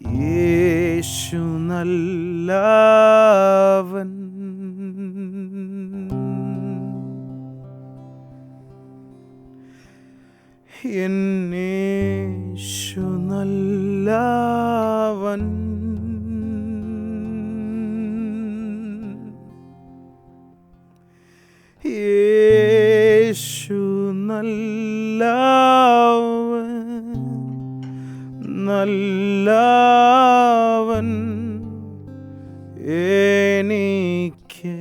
യേശു നല്ലവൻ. യേശു നല്ലവൻ. യേശു നല്ലവൻ, നല്ലവൻ എനിക്ക്.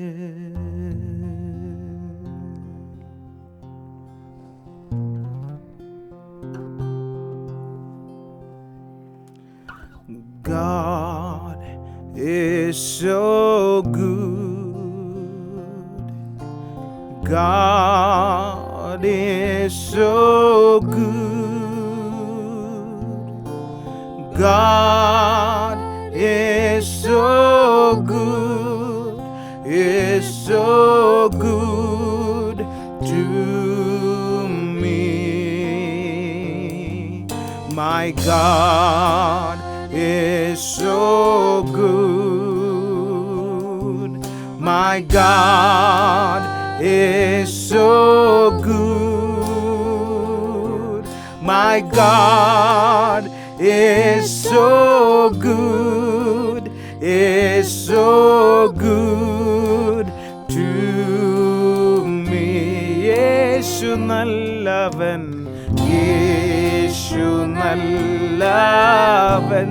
God is so good. God is so good. God is so good. Is so good to me. My God is so good. My God is so good. My God is so good. Is so good to me. യേശു നല്ലവൻ. യേശു നല്ലവൻ.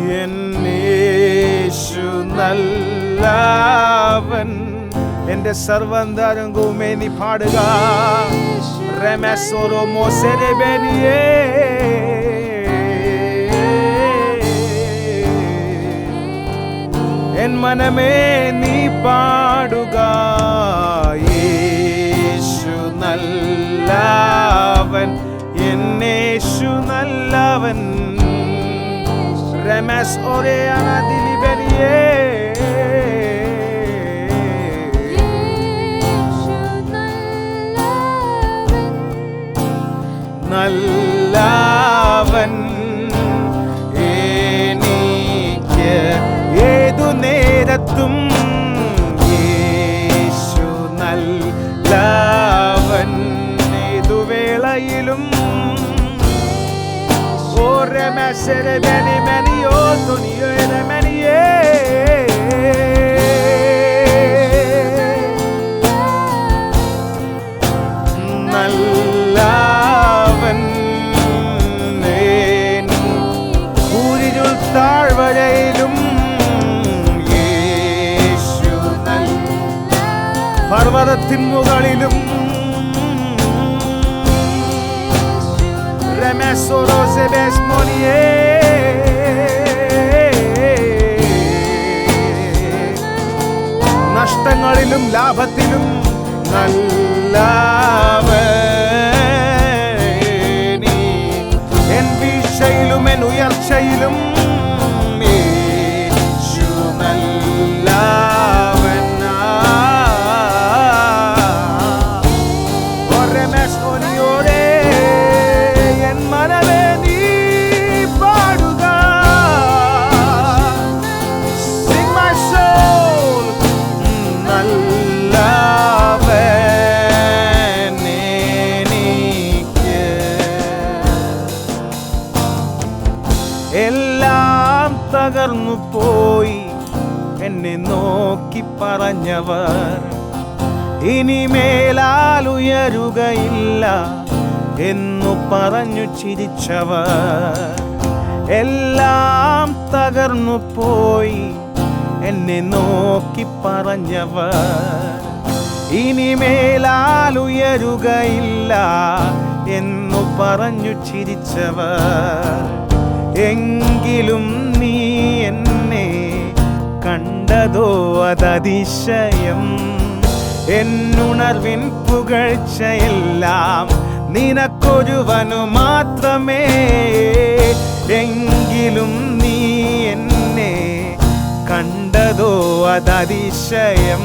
യേശു നല്ലവൻ. എന്റെ സർവന്തരംഗവുമേ നീ പാടുക. റെമസോരോ മോസെരബെനിയേ. N മനമേ നീ പാടുക. യേശു നല്ലവൻ. യേശു നല്ലവൻ. റെമസ് ഓരേന ദിലിബെനിയേ. നല്ലവൻ എനിക്ക് ഏതു നേരത്തും. യേശു നല്ലവൻ ഏതു വേളയിലും. ഓരേ മെസരെ ബെനി മെനിയോ തുനിയോ മെനിയേ. നല്ലവൻ കൂരിരുൾ താഴ്വരയിലും. യേശു നല്ല പർവ്വതത്തിൻ മുകളിലും. നഷ്ടങ്ങളിലും ലാഭത്തിലും നല്ലവൻ. N വീഴ്ചയിലും N ഉയർച്ചയിലും. യേശു നല്ലവൻ. എൻ മനമേ നീ പാടുക. Sing my soul. നല്ലവൻ എനിക്ക്. എല്ലാം തകർന്നു പോയി എന്നെ നോക്കി പറഞ്ഞവർ ഇനിമേലാൽ ഉയരുകയില്ല എന്നു പറഞ്ഞു ചിരിച്ചവർ. എല്ലാം തകർന്നു പോയി എന്നെ നോക്കി പറഞ്ഞവർ ഇനിമേലാൽ ഉയരുകയില്ല എന്നു പറഞ്ഞു ചിരിച്ചവർ. എങ്കിലും നീ എന്നെ കണ്ടതോ അതതിശയം. എന്നുണർവിൻ പുകഴ്ചയെല്ലാം നിനക്കൊരുവനു മാത്രമേ. എങ്കിലും നീ എന്നെ കണ്ടതോ അതതിശയം.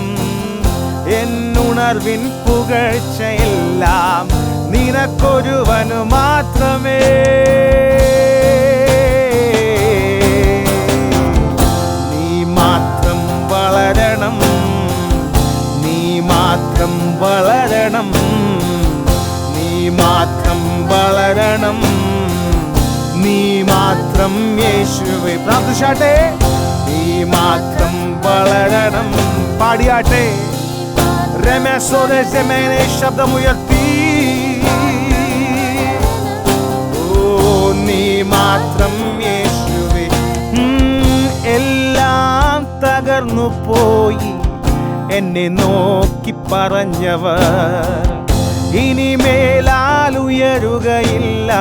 എന്നുണർവിൻ പുകഴ്ചയെല്ലാം നിനക്കൊരുവനു മാത്രമേ. നീ മാത്രം യേശുവേ. പ്രാർത്ഥിച്ചാട്ടെ. നീ മാത്രം വളരണം. പാടിയാട്ടെ. രമേശോടെ ജമേനെ ശബ്ദമുയർത്തി. ഓ നീ മാത്രം യേശുവേ. എല്ലാം തകർന്നു പോയി എന്നെ നോക്കി പറഞ്ഞവർ ഇനിമേലാൽ ഉയരുകയില്ല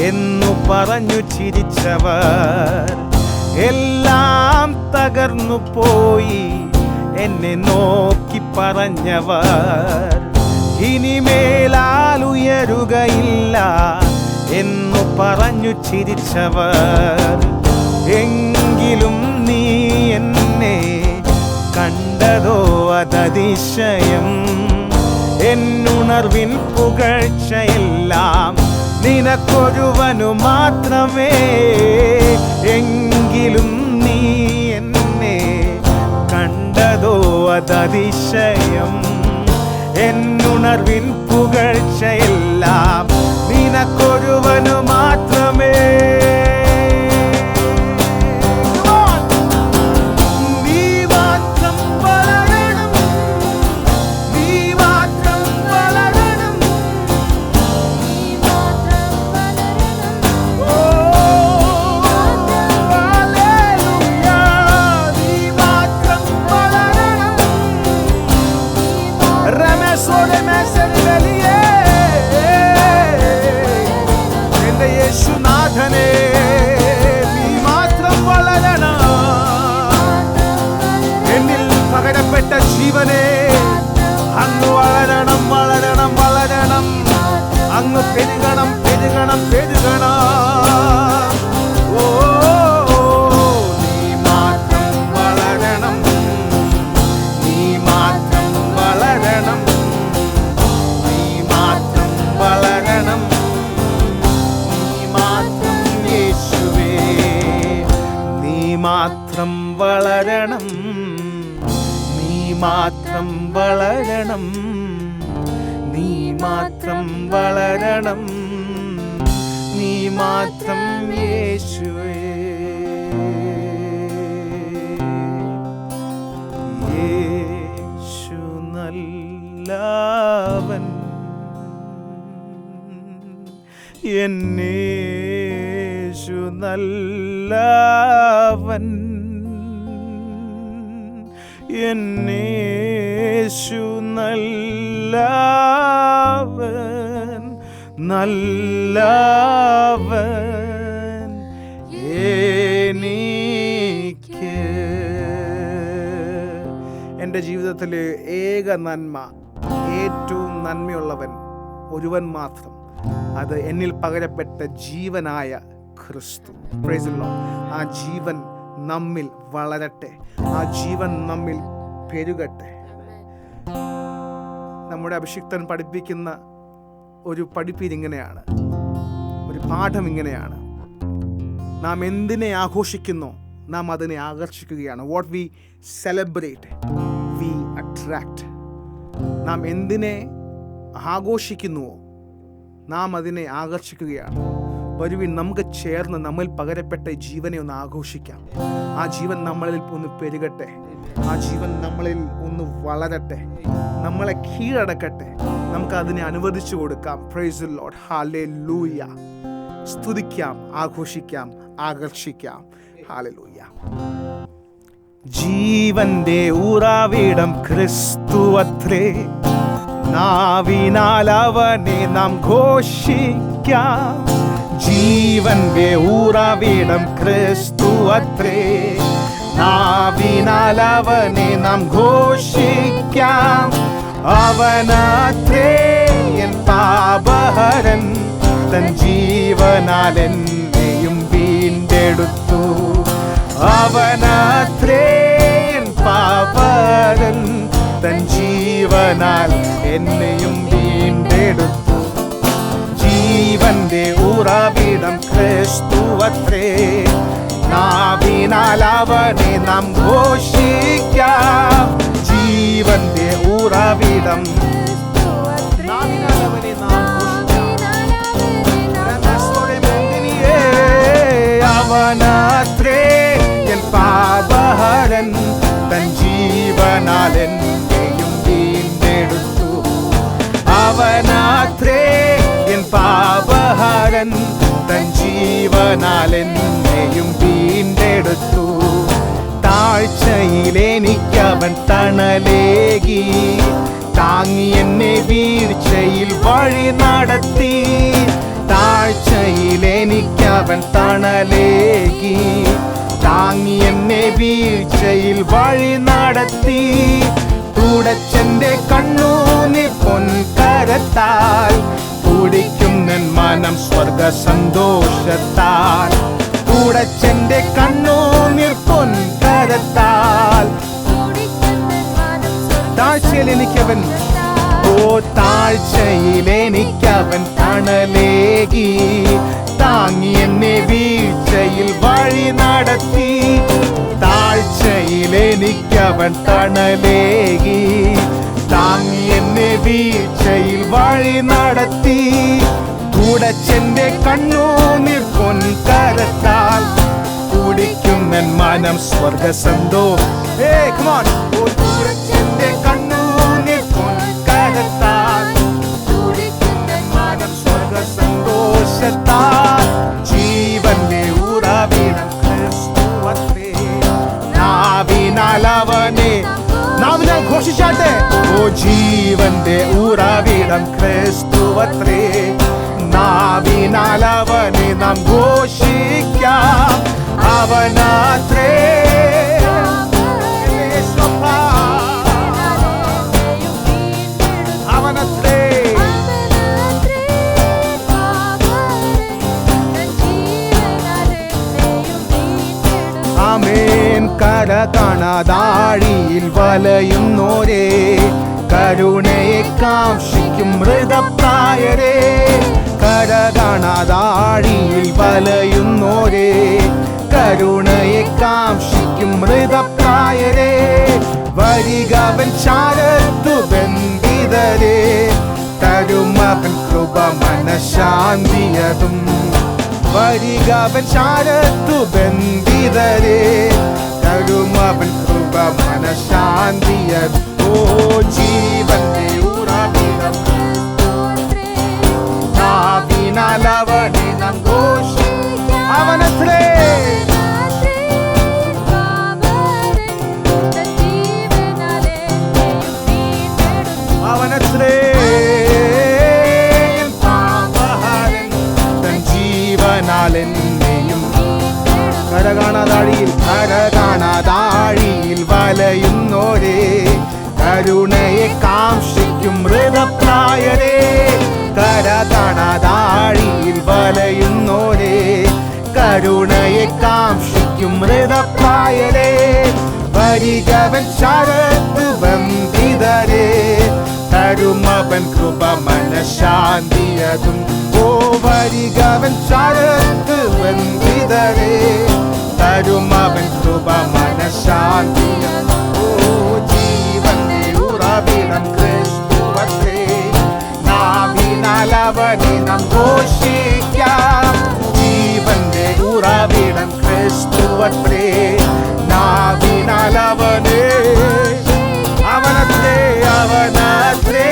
എന്നു പറഞ്ഞു ചിരിച്ചവർ. എല്ലാം തകർന്നു പോയി എന്നെ നോക്കി പറഞ്ഞവർ ഇനിമേലാൽ ഉയരുകയില്ല എന്നു പറഞ്ഞു ചിരിച്ചവർ. എങ്കിലും നീ എന്നെ കണ്ടതോ അതതിശയം. എന്നുണർവിൻ പുകഴ്ചയെല്ലാം നിനക്കൊരുവനു മാത്രമേ. എങ്കിലും നീ എന്നെ കണ്ടതോ അതതിശയം. എന്നുണർവിൻ പുകഴ്ചയെല്ലാം നിനക്കൊരുവനു മാത്രമേ. എന്റെ യേശുനാഥനെ നീ മാത്രം വളരണം. എന്നിൽ പകരപ്പെട്ട ജീവനെ അങ്ങ് വളരണം, വളരണം, വളരണം. അങ്ങ് പെരുകണം, പെരുകണം, പെരുകണം. ഓ നീ മാത്രം വളരണം. നീ മാത്രം വളരണം. നീ മാത്രം വളരണം. നീ മാത്രം യേശുവേ. നീ മാത്രം വളരണം. നീ മാത്രം വളരണം. നീ മാത്രം വളരണം. നീ മാത്രം യേശുവേ. യേശു നല്ലവൻ. എന്നേശു നല്ലവൻ. എന്നേശു നല്ലവൻ. നല്ലവൻ എനിക്ക്. എൻ്റെ ജീവിതത്തിലെ ഏക നന്മ, ഏറ്റവും നന്മയുള്ളവൻ ഒരുവൻ മാത്രം. അത് എന്നിൽ പകരപ്പെട്ട ജീവനായ ക്രിസ്തു. Praise the Lord. ആ ജീവൻ നമ്മിൽ വളരട്ടെ. ആ ജീവൻ നമ്മിൽ പെരുകട്ടെ. നമ്മുടെ അഭിഷിക്തൻ പഠിപ്പിക്കുന്ന ഒരു പഠിപ്പിരിങ്ങനെയാണ്, ഒരു പാഠം ഇങ്ങനെയാണ്: നാം എന്തിനെ ആഘോഷിക്കുന്നോ നാം അതിനെ ആകർഷിക്കുകയാണ്. What we celebrate we attract. നാം എന്തിനെ ആഘോഷിക്കുന്നുവോ നാം അതിനെ ആകർഷിക്കുകയാണ്. വരുവിൻ, നമുക്ക് ചേർന്ന് നമ്മിൽ പകരപ്പെട്ട ജീവനെ ഒന്ന് ആഘോഷിക്കാം. ആ ജീവൻ നമ്മളിൽ ഒന്ന് പെരുകട്ടെ. ആ ജീവൻ നമ്മളിൽ ഒന്ന് വളരട്ടെ, നമ്മളെ കീഴടക്കട്ടെ. നമുക്ക് അതിനെ അനുവദിച്ചു കൊടുക്കാം. Praise the Lord. ഹല്ലേലൂയ. സ്തുതിക്കാം, ആഘോഷിക്കാം, ആകർഷിക്കാം. ഹല്ലേലൂയ. ജീവന്റെ ഉറവിടം ക്രിസ്തുവത്രേ. നാവിനാൽ അവനെ നാം ഘോഷിക്കാം. ജീവന്റെ ഉറവിടം ക്രിസ്തുവത്രേ. നാവിനാൽ അവനെ നാം ഘോഷിക്കാം. അവനത്രേ എൻ പാപഹരൻ. തൻ ജീവനാൽ എന്നെയും വീണ്ടെടുത്തു. അവനത്രേ എൻ പാപഹരൻ. തൻ ജീവനാൽ എന്നെയും വീണ്ടെടുത്തു. ജീവന്റെ ഉറവിടം ക്രിസ്തുവത്രേ. നാവിനാൽ അവനെ നാം ഘോഷിക്കാം. ജീവന്റെ ഉറവിടം, നാവിനാൽ അവനെ നാം ഘോഷിക്കാം. അവനത്രേ എൻ പാപഹരൻ തൻ ജീവനാൽ എന്നെയും വീണ്ടെടുത്തു അവനത്രേ എൻ പാപഹരൻ തൻ ജീവനാൽ എന്നെയും വീണ്ടെടുത്തു താഴ്ചയിലെനിക്കവൻ തണലേകി താങ്ങി എന്നെ വീഴ്ചയിൽ വഴി നടത്തി താഴ്ചയിലെനിക്കവൻ തണലേകി താങ്ങി എന്നെ വീഴ്ചയിൽ വഴി നടത്തി തുടച്ചെന്റെ കണ്ണൂനിൽ പൊൻകരത്താൽ കുടിക്കും നിൻ മനം സ്വർഗ സന്തോഷത്താൽ തുടച്ചെന്റെ കണ്ണൂനിൽ പൊൻകരത്താൽ താഴ്ചയിലെനിക്കവൻ താഴ്ചയിലെനിക്കവൻ തണലേകി താങ്ങി എന്നെ വീഴ്ചയിൽ വഴി നടത്തി താഴ്ചയിലെനിക്കവൻ തണലേകി താങ്ങി എന്നെ വീഴ്ചയിൽ വഴി നടത്തി തുടച്ചെന്റെ കണ്ണൂനിൽ പൊൻകരത്താൽ കുടിക്കും നൻ മനം സ്വർഗ സന്തോഷം തുടച്ചെന്റെ കണ്ണൂനിൽ പൊൻകരത്താൽ കുടിക്കും നൻ മനം സ്വർഗ സന്തോഷത്താൽ ജീവന്റെ ഉറവിടം ക്രിസ്തുവത്രേ നാവിനാൽ ഘോഷിച്ചാട്ടെ ഓ ജീവന്റെ ഉറവിടം ക്രിസ്തുവത്രേ നാവിനാൽ അവനെ നാം ഘോഷിക്കാം അവനത്രേ അവനത്രേ ആമേൻ കര കാണാതാഴിയിൽ വലയുന്നോരേ കരുണയെ കാംക്ഷിക്കും മൃതപ്രായരേ കര കാണാതാഴിയിൽ വലയുന്നോരേ കരുണയെ കാംക്ഷിക്കും മൃതപ്രായരേ വരികവൻ ചാരത്തു ബന്ധിതരേ തരുമവൻ കൃപ മനഃശാന്തിയതും വരികവൻ ചാരത്തു ബന്ധിതരേ തരുമവൻ കൃപ മനഃശാന്തിയതും ഓ ജീവന്റെ ഉറവിടം നാവിനാൽ അവനെ നാം ഘോഷിക്കാം അവനത്രേ അവനത്രേ പാപഹരൻ തൻ ജീവനാൽ എന്നെയും കര കാണാതാഴിയിൽ വലയുന്നോരേ കരുണയെ കാംക്ഷിക്കും മൃതപ്രായരേ കര കാണാതാഴിയിൽ വലയുന്നോരേ കരുണയെ കാംക്ഷിക്കും മൃതപ്രായരേ വരികവൻ ശരത്ത് ബന്ധിതരേ തരുമവൻ കൃപ മനഃശാന്തിയതും ഓ വരികവൻ ശരത്ത് ബന്ധിതരേ തരുമവൻ കൃപ മനഃശാന്തിയതും ഓ ജീവന്റെ ഉറവിടം ക്രിസ്തുവത്രേ നാവിനാൽ അവനെ നാം ഘോഷിക്കാം ജീവന്റെ ഉറവിടം ക്രിസ്തുവത്രേ നാവിനാൽ അവനെ അവനത്രേ അവനത്രേ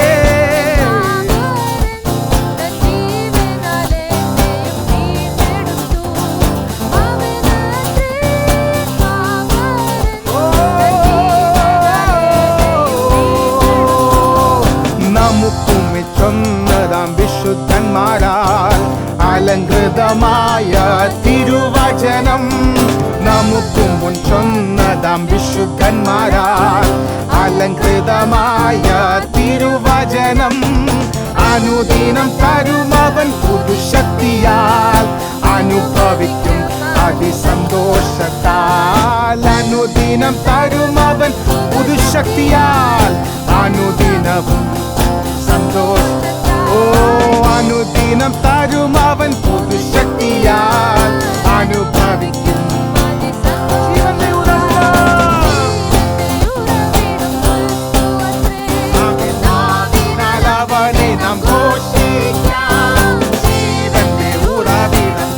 നമുക്കും ചൊന്നതാം വിശുദ്ധന്മാരാൽ അലങ്കൃതമായ തിരുവചനം നമുക്കും മുൻ ചൊന്നതാം വിശുദ്ധന്മാരാൽ അലങ്കൃതമായ തിരുവചനം അനുദിനം തരുമവൻ പുതുശക്തിയാൽ അനുഭവിക്കും അതിസന്തോഷത്താൽ അനുദിനം തരുമവൻ പുതുശക്തിയാൽ അനുദിനവും സന്തോഷം ഓ അനുദിനം തരുമവൻ പുതുശക്തിയാൽ അനുഭവിക്കും ജീവന്റെ ഉറവിടം അവനെ നാം ഘോഷിക്കാം ജീവന്റെ ഉറവിടം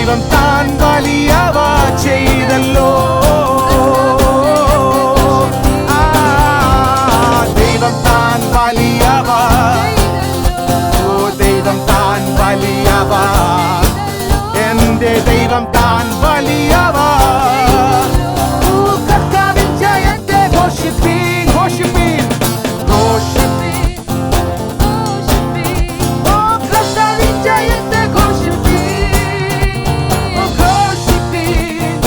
தெய்வம் தான் வலியவா செய்தல்லோ. தெய்வம் தான் வலியவா, ஓ தெய்வம் தான் வலியவா, எந்த தெய்வம் தான் வலியவா. கர்த்தாவின் ஜெயத்தை கோஷிப்பீன், கோஷிப்பீன், கோஷிப்பீன். ஓ கர்த்தாவின் ஜெயத்தை கோஷிப்பீன், கோஷிப்பீன்,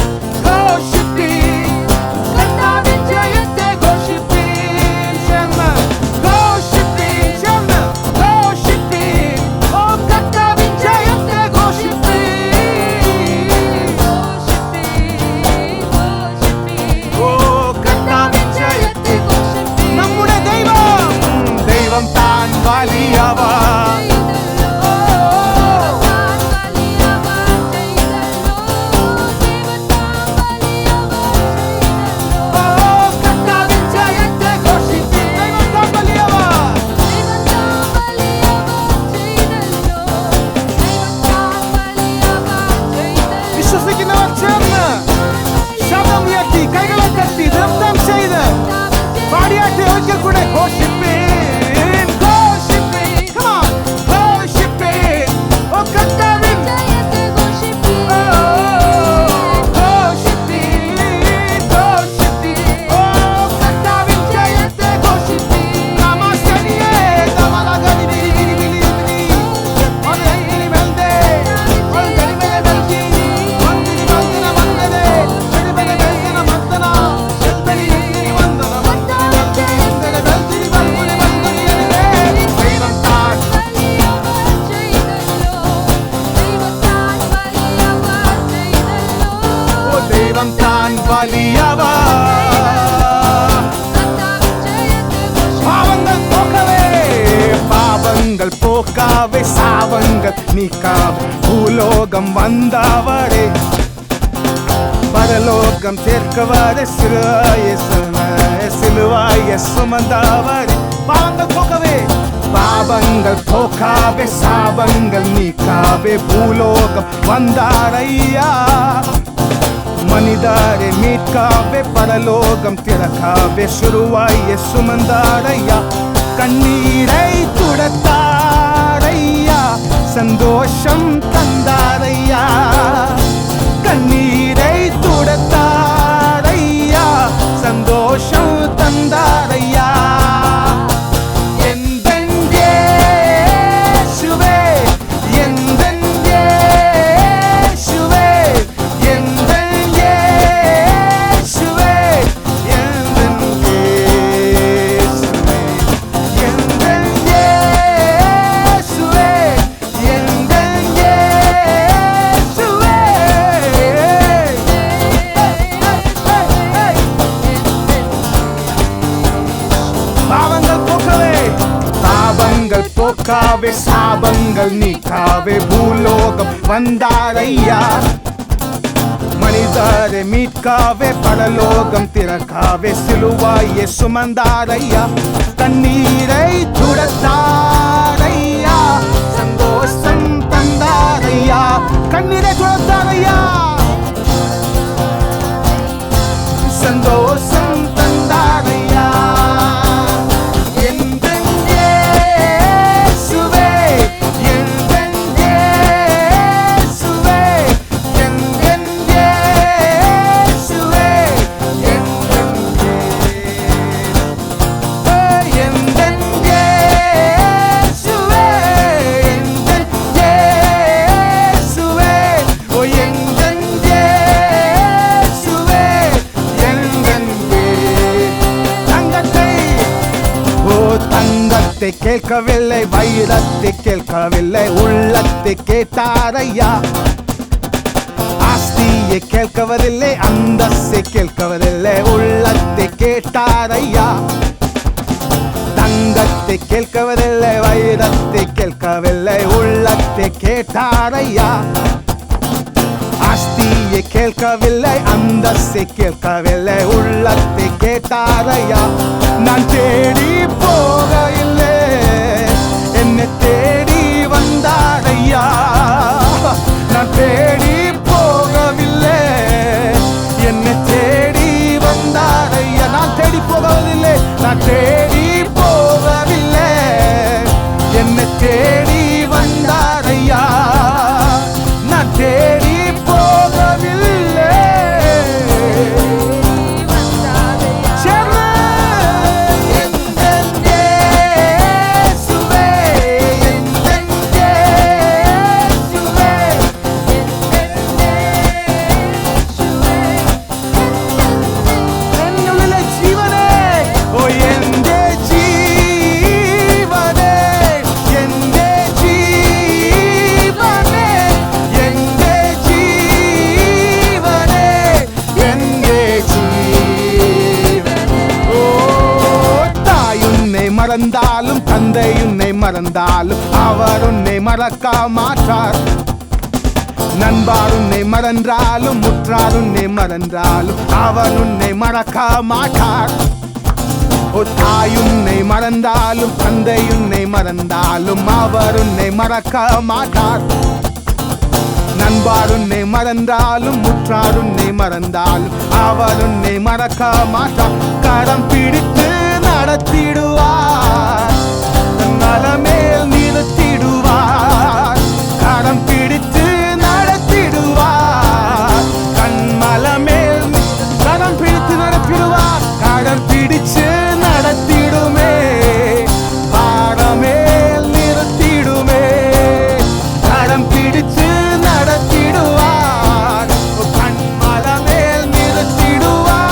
கோஷிப்பீன். கர்த்தாவின் ஜெயத்தை கோஷிப்பீன், ஷம்ம கோஷிப்பீன், ஷம்ம கோஷிப்பீன். ஓ கர்த்தாவின் ஜெயத்தை கோஷிப்பீன், ஓ கர்த்தாவின் ஜெயத்தை. நம்முடைய தெய்வம், தெய்வம் தான் வலியவா. ஓ கர்த்தாவின் ஜெயத்தை கோஷிப்பீன், தெய்வம் தான் வலியவா. വിശ്വസിക്കുന്നവർ ചേർന്ന് ശബ്ദം ഉയർത്തി കൈകളെ തട്ടി നൃത്തം ചെയ്ത് പാടിയാട്ടെ ഒരിക്കൽ കൂടെ ഘോഷിപ്പീൻ, ഘോഷിപ്പീൻ. Come on, ഘോഷിപ്പീൻ. ഓ കർത്താവിൻ, ഓ ഘോഷിപ്പീൻ, ഘോഷിപ്പീൻ. ഓ കർത്താവിൻ ജയത്തെ ഘോഷിപ്പീൻ. നമസ്കരിയേ നമലഗരി ബിരി ബിരി ബിരി ബിരി. ഒരേരി വെൽദേ ഒരേരി വെൽദി. വന്ദിനി വന്ദന വന്ദനേ ചെടിബെല വെൽദന വന്ദന. ചെൽബെലി വെൽദിനി വന്ദന വന്ദന വെൽദിനി വന്ദന വെൽദിനി വന്ദന വന്ദനിയേ. ദൈവം താൻ, ഓ ദൈവം താൻ വലിയവா. பாவங்கள் போக்கவே, பாவங்கள் போக்காவே, சாவங்கள் நீக்காவே, பூலோகம் வந்தவரே, பரலோகம் சேர்க்கவரே, சிலுவாயை சுமந்தவரே. பாவங்கள் போக்கவே, பாவங்கள் போக்காவே, சாபங்கள் நீக்காவே, பூலோகம் வந்தாரையா. மனிதரை மீட்காவே, பரலோகம் திறக்காவே, சிலுவாயை சுமந்தாரையா. கண்ணீரை துடைத்தாரையா, சந்தோஷம் தந்தாரையா. கண்ணீரை துடைத்தாரையா, சந்தோஷம் தந்தாரையா. எந்தன் இயேசுவே, எந்தன் இயேசுவே, எந்தன் இயேசுவே, எந்தன் இயேசுவே, எந்தன் இயேசுவே, எந்தன் இயேசுவே. பாவங்கள் போக்கவே, பாவங்கள் போக்காவே, சாபங்கள் நீக்காவே, பூலோகம் வந்தாரையா. மனிதரை மீட்காவே, பரலோகம் திறக்காவே, சிலுவாயை சுமந்தாரையா. கண்ணீரை துடைத்தாரையா, சந்தோஷம் தந்தாரையா. கண்ணீரை துடைத்தாரையா, சந்தோஷம் தந்தாரையா. எந்தன் இயேசுவே, எந்தன் இயேசுவே, எந்தன் இயேசுவே, எந்தன் எந்தன் இயேசுவே, எந்தன் இயேசுவே, ஓ எந்தன் இயேசுவே, எந்தன் தங்கத்தை, ஓ தங்கத்தை கேட்கவில்லை, வைரத்தை கேட்கவில்லை, உள்ளத்தை கேட்டாரையா. ஆஸ்தியை கேட்கவதில்லை, அந்தஸ்தை கேட்கவதில்லை, உள்ளத்தை கேட்டாரையா. தங்கத்தை கேட்கவதில்லை, வைரத்தை கேட்கவில்லை, உள்ளத்தை கேட்டாரையா. ஆஸ்தியை கேட்கவில்லை, அந்தஸ்தை கேட்கவில்லை, உள்ளத்தை கேட்டாரையா. நான் தேடி போகையில்லை, என்னை தேடி வந்தாரையா. நான் தேடி நான் தேடி போகவில்லை, என்னை தேடி வந்தாரையா. நான் தேடி போகவில்லை. மறந்தாலும் தந்தை உன்னை மறந்தாலும் அவர் உன்னை மறக்க மாட்டார். நண்பார் உன்னை மறந்தாலும் முற்றார் உன்னை மறந்தாலும் அவர் உன்னை மறக்க மாட்டார். தாய் உன்னை மறந்தாலும் தந்தை உன்னை மறந்தாலும் அவர் உன்னை மறக்க மாட்டார். நண்பார் உன்னை மறந்தாலும் முற்றார் உன்னை மறந்தாலும் அவர் உன்னை மறக்க மாட்டார். கரம் பிடித்து நடத்திடுவார், நலமேல் நிறுத்திடுவார். கரம் பிடித்து நடத்திடுவார், கண்மலமேல் கரம் பிடித்து நடத்திடுவார். கரம் பிடிச்சு நடத்திடுமே, பாரமேல் நிறுத்திடுமே. கரம் பிடிச்சு நடத்திடுவார், கண்மலமேல் நிறுத்திடுவார்.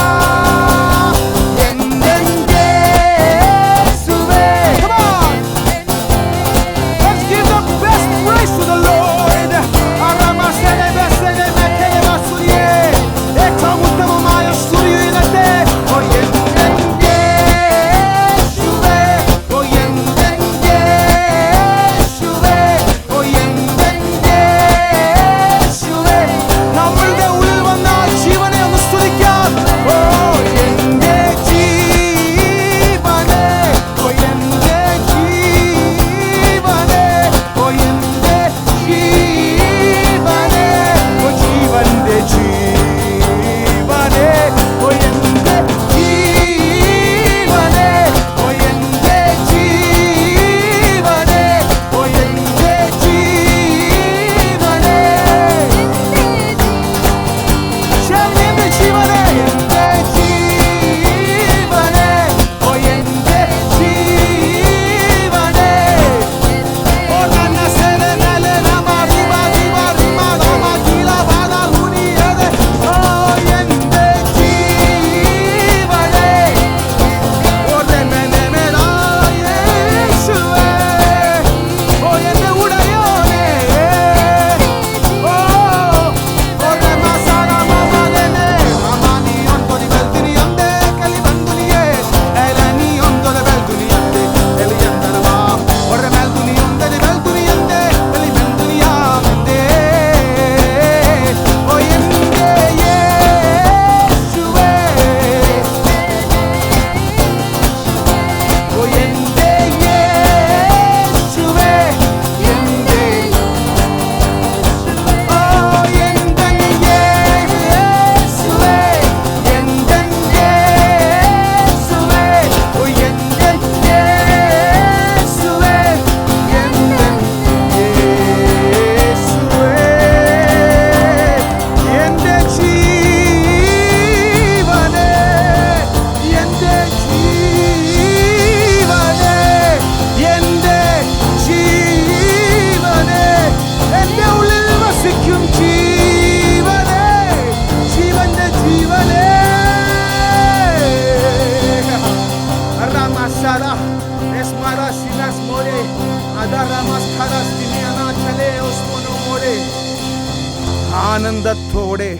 ആനന്ദത്തോടെ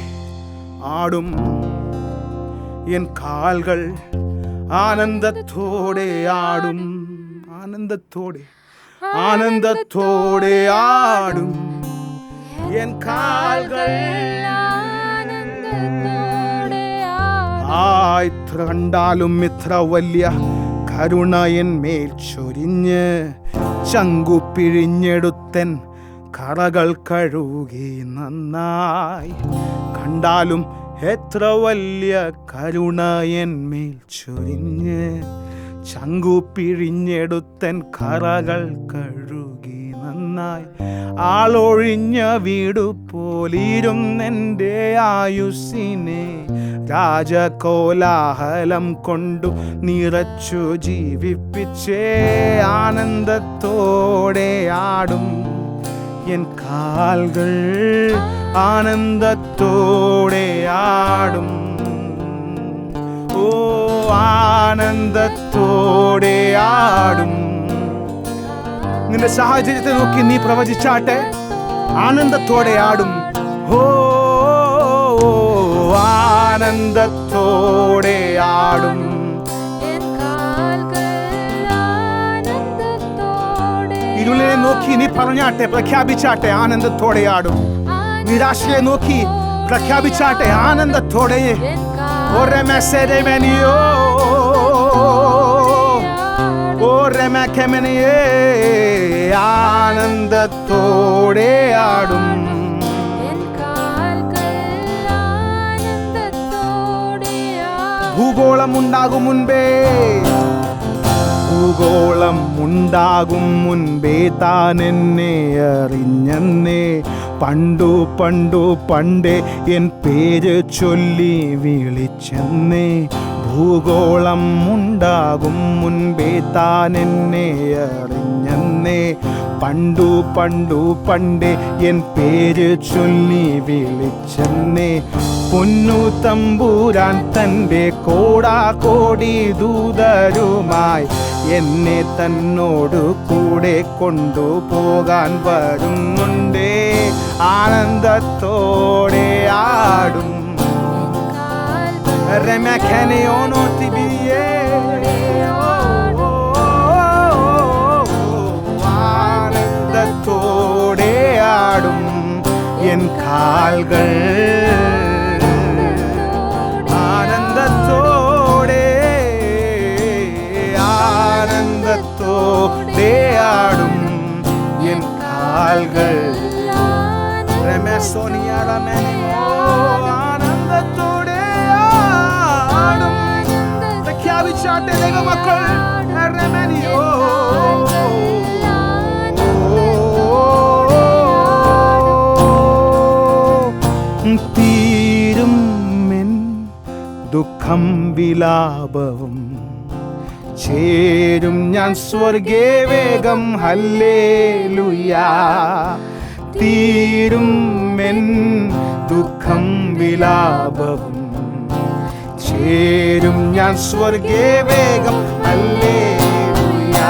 ആടും എൻ കാൽകൾ, ആനന്ദത്തോടെ ആടും, ആനന്ദത്തോടെ ആനന്ദത്തോടെ ആടും എൻ കാൽകൾ. ഇത്ര കണ്ടാലും ഇത്ര വലിയ കരുണ എന്മേൽ ചൊരിഞ്ഞ് ചങ്കു പിഴിഞ്ഞെടുത്തൻ കറകൾ കഴുകി നന്നായി. കണ്ടാലും എത്ര വലിയ കരുണ എന്മേൽ ചൊരിഞ്ഞ് ചങ്കു പിഴിഞ്ഞെടുത്തൻ കറകൾ കഴുകി നന്നായി ആളൊഴിഞ്ഞ വീടു പോലിരുന്നെൻ്റെ ആയുസ്സിനെ രാജകോലാഹലം കൊണ്ടു നിറച്ചു ജീവിപ്പിച്ചേ ആനന്ദത്തോടെ ആടും എൻ കാൽകൾ ആനന്ദത്തോടെ ആടും ഓ ആനന്ദത്തോടെ ആടും നിന്റെ സാഹചര്യത്തെ നോക്കി നീ പ്രവചിച്ചാട്ടെ ആനന്ദത്തോടെ ആടും ഓ ആനന്ദത്തോടെ ആടും ഇരുളിനെ നോക്കി നീ പറഞ്ഞാട്ടെ പ്രഖ്യാപിച്ചാട്ടെ ആനന്ദത്തോടെ ആടും നിരാശയെ നോക്കി പ്രഖ്യാപിച്ചാട്ടെ ആനന്ദത്തോടെ ആനന്ദത്തോടെ ആടും ഭൂഗോളം ഉണ്ടാകും മുൻപേ താൻ എന്നെ അറിഞ്ഞെന്നേ പണ്ടേ എൻ പേര് ചൊല്ലി വിളിച്ചെന്നേ ഭൂഗോളം ഉണ്ടാകും മുൻപേ താൻ എന്നെ അറിഞ്ഞെന്നേ പണ്ടേ എൻ പേര് ചൊല്ലി വിളിച്ചെന്നേ പൊന്നു തമ്പുരാൻ തൻ്റെ കോടാകോടി ദൂതരുമായി എന്നെ തന്നോട് കൂടെ കൊണ്ടുപോകാൻ വരുന്നുണ്ടേ ആനന്ദത്തോടെ ആടും ആനന്ദത്തോടെ ആടും എൻ കാൽകൾ ആനന്ദത്തോടെ ആടും എൻ കാൽകൾ ആനന്ദത്തോടെ ആടും പ്രഖ്യാപിച്ചാട്ടെ ദൈവമക്കൾ തീരും എൻ ദുഃഖം വിലാപവും ചേരും ഞാൻ സ്വർഗേ വേഗം ഹല്ലേലൂയാ തീരും എൻ ദുഃഖം വിലാപവും ചേരും ഞാൻ സ്വർഗേ വേഗം ഹല്ലേലൂയാ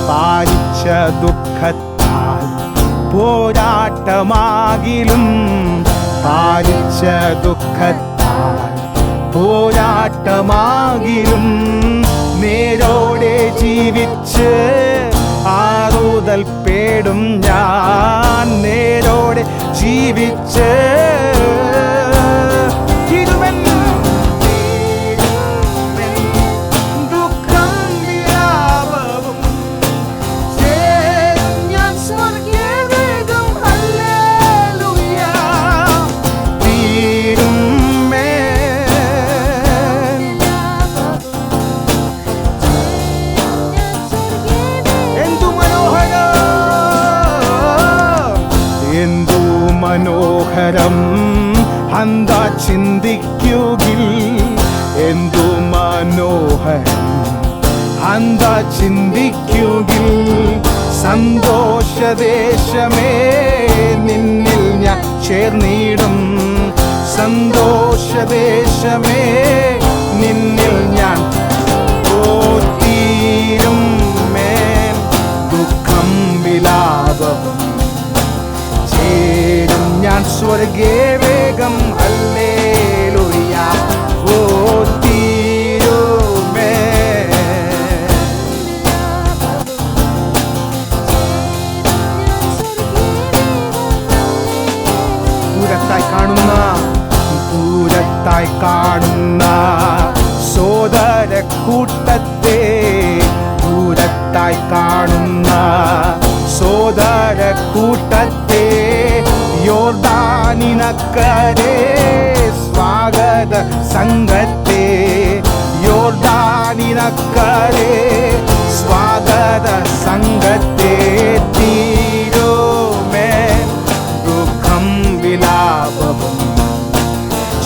പാലിച്ച ദുഃഖത്താൽ പോരാട്ടമാകിലും പാലിച്ച ദുഃഖത്താൽ പോരാട്ടമാകിലും നേരോടെ ജീവിച്ച് ആറുതൽ പേടും ഞാൻ നേരോടെ ജീവിച്ച് ദുഃഖം വിലാപവും ചേരും ഞാൻ സ്വർഗേ വേഗം ഹല്ലേലൂയാ തീരും മനോഹരം അന്താ ചിന്തിക്കുകിൽ എന്തു മനോഹരം അന്താ ചിന്തിക്കുകിൽ സന്തോഷദേശമേ നിന്നിൽ ഞാൻ ചേർന്നിടും സന്തോഷദേശമേ നിന്നിൽ ഞാൻ തീരും മേൽ ദുഃഖം വിലാപവും ചേരും ഞാൻ സ്വർഗേ വേഗം ഹല്ലേലൂയാ ഓ തീരുമേ ദൂരത്തായി കാണുന്ന സോദര കൂട്ടത്തെ ദൂരത്തായി കാണുന്ന സോദര കൂട്ടത്തെ യോർദാനിനക്കരെ സ്വാഗത സംഘത്തെ യോർദാനിന യൗവനക്കാരെ സ്വാഗത സംഘത്തെ തീരുമേ ദുഃഖം വിലാപവും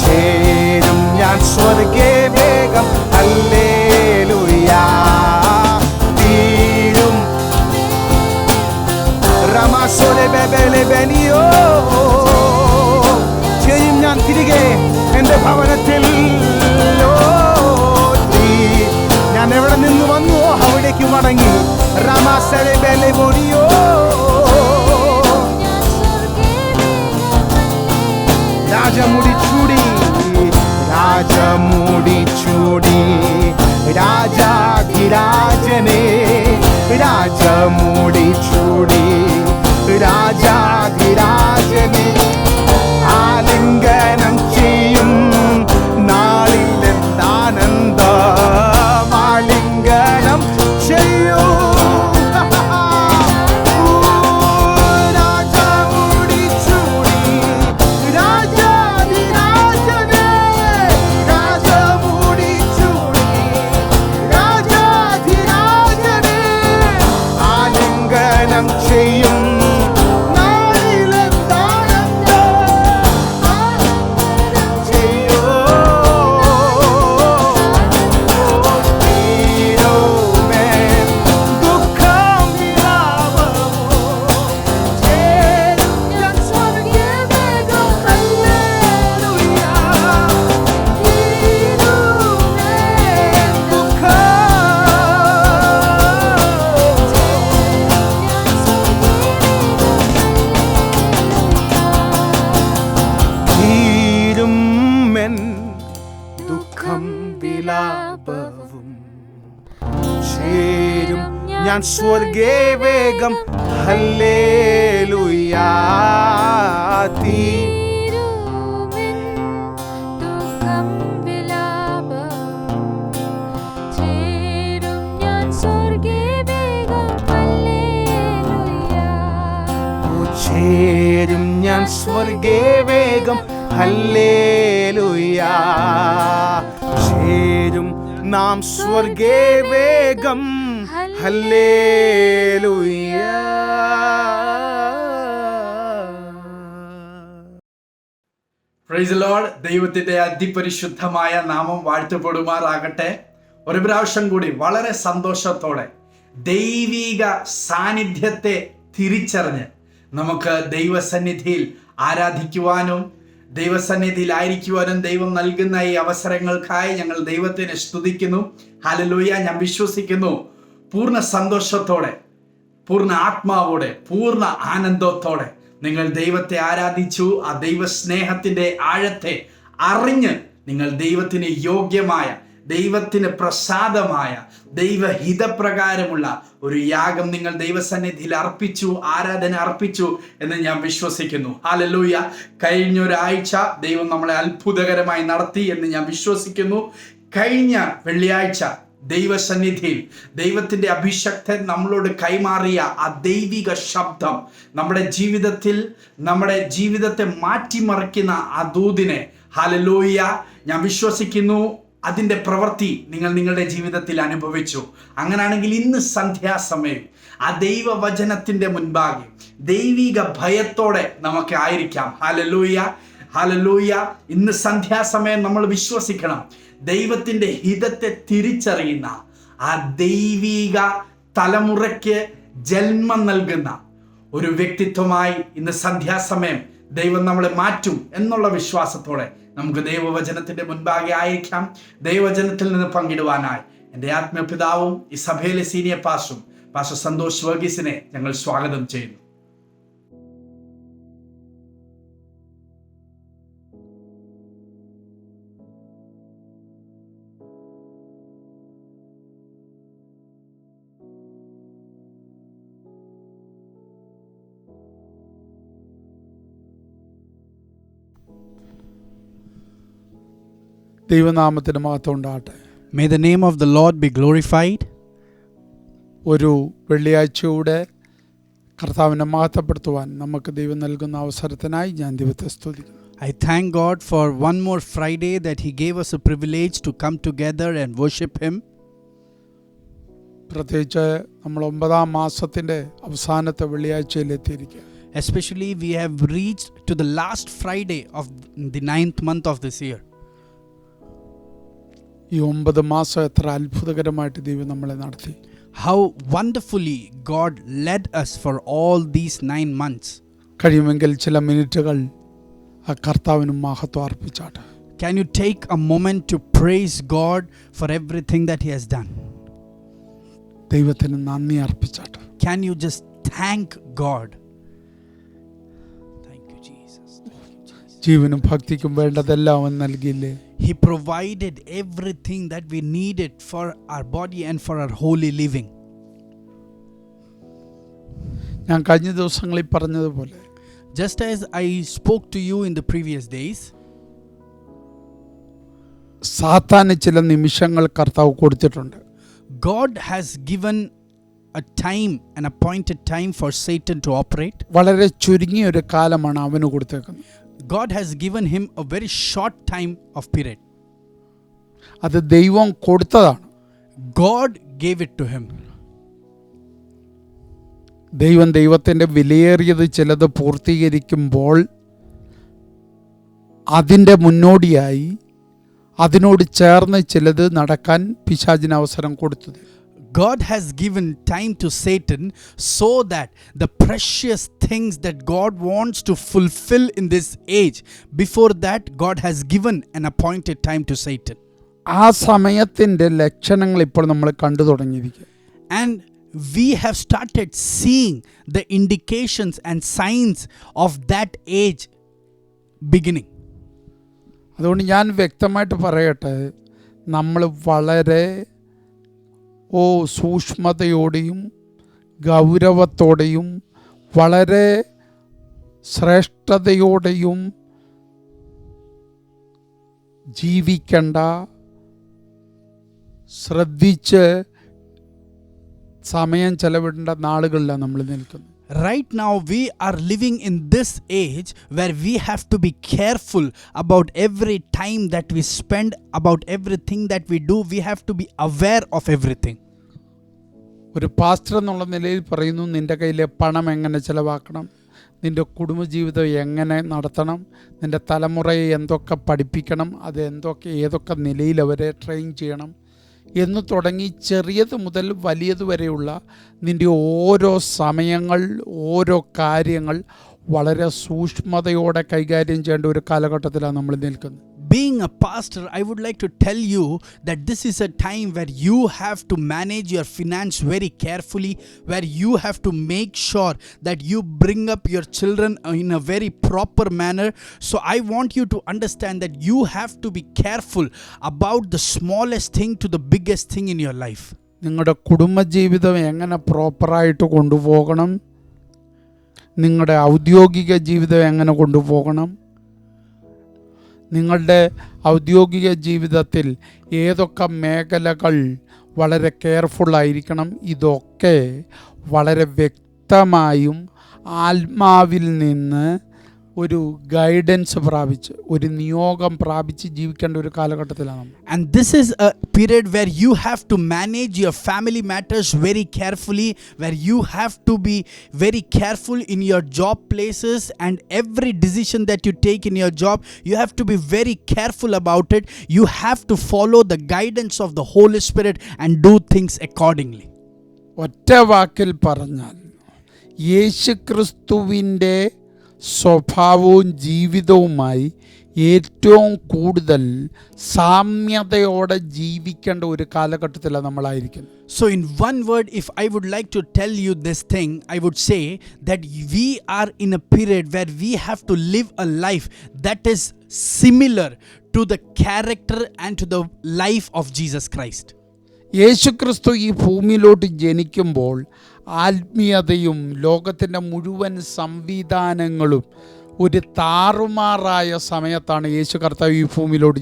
ചേരും ഞാൻ സ്വർഗേ വേഗം ഹല്ലേലൂയാ തീരും റമാസോലെ ബെബെലെ ബെനിയോ ചെയ്യും ഞാൻ തിരികെ എൻ്റെ ഭവനത്തിൽ ഞാൻ എവിടെ നിന്ന് വന്നു അവിടേക്ക് മടങ്ങി റമാസലെ ബെലെ ബോണിയോ രാജമുടി ചൂടി രാജമുടി ചൂടി രാജാധിരാജനെ രാജമുടി ചൂടി രാജാധിരാജനെ ആലിംഗനം ചെയ്യും നാളിലെന്താനന്ദം ആലിംഗനം ചെയ്യൂ ഞാൻ സ്വർഗേ വേഗം ഹല്ലേലൂയാ തീരുമെൻ ദുഃഖം വിലാപവും ചേരും ഞാൻ സ്വർഗേ വേഗം ഹല്ലേലൂയാ ചേരും ഞാൻ സ്വർഗേ വേഗം ഹല്ലേലൂയാ ചേരും നാം സ്വർഗേ വേഗം ഹല്ലേലൂയാ. Praise the Lord. ദൈവത്തിന്റെ അതിപരിശുദ്ധമായ നാമം വാഴ്ത്തപ്പെടുമാറാകട്ടെ. ഒരു പ്രാവശ്യം കൂടി വളരെ സന്തോഷത്തോടെ ദൈവിക സാന്നിധ്യത്തെ തിരിച്ചറിഞ്ഞ് നമുക്ക് ദൈവസന്നിധിയിൽ ആരാധിക്കുവാനും ദൈവസന്നിധിയിലായിരിക്കുവാനും ദൈവം നൽകുന്ന ഈ അവസരങ്ങൾക്കായി ഞങ്ങൾ ദൈവത്തിനെ സ്തുതിക്കുന്നു. ഹല്ലേലൂയ. ഞാൻ വിശ്വസിക്കുന്നു പൂർണ്ണ സന്തോഷത്തോടെ, പൂർണ്ണ ആത്മാവോടെ, പൂർണ്ണ ആനന്ദത്തോടെ നിങ്ങൾ ദൈവത്തെ ആരാധിച്ചു. ആ ദൈവസ്നേഹത്തിന്റെ ആഴത്തെ അറിഞ്ഞ് നിങ്ങൾ ദൈവത്തിന് യോഗ്യമായ, ദൈവത്തിന് പ്രസാദമായ, ദൈവഹിതപ്രകാരമുള്ള ഒരു യാഗം നിങ്ങൾ ദൈവസന്നിധിയിൽ അർപ്പിച്ചു, ആരാധന അർപ്പിച്ചു എന്ന് ഞാൻ വിശ്വസിക്കുന്നു. ഹല്ലേലൂയ. കഴിഞ്ഞൊരാഴ്ച ദൈവം നമ്മളെ അത്ഭുതകരമായി നടത്തി എന്ന് ഞാൻ വിശ്വസിക്കുന്നു. കഴിഞ്ഞ വെള്ളിയാഴ്ച ദൈവസന്നിധിയിൽ ദൈവത്തിന്റെ അഭിഷക്തൻ നമ്മളോട് കൈമാറിയ ആ ദൈവിക ശബ്ദം നമ്മുടെ ജീവിതത്തെ മാറ്റിമറിക്കുന്ന ആ ദൂതിനെ, ഹല്ലേലൂയ, ഞാൻ വിശ്വസിക്കുന്നു അതിൻ്റെ പ്രവൃത്തി നിങ്ങൾ നിങ്ങളുടെ ജീവിതത്തിൽ അനുഭവിച്ചു. അങ്ങനെയാണെങ്കിൽ ഇന്ന് സന്ധ്യാസമയം ആ ദൈവവചനത്തിൻ്റെ മുൻപാകെ ദൈവിക ഭയത്തോടെ നമുക്ക് ആയിരിക്കാം. Hallelujah, hallelujah. ഇന്ന് സന്ധ്യാസമയം നമ്മൾ വിശ്വസിക്കണം, ദൈവത്തിൻ്റെ ഹിതത്തെ തിരിച്ചറിയുന്ന ആ ദൈവിക തലമുറയ്ക്ക് ജന്മം നൽകുന്ന ഒരു വ്യക്തിത്വമായി ഇന്ന് സന്ധ്യാസമയം ദൈവം നമ്മളെ മാറ്റും എന്നുള്ള വിശ്വാസത്തോടെ നമുക്ക് ദൈവവചനത്തിന്റെ മുൻപാകെ ആയിരിക്കാം. ദൈവവചനത്തിൽ നിന്ന് പങ്കിടുവാനായി എൻ്റെ ആത്മപിതാവും ഈ സഭയിലെ സീനിയർ പാസ്റ്റർ സന്തോഷ് വർഗീസിനെ ഞങ്ങൾ സ്വാഗതം ചെയ്യുന്നു. ദൈവനാമത്തിന് മഹത്വം ഉണ്ടാകട്ടെ. May the name of the Lord be glorified. ഒരു വെള്ളിയാഴ്ചയുടെ കർത്താവിനെ മഹത്വപ്പെടുത്തുവാൻ നമുക്ക് ദൈവം നൽകുന്ന അവസരത്തിനായി ഞാൻ ദൈവത്തെ സ്തുതിക്കുന്നു. I thank God for one more Friday that He gave us a privilege to come together and worship Him. പ്രത്യേകിച്ച് നമ്മൾ 9-ാം മാസത്തിൻ്റെ അവസാനത്തെ വെള്ളിയാഴ്ചയിലെത്തിയിരിക്കുക. Especially, we have reached to the last Friday of the 9th month of this year. ഈ 9 മാസം എത്ര അത്ഭുതകരമായിട്ട് ദൈവം നമ്മളെ നടത്തി. How wonderfully God led us for all these 9 months. കഴിയുമെങ്കിൽ ചില മിനിറ്റുകൾ ആ കർത്താവിന് മഹത്വം അർപ്പിച്ചാട്ടെ. Can you take a moment to praise God for everything that He has done? ദൈവത്തിന് നന്ദി അർപ്പിച്ചാട്ടെ. Can you just thank God? Thank you, Jesus. ജീവനും ഭക്തിക്കും വേണ്ടതെല്ലാം അവൻ നൽകിയില്ലേ? He provided everything that we needed for our body and for our holy living. ഞാൻ കഴിഞ്ഞ ദിവസങ്ങളിൽ പറഞ്ഞതുപോലെ, Just as I spoke to you in the previous days, സാത്താന് ചില നിമിഷങ്ങൾ കർത്താവ് കൊടുത്തിട്ടുണ്ട്. God has given a time, an appointed time for Satan to operate. വളരെ ചുരുങ്ങിയ ഒരു കാലമാണ് അവന് കൊടുത്തേക്കുന്നത്. God has given him a very short time of period. അത് ദൈവം കൊടുത്തതാണ്. God gave it to him. ദൈവത്തിൻ്റെ വിലയേറിയത് ചിലത് പൂർത്തീകരിക്കുമ്പോൾ അതിൻ്റെ മുന്നോടിയായി അതിനോട് ചേർന്ന് ചിലത് നടക്കാൻ പിശാചിന് അവസരം കൊടുത്തത്. God has given time to Satan so that the precious things that God wants to fulfill in this age, before that God has given an appointed time to Satan. ആ സമയത്തിൻ്റെ ലക്ഷണങ്ങൾ ഇപ്പോൾ നമ്മൾ കണ്ടു തുടങ്ങിയിരിക്കുക. And we have started seeing the indications and signs of that age beginning. അതുകൊണ്ട് ഞാൻ വ്യക്തമായിട്ട് പറയട്ടെ, നമ്മൾ വളരെ സൂക്ഷ്മതയോടെയും ഗൗരവത്തോടെയും വളരെ ശ്രേഷ്ഠതയോടെയും ജീവിക്കേണ്ട, ശ്രദ്ധിച്ച് സമയം ചെലവിടേണ്ട നാളുകളിലാണ് നമ്മൾ നിൽക്കുന്നത്. Right now we are living in this age where we have to be careful about every time that we spend, about everything that we do. We have to be aware of everything. ഒരു pastor എന്നുള്ള നിലയിൽ പറയുന്നു, നിൻ്റെ കയ്യിലെ പണം എങ്ങനെ ചിലവാക്കണം, നിൻ്റെ കുടുംബജീവിതം എങ്ങനെ നടത്തണം, നിൻ്റെ തലമുറയെ എന്തൊക്കെ പഠിപ്പിക്കണം, അത് ഏതൊക്കെ നിലയിൽ അവരെ ട്രെയിൻ ചെയ്യണം എന്ന് തുടങ്ങി ചെറിയത് മുതൽ വലിയത് വരെയുള്ള നിൻ്റെ ഓരോ സമയങ്ങൾ, ഓരോ കാര്യങ്ങൾ വളരെ സൂക്ഷ്മതയോടെ കൈകാര്യം ചെയ്യേണ്ട ഒരു കാലഘട്ടത്തിലാണ് നമ്മൾ നിൽക്കുന്നത്. Being a pastor, I would like to tell you that this is a time where you have to manage your finance very carefully, where you have to make sure that you bring up your children in a very proper manner. So I want you to understand that you have to be careful about the smallest thing to the biggest thing in your life. നിങ്ങളുടെ കുടുംബജീവിതം എങ്ങനെ പ്രോപ്പറായിട്ട് കൊണ്ടുപോകണം, നിങ്ങളുടെ ഔദ്യോഗിക ജീവിതം എങ്ങനെ കൊണ്ടുപോകണം, നിങ്ങളുടെ ഔദ്യോഗിക ജീവിതത്തിൽ ഏതൊക്കെ മേഖലകൾ വളരെ കെയർഫുള്ളായിരിക്കണം, ഇതൊക്കെ വളരെ വ്യക്തമായും ആത്മാവിൽ നിന്ന് ഒരു ഗൈഡൻസ് പ്രാപിച്ച്, ഒരു നിയോഗം പ്രാപിച്ച് ജീവിക്കേണ്ട ഒരു കാലഘട്ടത്തിലാണ്. And this is a period where you have to manage your family matters very carefully, where you have to be very careful in your job places, and every decision that you take in your job, you have to be very careful about it. You have to follow the guidance of the Holy Spirit and do things accordingly. ഒറ്റ വാക്കിൽ പറഞ്ഞാൽ, യേശുക്രിസ്തുവിൻ്റെ സ്വഭാവവും ജീവിതവുമായി ഏറ്റവും കൂടുതൽ സാമ്യതയോടെ ജീവിക്കേണ്ട ഒരു കാലഘട്ടത്തിലാണ് നമ്മളായിരിക്കുന്നത്. So in one word, if I would like to tell you this thing, I would say that we are in a period where we have to live a life that is similar to the character and to the life of Jesus Christ. യേശുക്രിസ്തു ഈ ഭൂമിയിലോട്ട് ജനിക്കുമ്പോൾ ആത്മീയതയും ലോകത്തിൻ്റെ മുഴുവൻ സംവിധാനങ്ങളും ഒരു താറുമാറായ സമയത്താണ് യേശു കർത്താവ് ഈ ഭൂമിയിലോട്ട്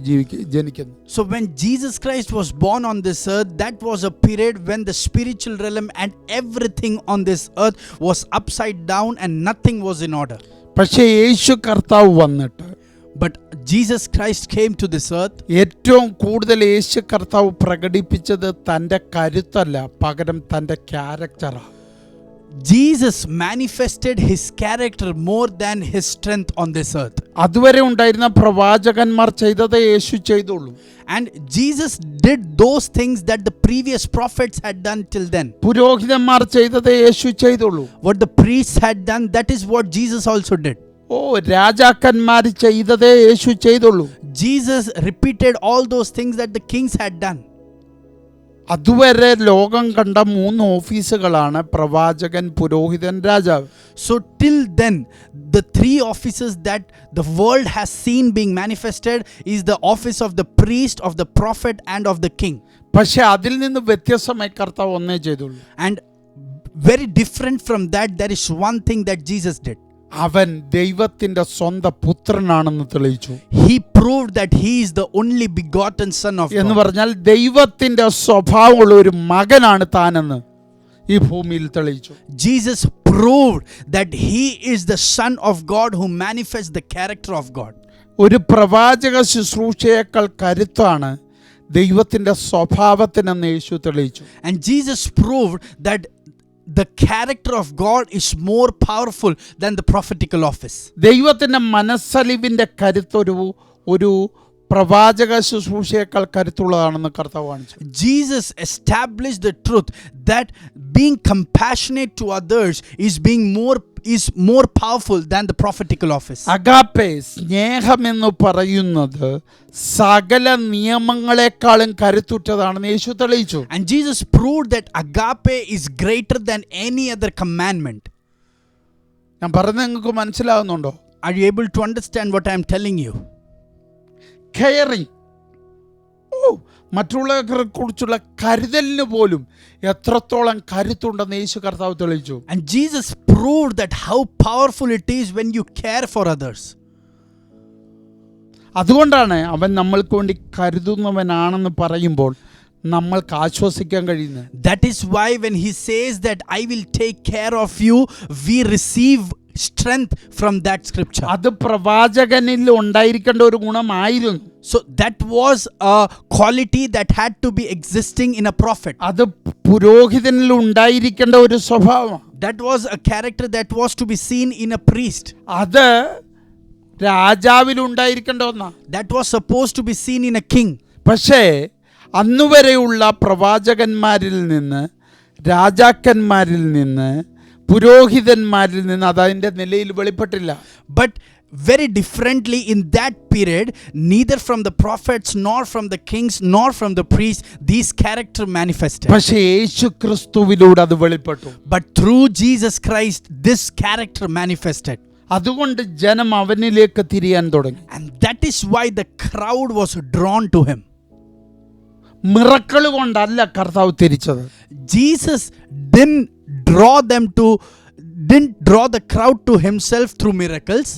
ജനിക്കുന്നത്. So when Jesus Christ was born on this earth, that was a period when the spiritual realm and everything on this earth was upside down and nothing was in order. പക്ഷേ യേശു കർത്താവ് വന്നിട്ട്, But Jesus Christ came to this earth. ഏറ്റവും കൂടുതൽ യേശു കർത്താവ് പ്രകടിപ്പിച്ചത് തൻ്റെ കരുത്തല്ല, പകരം തൻ്റെ ക്യാരക്ടറാണ്. Jesus manifested his character more than his strength on this earth. അതുവരെ ഉണ്ടായിരുന്ന പ്രവാചകന്മാർ ചെയ്തതേ യേശു ചെയ്തുള്ളൂ. And Jesus did those things that the previous prophets had done till then. പുരോഹിതന്മാർ ചെയ്തതേ യേശു ചെയ്തുള്ളൂ. What the priests had done, that is what Jesus also did. രാജാക്കന്മാർ ചെയ്തതേ യേശു ചെയ്തുള്ളൂ. Jesus repeated all those things that the kings had done. അതുവരെ ലോകം കണ്ട 3 ഓഫീസുകളാണ് പ്രവാചകൻ, പുരോഹിതൻ, രാജാവ്. So till then, the 3 offices that the world has seen being manifested is the office of the priest, of the prophet and of the king. പക്ഷെ അതിൽ നിന്ന് വ്യത്യസ്തമായി കർത്താവ് ഒന്നേ ചെയ്തുള്ളൂ. And very different from that, there is one thing that Jesus did. അവൻ ദൈവത്തിന്റെ സ്വന്തം പുത്രനാണെന്ന് തെളിയിച്ചു. He proved that he is the only begotten son of എന്ന് God. പറഞ്ഞാൽ ദൈവത്തിന്റെ സ്വഭാവമുള്ള ഒരു മകനാണ് താനെന്ന് ഈ ഭൂമിയിൽ തെളിയിച്ചു. Jesus proved that he is the son of God who manifests the character of God. ഒരു പ്രവാചക ശുശ്രൂഷയേക്കാൾ കരുത്താണ് ദൈവത്തിന്റെ സ്വഭാവത്തിനെന്ന് യേശു തെളിയിച്ചു. And Jesus proved that the character of God is more powerful than the prophetical office. ദൈവത്തിന്റെ മനസ്സലിവിന്റെ കരുത്ത് ഒരു പ്രവാചക ശുശ്രൂഷയേക്കാൾ കരുത്തുള്ളതാണെന്ന് കർത്താവ് കാണിച്ചു. Jesus established the truth that being compassionate to others is more powerful than the prophetical office. Agape, സ്നേഹമെന്ന് പറയുന്നത് സകല നിയമങ്ങളെക്കാളും കരുത്തുറ്റതാണെന്ന് യേശു തെളിയിച്ചു. And Jesus proved that agape is greater than any other commandment. ഞാൻ പറയുന്നത് നിങ്ങൾക്ക് മനസ്സിലാകുന്നുണ്ടോ? Are you able to understand what I am telling you? Caring, മറ്റുള്ളവരെ കുറിച്ചുള്ള കരുതലിന് പോലും എത്രത്തോളം കരുത്തുണ്ടെന്ന് യേശു കർത്താവ് തെളിയിച്ചു. And Jesus proved that how powerful it is when you care for others. അതുകൊണ്ടാണ് അവൻ നമ്മൾക്ക് വേണ്ടി കരുതുന്നവനാണെന്ന് പറയുമ്പോൾ നമ്മൾക്ക് ആശ്വസിക്കാൻ കഴിയുന്നത്. That is why when he says that I will take care of you, we receive strength from that scripture. അത് പ്രവാചകനിൽ ഉണ്ടായിരിക്കേണ്ട ഒരു ഗുണമായിരുന്നു. So that was a quality that had to be existing in a prophet. അത് പുരോഹിതനിൽ ഉണ്ടായിരിക്കേണ്ട ഒരു സ്വഭാവം. That was a character that was to be seen in a priest. അത് രാജാവിൽ ഉണ്ടായിരിക്കേണ്ട ഒന്നാ. That was supposed to be seen in a king. പക്ഷേ അന്നുവരെയുള്ള പ്രവാചകന്മാരിൽ നിന്ന്, രാജാക്കന്മാരിൽ നിന്ന്, പുരോഹിതന്മാരിൽ നിന്ന് അതതിൻ്റെ നിലയിൽ വെളിപ്പെട്ടില്ല. But very differently in that period, neither from the prophets nor from the kings nor from the priests these character manifested. പക്ഷേ യേശു ക്രിസ്തുവിലൂടെ അത് വെളിപ്പെട്ടു. But through Jesus Christ this character manifested. അതുകൊണ്ട് ജനം അവനിലേക്ക് തിരിയാൻ തുടങ്ങി. And that is why the crowd was drawn to him. Miracle കൊണ്ടല്ല കർത്താവ് തിരിച്ചത്. Jesus didn't draw the crowd to himself through miracles.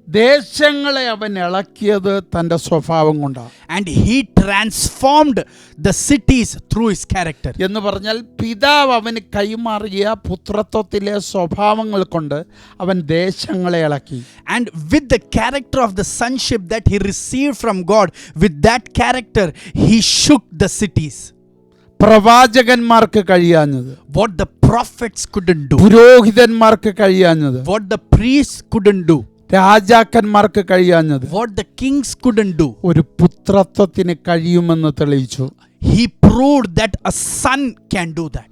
ദേശങ്ങളെ അവൻ ഇളക്കിയത് തൻ്റെ സ്വഭാവം കൊണ്ടാണ്. And he transformed the cities through his character. എന്ന് പറഞ്ഞാൽ പിതാവ് അവന് കൈമാറിയ പുത്രത്വത്തിലെ സ്വഭാവങ്ങൾ കൊണ്ട് അവൻ ദേശങ്ങളെ ഇളക്കി. And with the character of the sonship that he received from God, with that character he shook the cities. പ്രവാചകന്മാർക്ക് കഴിയാഞ്ഞത്, What the prophets couldn't do, പുരോഹിതന്മാർക്ക് കഴിയാഞ്ഞത്, what the priests couldn't do, രാജാക്കന്മാർക്ക് കഴിയാഞ്ഞത് what the kings couldn't do, ഒരു പുത്രത്വത്തിന് കഴിയുമെന്ന് തെളിയിച്ചു. he proved that a son can do that.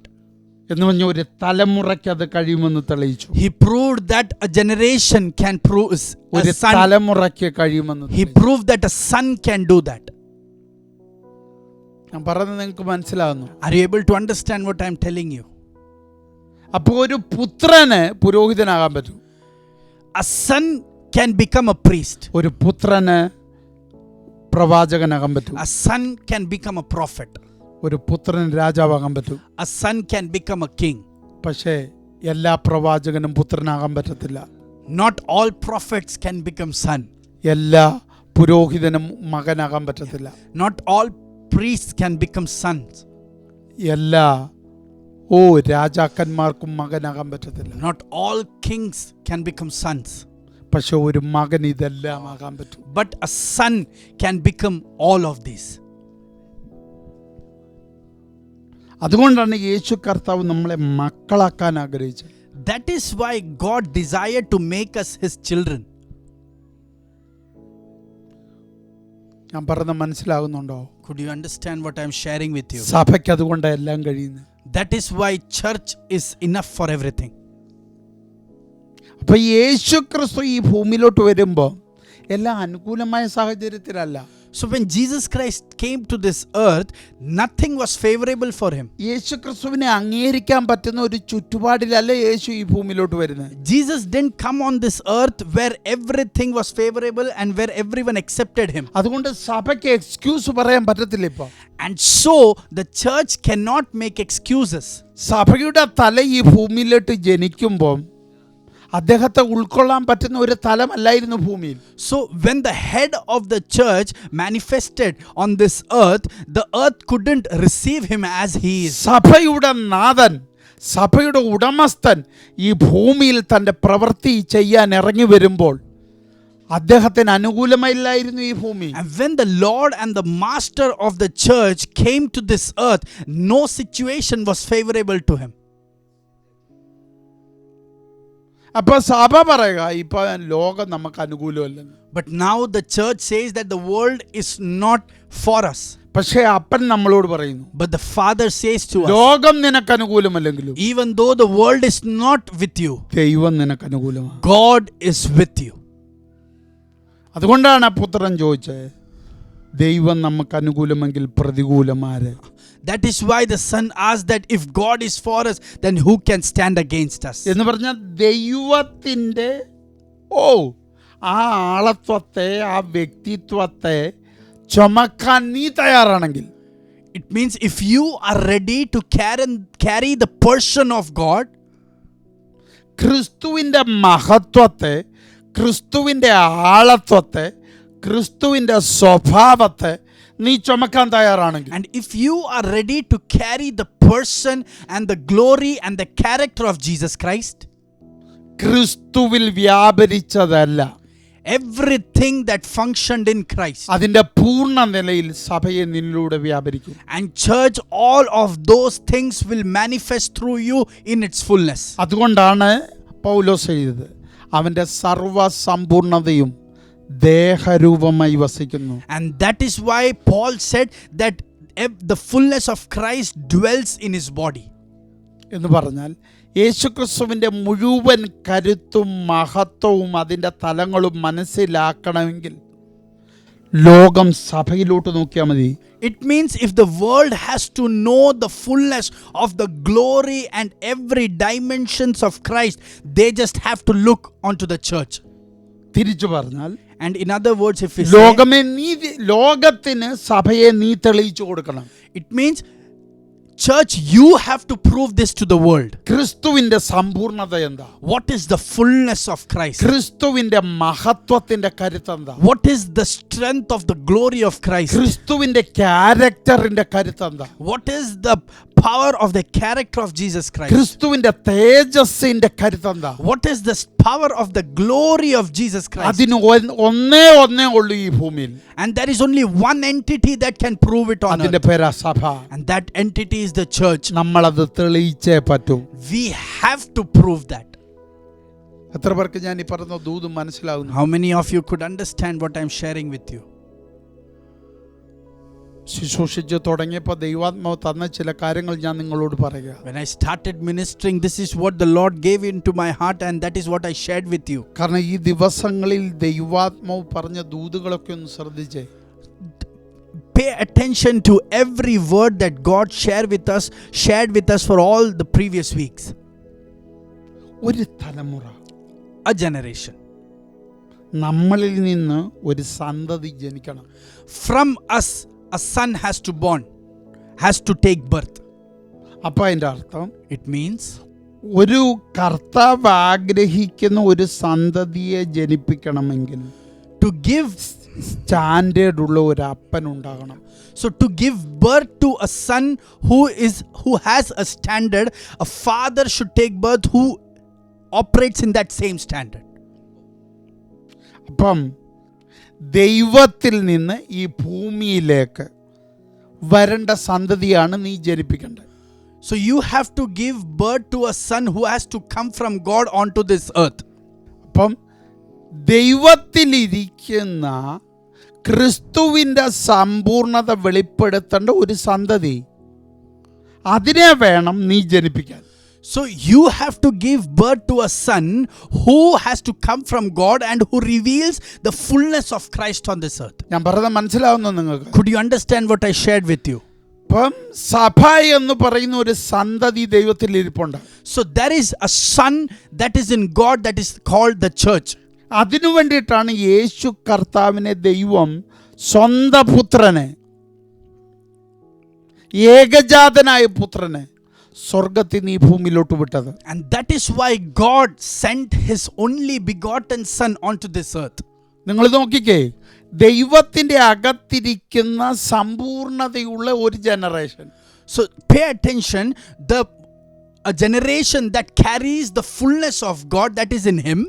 എന്ന് പറഞ്ഞ ഒരു തലമുറയ്ക്ക് അത് കഴിയുമെന്ന് തെളിയിച്ചു. He proved that a generation can prove ഒരു a son. തലമുറയ്ക്ക് കഴിയുമെന്ന് He proved that a son can do that. ഞാൻ പറഞ്ഞത് നിങ്ങൾക്ക് മനസ്സിലാകുന്നു? Are you able to understand what I am telling you? അപ്പോൾ ഒരു പുത്രന് പുരോഹിതനാകാൻ പറ്റും. A son can become a priest. ഒരു പുത്രന് പ്രവാചകനാകാൻ പറ്റും. A son can become a prophet. ഒരു പുത്രൻ രാജാവാകാൻ പറ്റും. A son can become a king. പക്ഷേ എല്ലാ പ്രവാചകനും പുത്രനാകാൻ പറ്റത്തില്ല. Not all prophets can become son. എല്ലാ പുരോഹിതനും മകനാകാൻ പറ്റത്തില്ല. Not all priests can become sons. എല്ലാ രാജാക്കന്മാർക്കും മകനാകാൻ പറ്റത്തില്ല. Not all kings can become sons. പക്ഷെ ഒരു മകൻ ഇതെല്ലാം ആകാൻ പറ്റും. But a son can become all of these. അതുകൊണ്ടാണ് യേശു കർത്താവ് നമ്മളെ മക്കളാക്കാൻ ആഗ്രഹിച്ചത്. That is why God desired to make us his children. ഞാൻ പറഞ്ഞ മനസ്സിലാകുന്നുണ്ടോ? Could you understand what I am sharing with you? സഭയ്ക്ക് അതുകൊണ്ട് എല്ലാം കഴിയുന്നത്. That is why church is enough for everything. അപ്പൊ യേശു ക്രിസ്തു ഈ ഭൂമിയിലോട്ട് വരുമ്പോൾ എല്ലാം അനുകൂലമായ സാഹചര്യത്തിലല്ല. So when Jesus Christ came to this earth, nothing was favorable for him. യേശു ക്രിസ്തുവിനെ അംഗീകരിക്കാൻ പറ്റുന്ന ഒരു ചുറ്റുപാടിലല്ല യേശു ഈ ഭൂമിയിലോട്ട് വരുന്നത്. Jesus didn't come on this earth where everything was favorable and where everyone accepted him. അതുകൊണ്ട് സഭയ്ക്ക് എക്സ്ക്യൂസ് പറയാൻ പറ്റത്തില്ല ഇപ്പോൾ. And so the church cannot make excuses. സഭയുടെ തല ഈ ഭൂമിയിലോട്ട് ജനിക്കുമ്പോൾ അദ്ദേഹത്തെ ഉൾക്കൊള്ളാൻ പറ്റുന്ന ഒരു തലമല്ലായിരുന്നു ഭൂമിയിൽ. So when the head of the church manifested on this earth, the earth couldn't receive him as he is. സഭയുടെ നാഥൻ, സഭയുടെ ഉടമസ്ഥൻ ഈ ഭൂമിയിൽ തൻ്റെ പ്രവൃത്തി ചെയ്യാൻ ഇറങ്ങി വരുമ്പോൾ അദ്ദേഹത്തിന് അനുകൂലമല്ലായിരുന്നു ഈ ഭൂമി. And when the Lord and the master of the church came to this earth, no situation was favorable to him. അപ്പൊ സഭ പറയുക ഇപ്പൊ ലോകം നമുക്ക് അനുകൂലമല്ലെന്ന്. But now the church says that the world is not for us. പക്ഷേ അപ്പൻ നമ്മളോട് പറയുന്നു, But the Father says to us, ലോകം നിനക്ക് അനുകൂലമല്ലെങ്കിലും even though the world is not with you, ദൈവം നിനക്ക് അനുകൂലമാണ്. God is with you. അതുകൊണ്ടാണ് പുത്രൻ ചോദിച്ചത്, ദൈവം നമുക്ക് അനുകൂലമെങ്കിൽ പ്രതികൂലമാര്? That is why the Son asked that if God is for us, then who can stand against us? എന്ന് പറഞ്ഞാൽ ദൈവത്തിൻ്റെ ആ ആളത്വത്തെ, ആ വ്യക്തിത്വത്തെ ചുമക്കാൻ നീ തയ്യാറാണെങ്കിൽ, It means if you are ready to carry the person of God, ക്രിസ്തുവിൻ്റെ മഹത്വത്തെ, ക്രിസ്തുവിൻ്റെ ആളത്വത്തെ, ക്രിസ്തുവിൻ്റെ സ്വഭാവത്തെ നീ ചുമക്കാൻ തയ്യാറാണെങ്കിൽ, and if you are ready to carry the person and the glory and the character of Jesus Christ, ക്രിസ്തുവിൽ വ്യാപരിച്ചതല്ല, everything that functioned in Christ, അതിൻ്റെ പൂർണ്ണ നിലയിൽ സഭയെ നിന്നിലൂടെ വ്യാപരിക്കും. and church, all of those things will manifest through you in its fullness. അതുകൊണ്ടാണ് പൗലോസ് എഴുതിയത്, അവൻ്റെ സർവ്വസമ്പൂർണതയും ദേഹരൂപമായി വസിക്കുന്നു. And that is why Paul said that the fullness of Christ dwells in his body. എന്ന് പറഞ്ഞാൽ യേശുക്രിസ്തുവിൻ്റെ മുഴുവൻ കരുത്തും മഹത്വവും അതിൻ്റെ തലങ്ങളും മനസ്സിലാക്കണമെങ്കിൽ ലോകം സഭയിലോട്ട് നോക്കിയാൽ മതി. It means if the world has to know the fullness of the glory and every dimensions of Christ, they just have to look onto the church. തിരിച്ചു പറഞ്ഞാൽ, And in other words, if we say, ലോകമേ ലോകത്തിന് സഭയെ നീ തെളിയിച്ചു കൊടുക്കണം. it means church, you have to prove this to the world. ക്രിസ്തുവിൻ്റെ സമ്പൂർണത എന്താ? What is the fullness of Christ? ക്രിസ്തുവിൻ്റെ മഹത്വത്തിൻ്റെ കരുത്തെന്താ? What is the strength of the glory of Christ? ക്രിസ്തുവിൻ്റെ ക്യാരക്ടറിൻ്റെ കരുത്തെന്താ? What is the power of the character of Jesus Christ? ക്രിസ്തുവിൻ്റെ തേജസ്സിൻ്റെ കരുത്തെന്താ? What is the power of the glory of Jesus Christ? അതിന് ഒന്നേ ഉള്ളൂ ഈ ഭൂമിയിൽ. And there is only one entity that can prove it on അതിൻ്റെ earth. പേരാ സഭ. And that entity is the church. നമ്മളത് തെളിയിച്ചേ പറ്റൂ. We have to prove that. എത്ര പേർക്ക് ഞാൻ ഈ പറഞ്ഞ ദൂത് മനസ്സിലാകുന്നു? How many of you could understand what I'm sharing with you? ശുശ്രൂഷിച്ച് തുടങ്ങിയപ്പോൾ ദൈവാത്മാവ് തന്ന ചില കാര്യങ്ങൾ ഞാൻ നിങ്ങളോട് പറയുക. When I started ministering, this is what the Lord gave into my heart, and that is what I shared with you. കാരണം ഈ ദിവസങ്ങളിൽ ദൈവാത്മാവ് പറഞ്ഞ ദൂതുകളൊക്കെ ഒന്ന് ശ്രദ്ധിച്ചേ. Pay attention to every word that God shared with us for all the previous weeks. ഒരു തലമുറ, A generation. നമ്മളിൽ നിന്ന് ഒരു സന്തതി ജനിക്കണം. From us, a son has to take birth. അപ്പം അതിൻ്റെ അർത്ഥം, It means ഒരു കർത്താവ് ആഗ്രഹിക്കുന്ന ഒരു സന്തതിയെ ജനിപ്പിക്കണമെങ്കിൽ to give, സ്റ്റാൻഡേർഡ് ഉള്ള ഒരു അപ്പൻ ഉണ്ടാകണം. so to give birth to a son who has a standard, a father should take birth who operates in that same standard. അപ്പം ദൈവത്തിൽ നിന്ന് ഈ ഭൂമിയിലേക്ക് വരേണ്ട സന്തതിയാണ് നീ ജനിപ്പിക്കേണ്ടത്. So you have to give birth to a son who has to come from God onto this earth. അപ്പം ദൈവത്തിലിരിക്കുന്ന ക്രിസ്തുവിൻ്റെ സമ്പൂർണത വെളിപ്പെടുത്തേണ്ട ഒരു സന്തതി, അതിനെ വേണം നീ ജനിപ്പിക്കാൻ. So you have to give birth to a son who has to come from God and who reveals the fullness of Christ on this earth. ഞാൻ പറഞ്ഞത് മനസ്സിലാവുന്നു നിങ്ങൾക്ക്? Could you understand what I shared with you? അപ്പം സഭ എന്ന് പറയുന്ന ഒരു സന്തതി ദൈവത്തിൽ ഇരിപ്പുണ്ട്. So there is a son that is in God that is called the church. അതിനു വേണ്ടിയിട്ടാണ് യേശു കർത്താവിനെ ദൈവം സ്വന്തം പുത്രനെ, ഏകജാതനായ പുത്രനെ സ്വർഗത്തിൽ നിന്ന് ഈ ഭൂമിയിലോട്ട് വിട്ടത്. And that is why God sent his only begotten son onto this earth. നിങ്ങൾ നോക്കിക്കേ, ദൈവത്തിൻ്റെ അകത്തിരിക്കുന്ന സമ്പൂർണതയുള്ള ഒരു generation. So pay attention, a generation that carries the fullness of God that is in him.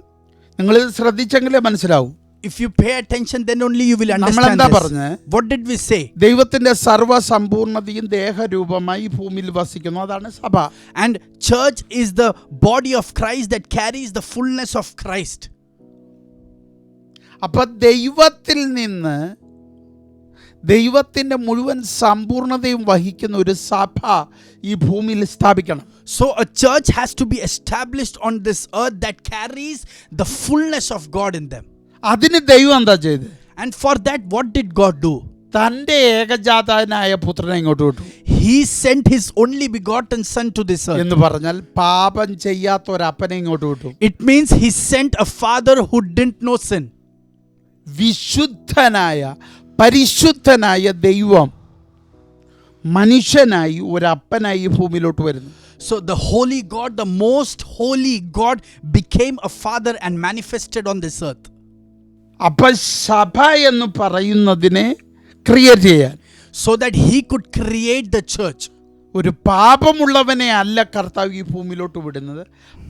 നിങ്ങൾ ശ്രദ്ധിച്ചെങ്കിലേ മനസ്സിലാവൂ. If you pay attention, then only you will understand നമ്മളെന്താ this. പറഞ്ഞേ? What did we say? ദൈവത്തിൻ്റെ സർവ്വസമ്പൂർണതയും ദേഹരൂപമായി ഭൂമിയിൽ വസിക്കുന്നു, അതാണ് സഭ. And church is the body of Christ that carries the fullness of Christ. അപ്പം ദൈവത്തിൽ നിന്ന് ദൈവത്തിൻ്റെ മുഴുവൻ സമ്പൂർണതയും വഹിക്കുന്ന ഒരു സഭ ഈ ഭൂമിയിൽ സ്ഥാപിക്കണം. So a church has to be established on this earth that carries the fullness of God in them. അതിന് ദൈവം എന്താ ചെയ്ത്? And for that, what did God do? തൻ്റെ ഏകജാതനായ പുത്രനെ ഇങ്ങോട്ട് വിട്ടു. He sent his only begotten son to this earth. എന്ന് പറഞ്ഞാൽ പാപം ചെയ്യാത്ത ഒരു അപ്പനെ ഇങ്ങോട്ട് വിട്ടു. It means he sent a father who didn't know sin. വിശുദ്ധനായ പരിശുദ്ധനായ ദൈവം മനുഷ്യനായി ഒരു അപ്പനായി ഭൂമിയിലോട്ട് വരുന്നു. So the holy God, the most holy God, became a father and manifested on this earth. അപ്പൊ സഭ എന്ന് പറയുന്നതിനെ ക്രിയേറ്റ് ചെയ്യാൻ, So that he could create the church. ഒരു പാപമുള്ളവനെ അല്ല കർത്താവ് ഈ ഭൂമിയിലോട്ട് വിടുന്നത്,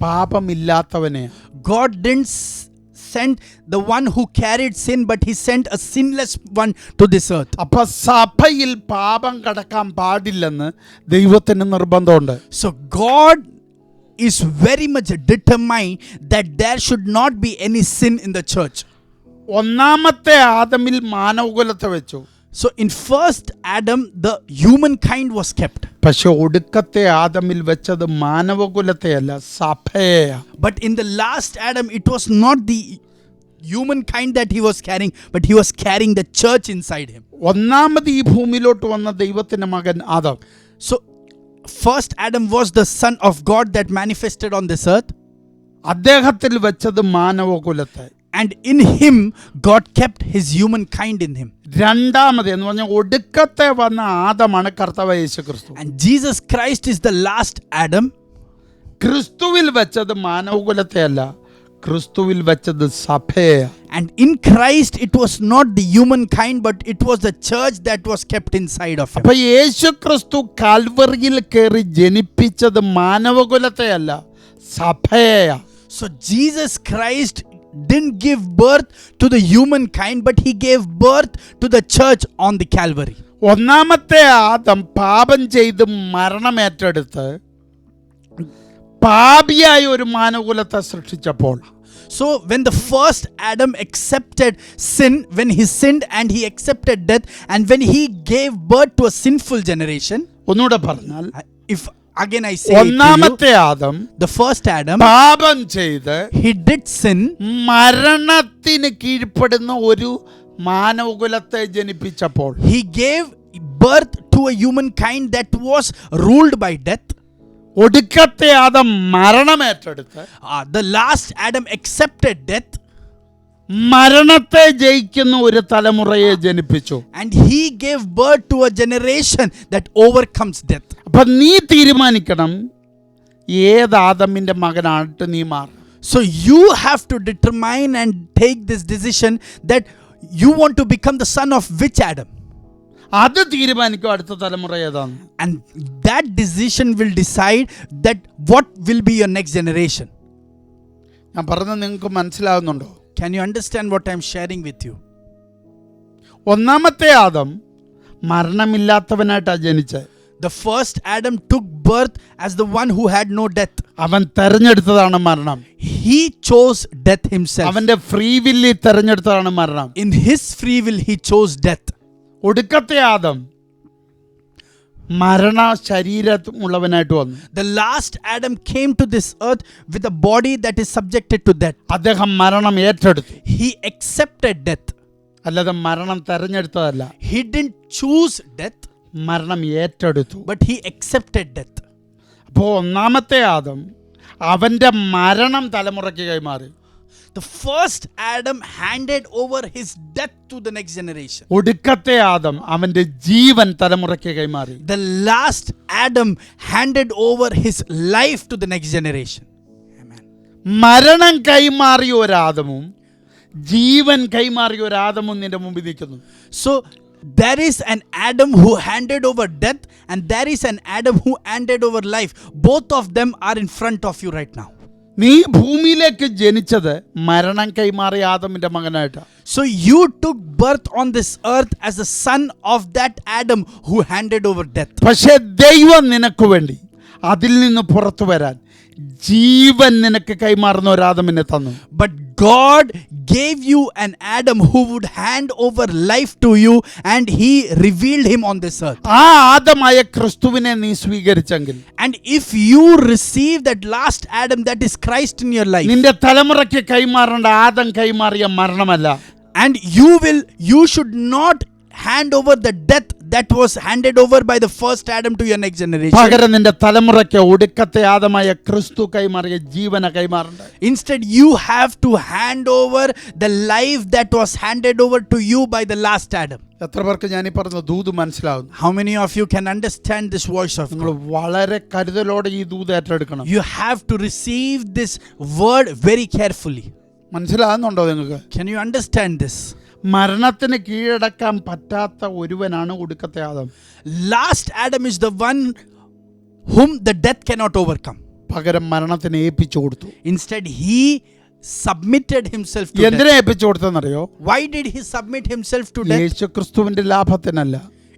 പാപമില്ലാത്തവനെ. God didn't send the one who carried sin, but he sent a sinless one to this earth. അപ്പൊ സഭയിൽ പാപം കടക്കാൻ പാടില്ലെന്ന് ദൈവത്തിന് നിർബന്ധമുണ്ട്. So God is very much determined that there should not be any sin in the church. ഒന്നാമത്തെ ആദമിൽ മാനവകുലത്തെ വെച്ചു. So in first Adam, the humankind was kept. പക്ഷെ ഒടുക്കത്തെ ആദമിൽ വെച്ചത് മാനവകുലത്തെയല്ല, സഭയെയാ. But in the last Adam, it was not the humankind that he was carrying, but he was carrying the church inside him. ഒന്നാമത് ഈ ഭൂമിയിലോട്ട് വന്ന ദൈവത്തിന്റെ മകൻ Adam. So first Adam was the son of God that manifested on this earth. അദ്ദേഹത്തിൽ വെച്ചത് മാനവകുലത്തെ. And in him, God kept his humankind in him. രണ്ടാമത് എന്ന് പറഞ്ഞാൽ ഒടുക്കത്തെ വന്ന ആദമാണ് കർത്താവ് യേശു ക്രിസ്തു. And Jesus Christ is the last Adam. ക്രിസ്തുവിൽ വെച്ചത് മാനവകുലത്തെയല്ല, ക്രിസ്തുവിൽ വെച്ചത് സഭയെ. And in Christ, it was not the humankind, but it was the church that was kept inside of him. അപ്പൊ യേശു ക്രിസ്തു കാൽവറിയിൽ കയറി ജനിപ്പിച്ചത് മാനവകുലത്തെയല്ല, സഭയെയാ. So Jesus Christ didn't give birth to the humankind, but he gave birth to the church on the Calvary. ഒന്നാമത്തെ ആദം പാപം ചെയ്ത് മരണമേറ്റെടുത്ത് പാപിയായ ഒരു മാനവകുലത്തെ സൃഷ്ടിച്ചപ്പോൾ, So when the first Adam accepted sin, when he sinned and he accepted death, and when he gave birth to a sinful generation, ഒന്നുകൂടെ പറഞ്ഞാൽ if again I say it to you, ഒന്നാമത്തെ Adam the first Adam, പാപം ചെയ്ത് he did sin, മരണത്തിന് കീഴ്പ്പെടുന്ന ഒരു മാനവകുലത്തെ ജനിപ്പിച്ചപ്പോൾ, he gave birth to a humankind that was ruled by death. ഒടുക്കത്തെ Adam മരണമേറ്റെടുത്ത് The last Adam accepted death, മരണത്തെ ജയിക്കുന്ന ഒരു തലമുറയെ ജനിപ്പിച്ചു. and he gave birth to a generation that overcomes death. അപ്പൊ നീ തീരുമാനിക്കണം ഏത് ആദമിന്റെ മകനായിട്ട് നീ മാറും. So you have to determine and take this decision that you want to become the son of which Adam. അത് തീരുമാനിക്കും അടുത്ത തലമുറ ഏതാണ്. And that decision will decide that what will be your next generation. ഞാൻ പറഞ്ഞത് നിങ്ങൾക്ക് മനസ്സിലാവുന്നുണ്ടോ? Can you understand what I'm sharing with you? ഒന്നാമത്തെ ആദം മരണമില്ലാത്തവനായിട്ടാണ് ജനിച്ചത്. The first Adam took birth as the one who had no death. അവൻ തെരഞ്ഞെടുത്തതാണ് മരണം. He chose death himself. അവന്റെ free വില്ലിൽ തെരഞ്ഞെടുത്തതാണ് മരണം. In his free will, he chose death. ഒടുക്കത്തെ ആദം മരണ ശരീരമുള്ളവനായിട്ട് വന്നു. The last Adam came to this earth with a body that is subjected to death. അദ്ദേഹം മരണം ഏറ്റെടുത്തു. He accepted death. അല്ലാതെ മരണം തെരഞ്ഞെടുത്തതല്ല. He didn't choose death, മരണം ഏറ്റെടുത്തു. but he accepted death. അപ്പോൾ ഒന്നാമത്തെ ആദം അവന്റെ മരണം തലമുറയ്ക്ക് കൈമാറി. The first Adam handed over his death to the next generation. ഒടുക്കത്തെ ആദം അവന്റെ ജീവൻ തലമുറയ്ക്ക് കൈമാറി. The last Adam handed over his life to the next generation. Amen. മരണം കൈമാറിയ ഒരാദമും ജീവൻ കൈമാറിയ ഒരാദമും നിന്റെ മുമ്പിൽ നിൽക്കുന്നു. So there is an Adam who handed over death, and there is an Adam who handed over life. Both of them are in front of you right now. നീ ഭൂമിയിലേക്ക് ജനിച്ചത് മരണം കൈമാറിയ ആദമിന്റെ മകനായിട്ടാണ്. So you took birth on this earth as the son of that Adam who handed over death. പക്ഷേ ദൈവം നിനക്ക് വേണ്ടി അതിൽ നിന്ന് പുറത്തു വരാൻ ജീവൻ നിനക്ക് കൈമാറുന്ന ഒരു ആദമിനെ തന്നു. But God gave you an Adam who would hand over life to you, and he revealed him on this earth. ആ ആദമായ ക്രിസ്തുവിനെ നീ സ്വീകരിച്ചെങ്കിൽ, And if you receive that last Adam, that is Christ in your life, നിന്റെ തലമുറയ്ക്ക് കൈമാറേണ്ട ആദം കൈമാറിയ മരണമല്ല, and you should not hand over the death that was handed over by the first Adam to your next generation. പകരം നിന്റെ തലമുറയ്ക്ക് ഒടുക്കത്തെ ആദമായ ക്രിസ്തു കൈമാറിയ ജീവന കൈമാറേണ്ട. Instead, you have to hand over the life that was handed over to you by the last Adam. എത്ര പേർക്ക് ഞാൻ ഈ പറഞ്ഞ ദൂത് മനസ്സിലാവുന്നു? How many of you can understand this voice of നിങ്ങൾ God? വളരെ കരുതലോടെ ഈ ദൂത് ഏറ്റെടുക്കണം. You have to receive this word very carefully. മനസ്സിലാകുന്നുണ്ടോ നിങ്ങൾക്ക്? Can you understand this? മരണത്തിന് കീഴടക്കാൻ പറ്റാത്ത ഒരുവനാണ് ഒടുക്കത്തെ Adam. Last Adam is the one whom the death cannot overcome. പകരം മരണത്തിന് ഏൽപ്പിച്ചു കൊടുത്തു. Instead, he submitted himself to എന്തിനാ death. ഏൽപ്പിച്ചു കൊടുത്തെന്നറിയോ? Why did he submit himself to death? യേശു ക്രിസ്തുവിന്റെ ലാഭത്തിനല്ല,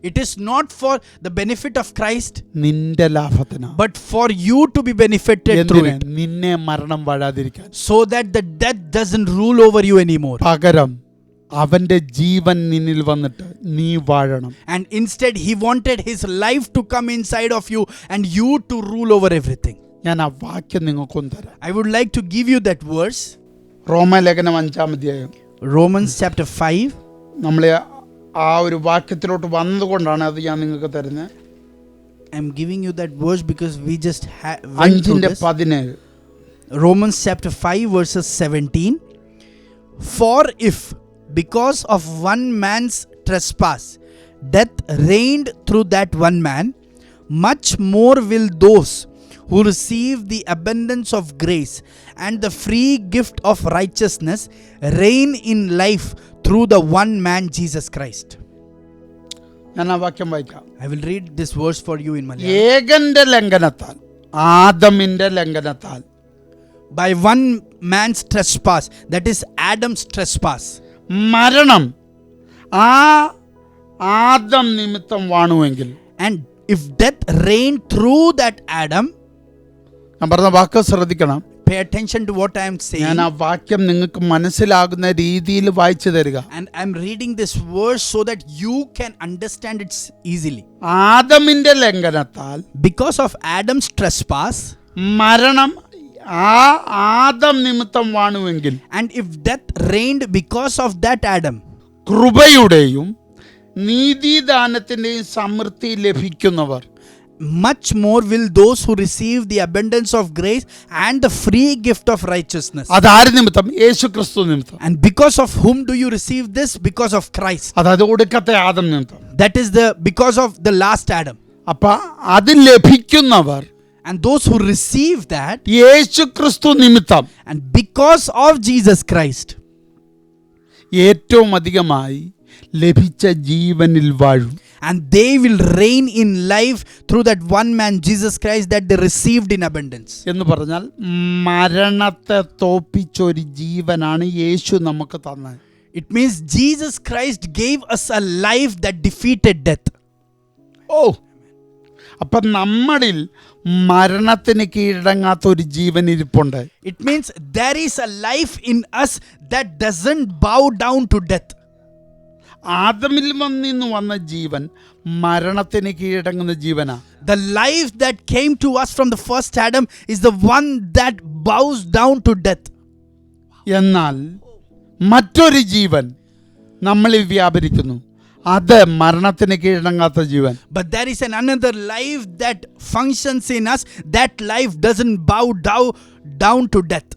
It is not for the benefit of Christ, നിന്റെ ലാഭത്തിനാണ്. but for you to be benefited through എന്തിന്? it, നിന്നെ മരണം വാഴാതിരിക്കാൻ. so that the death doesn't rule over you anymore. പകരം അവന്റെ ജീവൻ നിന്നിൽ വന്നിട്ട് നീ വാഴണം. And instead, he wanted his life to come inside of you and you to rule over everything. ഞാൻ ആ വാക്യം നിങ്ങൾക്കൊന്ന് തരാം. I would like to give you that verse. റോമാലേഖനം 5-ാം അധ്യായം. Romans chapter 5. നമ്മളെ ആ ഒരു വാക്യത്തിലോട്ട് വന്നതുകൊണ്ടാണ് അത് ഞാൻ നിങ്ങൾക്ക് തരുന്നത്. I'm giving you that verse because we just went through this. 5:17. Romans chapter 5 verses 17. For if because of one man's trespass death reigned through that one man, much more will those who receive the abundance of grace and the free gift of righteousness reign in life through the one man Jesus Christ. ഞാൻ ആ വാക്യം വായിക്കാം. I will read this verse for you in Malayalam. ഏകന്റെ ലംഘനത്താൽ, ആദമിന്റെ ലംഘനത്താൽ, By one man's trespass, that is Adam's trespass, മരണം ആ ആദം നിമിത്തം വാണുവെങ്കിൽ, and if death reigned through that Adam, ഞാൻ പറഞ്ഞ വാക്ക് ശ്രദ്ധിക്കണം. pay attention to what I am saying. ഞാൻ ആ വാക്യം നിങ്ങൾക്ക് മനസ്സിലാകുന്ന രീതിയിൽ വായിച്ചു തരിക. And I'm reading this verse so that you can understand it easily. ആദമിന്റെ ലംഘനത്താൽ, Because of Adam's trespass, മരണം ആ ആദം നിമിത്തം വാണുവെങ്കിൽ, and if death reigned because of that Adam, കൃപയുടെയും നീതിദാനത്തിന്റെയും സമൃദ്ധി ലഭിക്കുന്നവർ, much more will those who receive the abundance of grace and the free gift of righteousness. അതാര് നിമിത്തം? യേശു ക്രിസ്തു നിമിത്തം. And because of whom do you receive this? Because of Christ. അതായത് ഒടുക്കത്തെ ആദം നിമിത്തം. That is because of the last Adam. അപ്പൊ അത് ലഭിക്കുന്നവർ, And those who receive that, യേശു ക്രിസ്തു നിമിത്തം and because of Jesus Christ, ഏറ്റവും അധികമായി ലഭിച്ച ജീവനിൽ വാഴും. and they will reign in life through that one man, Jesus Christ, that they received in abundance. എന്ന് പറഞ്ഞാൽ മരണത്തെ തോപ്പിച്ചൊരു ജീവനാണ് യേശു നമുക്ക് തന്നത്. It means Jesus Christ gave us a life that defeated death. അപ്പം നമ്മളിൽ മരണത്തിന് കീഴടങ്ങാത്ത ഒരു ജീവൻ ഇരിപ്പുണ്ട്. It means there is a life in us that doesn't bow down to death. ആദമിൽ നിന്ന് വന്ന ജീവൻ മരണത്തിന് കീഴടങ്ങുന്ന ജീവനാ. The life that came to us from the first Adam is the one that bows down to death. എന്നാൽ മറ്റൊരു ജീവൻ നമ്മളിൽ വ്യാപരിക്കുന്നു, അത് മരണത്തിന് കീഴടങ്ങാത്ത ജീവൻ. But there is another life that functions in us. That life doesn't bow down to death.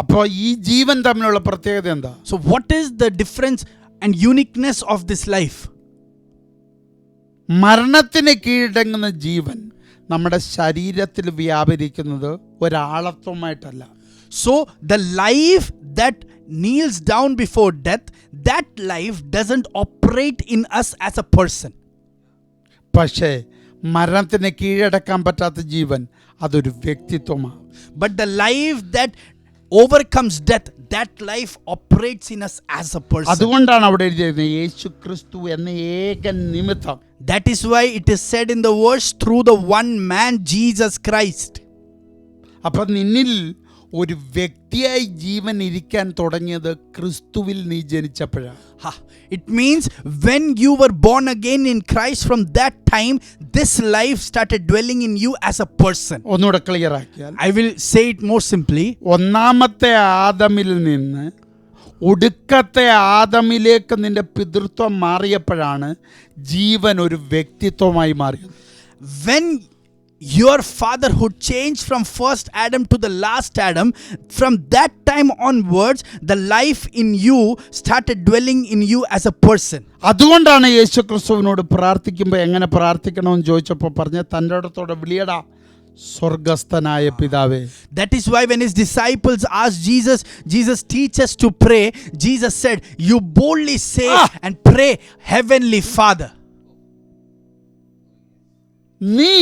അപ്പോൾ ഈ ജീവൻ തമ്മിലുള്ള പ്രത്യേകത എന്താ? So what is the difference and uniqueness of this life? മരണത്തിന് കീഴടങ്ങുന്ന ജീവൻ നമ്മുടെ ശരീരത്തിൽ വ്യാപരിക്കുന്നത് ഒരാളത്വമായിട്ടല്ല. So the life that kneels down before death, that life doesn't operate in us as a person. പക്ഷേ മരണത്തിന് കീഴടക്കാൻ പറ്റാത്ത ജീവൻ അതൊരു വ്യക്തിത്വമാണ്. But the life that overcomes death, that life operates in us as a person. അതുകൊണ്ടാണ് അവിടെ എഴുതിയത് യേശു ക്രിസ്തു എന്ന ഏക നിമിത്തം. That is why it is said in the verse, through the one man, Jesus Christ. അപ്പം നിന്നിൽ ഒരു വ്യക്തിയായി ജീവൻ ഇരിക്കാൻ തുടങ്ങിയത് ക്രിസ്തുവിൽ നീ ജനിച്ചപ്പോഴാണ്. It means when you were born again in Christ, from that time this life started dwelling in you as a person. ഒന്നുകൂടെ clear ആക്കിയാൽ, I will say it more simply. ഒന്നാമത്തെ ആദമിൽ നിന്ന് ഒടുക്കത്തെ ആദമിലേക്ക് നിന്റെ പിതൃത്വം മാറിയപ്പോഴാണ് ജീവൻ ഒരു വ്യക്തിത്വമായി മാറിയത്. When your fatherhood changed from first Adam to the last Adam, from that time onwards the life in you started dwelling in you as a person. അതുകൊണ്ടാണ് യേശു ക്രിസ്തുവിനോട് പ്രാർത്ഥിക്കുമ്പോൾ എങ്ങനെ പ്രാർത്ഥിക്കണമെന്ന് ചോദിച്ചപ്പോൾ പറഞ്ഞ തൻ്റെ അടുത്തോടെ വിളിയടാ സ്വർഗസ്ഥനായ പിതാവേ. That is why when his disciples asked Jesus, teach us to pray. Jesus said, you boldly say and pray, Heavenly Father. നീ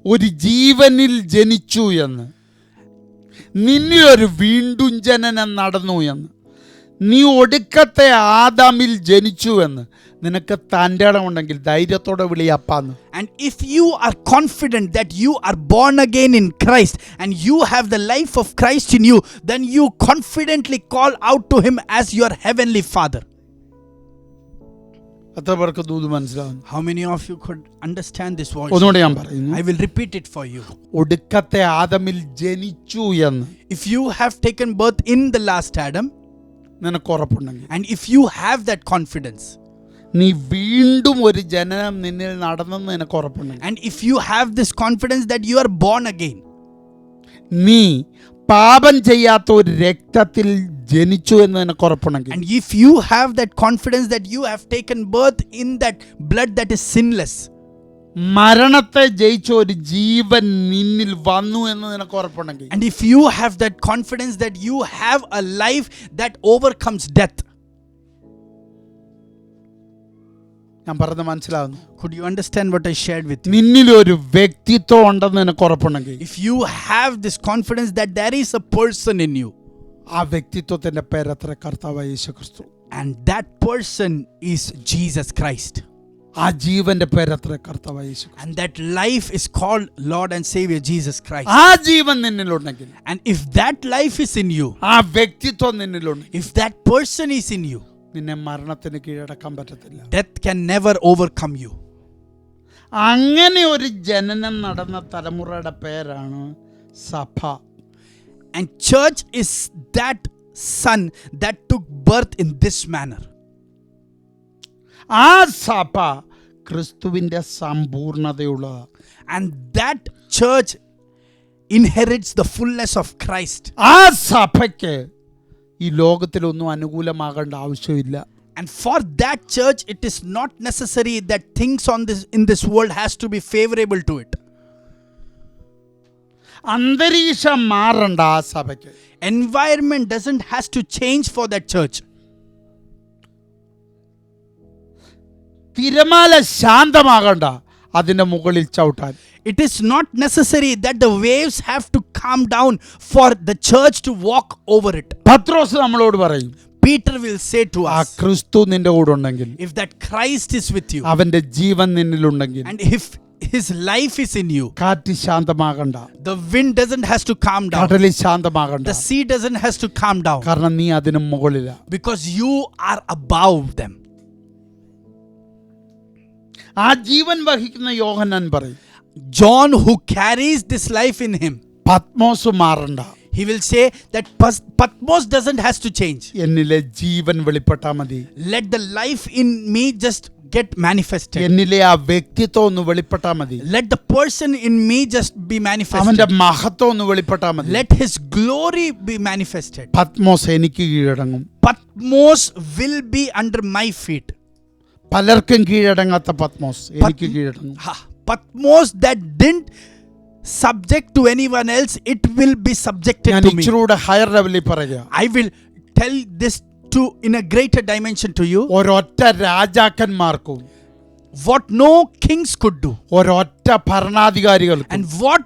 ഒരു ജീവനിൽ ജനിച്ചു എന്ന്, നിന്നിലൊരു വീണ്ടും ജനനം നടന്നു എന്ന്, നീ ഒടുക്കത്തെ ആദാമിൽ ജനിച്ചു എന്ന് നിനക്ക് തൻ്റെ ഇടമുണ്ടെങ്കിൽ ധൈര്യത്തോടെ വിളിയപ്പാന്ന്. And if you are confident that you are born again in Christ and you have the life of Christ in you, then you confidently call out to him as your heavenly Father. എത്ര പേർക്ക് ദൂത് മനസ്സിലാവുന്നു? How many of you could understand this voice? ഒന്നുകൂടെ ഞാൻ പറയുന്നു. I will repeat it for you. ഒടുക്കത്തെ ആദമിൽ ജനിച്ചു എന്ന് If you have taken birth in the last Adam, നിനക്ക് ഉറപ്പുണ്ടെങ്കിൽ, and if you have that confidence, നീ വീണ്ടും ഒരു ജനനം നിന്നിൽ നടന്നെന്ന് നിനക്ക് ഉറപ്പുണ്ടെങ്കിൽ, and if you have this confidence that you are born again, നീ പാപം ചെയ്യാത്ത ഒരു രക്തത്തിൽ ജനിച്ചു എന്ന് നിനക്ക് ഉറപ്പുണ്ടെങ്കിൽ, and if you have that confidence that you have taken birth in that blood that is sinless, മരണത്തെ ജയിച്ച ഒരു ജീവൻ നിന്നിൽ വന്നു എന്ന് നിനക്ക് ഉറപ്പുണ്ടെങ്കിൽ, and if you have that confidence that you have a life that overcomes death, ഞാൻ പറഞ്ഞത് മനസ്സിലാവുന്നു? could you understand what I shared with you? നിന്നിലൊരു വ്യക്തിത്വം ഉണ്ടെന്ന് നിനക്ക് ഉറപ്പുണ്ടെങ്കിൽ, If you have this confidence that there is a person in you, ആ വ്യക്തിത്വത്തിന്റെ പേരത്ര കർത്താവായ യേശു ക്രിസ്തു, and that person is Jesus Christ, ആ ജീവന്റെ പേരത്ര കർത്താവായ യേശു ക്രിസ്തു, and that life is called Lord and Savior Jesus Christ, ആ ജീവൻ നിന്നിലുണ്ടെങ്കിൽ, and if that life is in you, ആ വ്യക്തിത്വം നിന്നിലുണ്ടെങ്കിൽ, if that person is in you, നിന്നെ മരണത്തിന് കീഴടക്കാൻ പറ്റത്തില്ല. death can never overcome you. അങ്ങനെ ഒരു ജനനം നടന്ന തലമുറയുടെ പേരാണ് സഭ. And church is that son that took birth in this manner. ആ സഭ ക്രിസ്തുവിന്റെ സമ്പൂർണതയുള്ളതാണ്. And that church inherits the fullness of Christ. ആ സഭയ്ക്ക് ഈ ലോകത്തിലൊന്നും അനുകൂലമാകേണ്ട ആവശ്യമില്ല. And for that church, it is not necessary that things in this world has to be favorable to it. അന്തരീക്ഷം മാറണ്ട ആ സഭയ്ക്ക്. Environment doesn't has to change for that church. തിരമാല ശാന്തമാകണ്ട അതിൻ്റെ മുകളിൽ ചവിട്ടാൻ. It is not necessary that the waves have to calm down for the church to walk over it. പത്രോസ് നമ്മളോട് പറയും, Peter will say to ആ us, ക്രിസ്തു നിന്റെ കൂടെ ഉണ്ടെങ്കിൽ, if that Christ is with you അവന്റെ ജീവൻ നിന്നിലുണ്ടെങ്കിൽ, and if his life is in you, കാറ്റ് ശാന്തമാകണ്ട, the wind doesn't has to calm down, കടലിൽ ശാന്തമാകണ്ട, the sea doesn't has to calm down, കാരണം നീ അതിന് മുകളില. because you are above them. ആ ജീവൻ വഹിക്കുന്ന യോഹന്നാൻ പറയും, John, who carries this life in him, Patmos മാറണ്ട, he will say that Patmos doesn't has to change. എന്നിലെ ജീവൻ വെളിപ്പെട്ടാ മതി, Let the life in me just get manifested. എന്നിലെ ആ വ്യക്തിത്വം ഒന്ന് വെളിപ്പെട്ടാ മതി, Let the person in me just be manifested. അവന്റെ മഹത്വം ഒന്ന് വെളിപ്പെട്ടാ മതി. Let his glory be manifested. Patmos എനിക്ക് കീഴടങ്ങും. Patmos will be under my feet. പലർക്കും കീഴടങ്ങാത്ത പത്മോസ് എനിക്ക് കീഴടങ്ങും. Patmos that didn't subject to anyone else, it will be subjected ഞാൻ to me. ഇച്ചിരൂടെ higher ലെവലിൽ പറയുക, I will tell this to in a greater dimension to you, ഒരൊറ്റ രാജാക്കന്മാർക്കും what no kings could do ഒരൊറ്റ ഭരണാധികാരികൾക്കും and what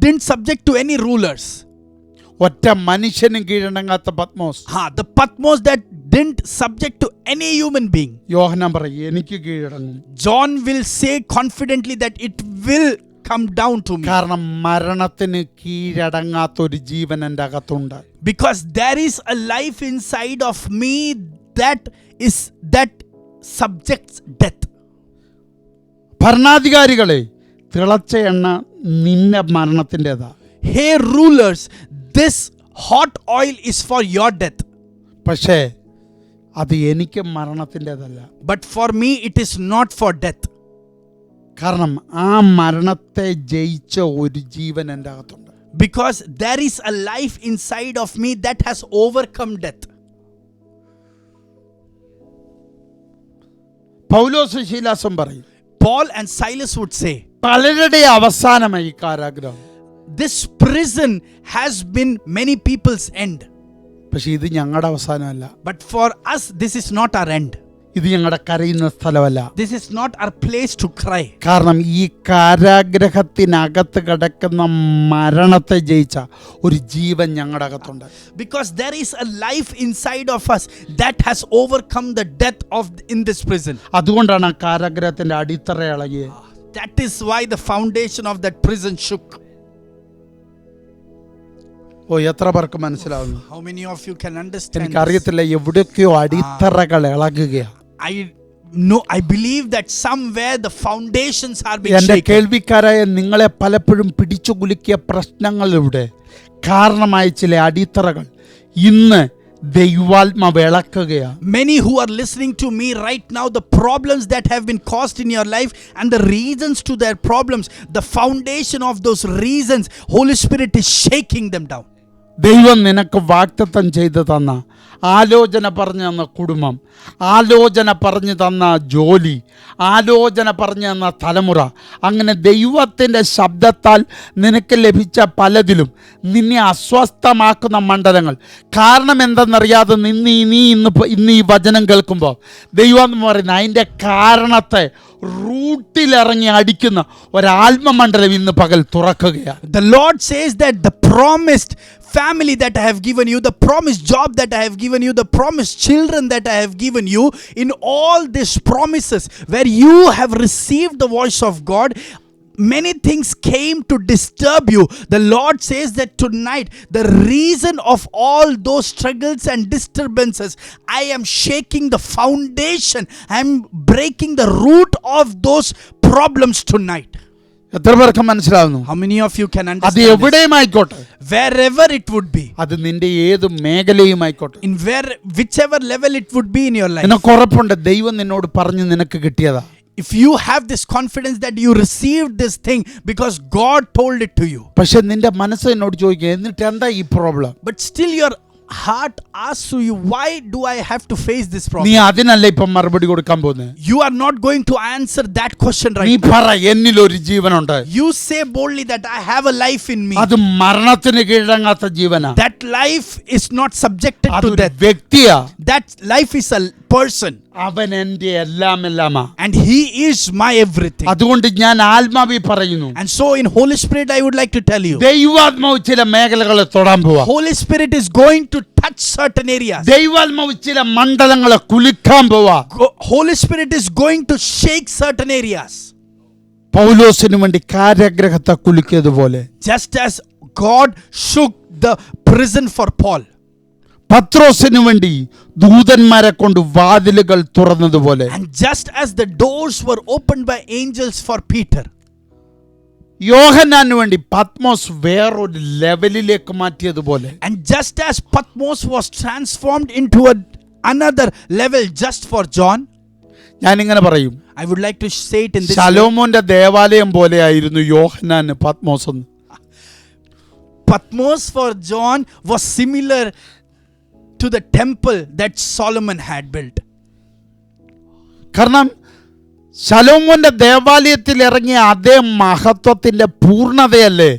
didn't subject to any rulers. ഒറ്റ മനുഷ്യനും കീഴടങ്ങാത്ത Patmos, The Patmos that didn't subject to any human being. യോഹന്നാൻ പറയും എനിക്ക് കീഴടങ്ങും. John will say confidently that it will come down to me, കാരണം മരണത്തിന് കീഴടങ്ങാത്തൊരു ജീവൻ എൻ്റെ അകത്തുണ്ട്. because there is a life inside of me that subjects death. ഭരണാധികാരികളെ, തിളച്ച എണ്ണ നിന്റെ മരണത്തിൻ്റെതാ. Hey rulers, this hot oil is for your death, പക്ഷേ അത് എനിക്ക് മരണത്തിൻ്റെതല്ല. but for me it is not for death, കാരണം ആ മരണത്തെ ജയിച്ച ഒരു ജീവൻ എൻ്റെ അകത്തുണ്ട്. because there is a life inside of me that has overcome death. പൗലോസ് ശീലാസം പറയും, Paul and Silas would say, പലരുടെ അവസാനമായി കാരാഗ്രഹം, this prison has been many people's end, പക്ഷെ ഇത് ഞങ്ങളുടെ അവസാനമല്ല, but for us this is not our end. ഇത് ഞങ്ങളുടെ കരയുന്ന സ്ഥലമല്ല. This is not our place to cry, കാരണം ഈ കാരാഗ്രഹത്തിനകത്ത് കിടക്കുന്ന മരണത്തെ ജയിച്ച ഒരു ജീവൻ ഞങ്ങളുടെ അകത്തുണ്ട്. because there is a life inside of us that has overcome the death of in this prison. അതുകൊണ്ടാണ് ആ കാരാഗ്രഹത്തിന്റെ അടിത്തറ ഇളകിയത്. That is why the foundation of that prison shook. ഓ, എത്ര പേർക്ക് മനസ്സിലാവുന്നു? How many of you can understand this? എനിക്കറിയത്തില്ല, എവിടെയൊക്കെയോ അടിത്തറകൾ ഇളകുകയാണ്. I believe that somewhere the foundations are being എൻ്റെ shaken. കേൾവിക്കാരായ നിങ്ങളെ പലപ്പോഴും പിടിച്ചു കുലുക്കിയ പ്രശ്നങ്ങളിലൂടെ കാരണമായ ചില അടിത്തറകൾ ഇന്ന് ദൈവാത്മാവ് ഇളക്കുകയാണ്. Many who are listening to me right now, the problems that have been caused in your life and the reasons to their problems, the foundation of those reasons, Holy Spirit is shaking them down. ദൈവം നിനക്ക് വാഗ്ദത്തം ചെയ്തു തന്ന, ആലോചന പറഞ്ഞു തന്ന കുടുംബം, ആലോചന പറഞ്ഞു തന്ന ജോലി, ആലോചന പറഞ്ഞു തന്ന തലമുറ, അങ്ങനെ ദൈവത്തിൻ്റെ ശബ്ദത്താൽ നിനക്ക് ലഭിച്ച പലതിലും നിന്നെ അസ്വസ്ഥമാക്കുന്ന മണ്ഡലങ്ങൾ, കാരണം എന്തെന്നറിയാതെ ഇന്ന് ഈ വചനം കേൾക്കുമ്പോൾ ദൈവം എന്ന് പറയുന്നത് അതിൻ്റെ കാരണത്തെ റൂട്ടിലിറങ്ങി അടിക്കുന്ന ഒരാത്മമണ്ഡലം ഇന്ന് പകൽ തുറക്കുകയാണ്. The Lord says that the promised family that I have given you, the promised job that I have given you, the promised children that I have given you, in all these promises where you have received the voice of God, many things came to disturb you. The Lord says that tonight, the reason of all those struggles and disturbances, I am shaking the foundation, I am breaking the root of those problems tonight. എത്ര പേർക്ക് മനസ്സിലാവുന്നു? How many of you can അത് understand this? എവിടെയുമായിക്കോട്ടെ, Wherever it would be, അത് നിന്റെ ഏത് മേഖലയുമായിക്കോട്ടെ, in whichever level it would be in your life, നിനക്ക് ഉറപ്പുണ്ട് ദൈവം നിന്നോട് പറഞ്ഞു നിനക്ക് കിട്ടിയതാ. if you have this confidence that you received this thing because God told it to you, പക്ഷെ നിന്റെ മനസ്സ് എന്നോട് ചോദിക്കുക, എന്നിട്ട് എന്താ ഈ problem? but still your heart asks you, why do I have to face this നീ problem? അതിനല്ല ഇപ്പം മറുപടി കൊടുക്കാൻ പോകുന്നത്. You are not going to answer that question നീ right now. പറ, എന്നിലൊരു ജീവനുണ്ട്, You say boldly that I have a life in me. അത് മരണത്തിന് കീഴടങ്ങാത്ത ജീവനാ, That life is not subjected to അതൊരു death. വ്യക്തിയാ, That life is a person. അവൻ എൻ്റെ എല്ലാം എല്ലാമാ. And he is my everything. അതുകൊണ്ട് ഞാൻ ആത്മാവി പറയുന്നു, And so in Holy Spirit I would like to tell you, ദൈവാത്മാവ് ചില മേഖലകളെ തൊടാൻ പോവാ. Holy Spirit is going to touch certain areas. ദൈവാത്മാവ് ചില മണ്ഡലങ്ങളെ കുലുക്കാൻ പോവാ. Holy Spirit is going to shake certain areas. പൗലോസിനു വേണ്ടി കാരാഗ്രഹത്തെ കുലുക്കിയതുപോലെ, Just as God shook the prison for Paul. പത്രോസിനു വേണ്ടി ദൂതന്മാരെ കൊണ്ട് വാതിലുകൾ തുറന്നതുപോലെ, And just as the doors were opened by angels for Peter. യോഹന്നാനു വേണ്ടി പത്മോസ് വേറൊരു ലെവലിലേക്ക് മാറ്റിയതുപോലെ, And just as Patmos was transformed into another level just for John. ഞാനിങ്ങനെ പറയും, I would like to say it in this way. ശലോമോന്റെ ദേവാലയം പോലെയായിരുന്നു യോഹന്നാന് പത്മോസ് എന്ന്. Patmos for John was similar to the temple that Solomon had built. കാരണം ശലോമോന്റെ ദേവാലയത്തിൽ ഇറങ്ങിയ അതേ മഹത്വത്തിന്റെ പൂർണ്ണതയല്ലേ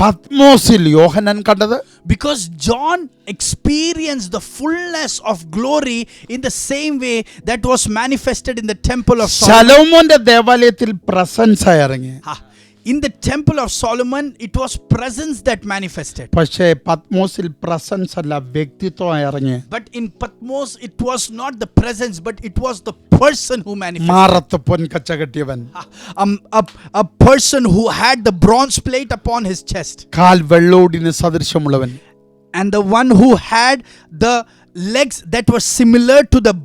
പത്മോസിൽ യോഹന്നാൻ കണ്ടത്? Because John experienced the fullness of glory in the same way that was manifested in the temple of Solomon. ശലോമോന്റെ ദേവാലയത്തിൽ presence ഇറങ്ങി, In the temple of Solomon, it was presence that manifested. പക്ഷേ പത്മോസിൽ പ്രസൻസ് അല്ല, വ്യക്തിത്വം ഇറങ്ങി. But in Patmos, it was not the presence, but it was the person who manifested. മാറത്ത് പൊൻകച്ച കെട്ടിയവൻ, A person who had the bronze plate upon his chest. കാൽ വെള്ളോടിന് സദൃശമുള്ളവൻ, And the one who had the legs that were similar to the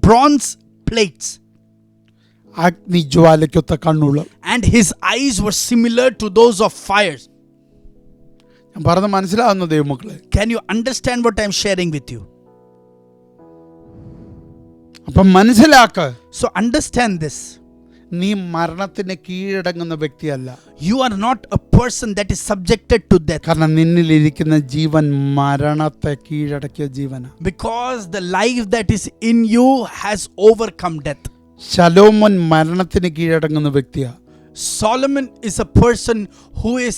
bronze plates. അഗ്നിജ്വാലയ്ക്കൊത്ത കണ്ണുള്ള. And his eyes were similar to those of fires. ഞാൻ പറഞ്ഞ മനസ്സിലാവുന്നു ദൈവമക്കളെ? Can you understand what I'm sharing with you? അപ്പം മനസ്സിലാക്ക, So understand this. നീ മരണത്തിന് കീഴടങ്ങുന്ന വ്യക്തിയല്ല. You are not a person that is subjected to death. കാരണം നിന്നിലിരിക്കുന്ന ജീവൻ മരണത്തെ കീഴടക്കിയ ജീവന. Because the life that is in you has overcome death. ശലോമോൻ മരണത്തിന് കീഴടങ്ങുന്ന വ്യക്തിയാ. Solomon is a person who is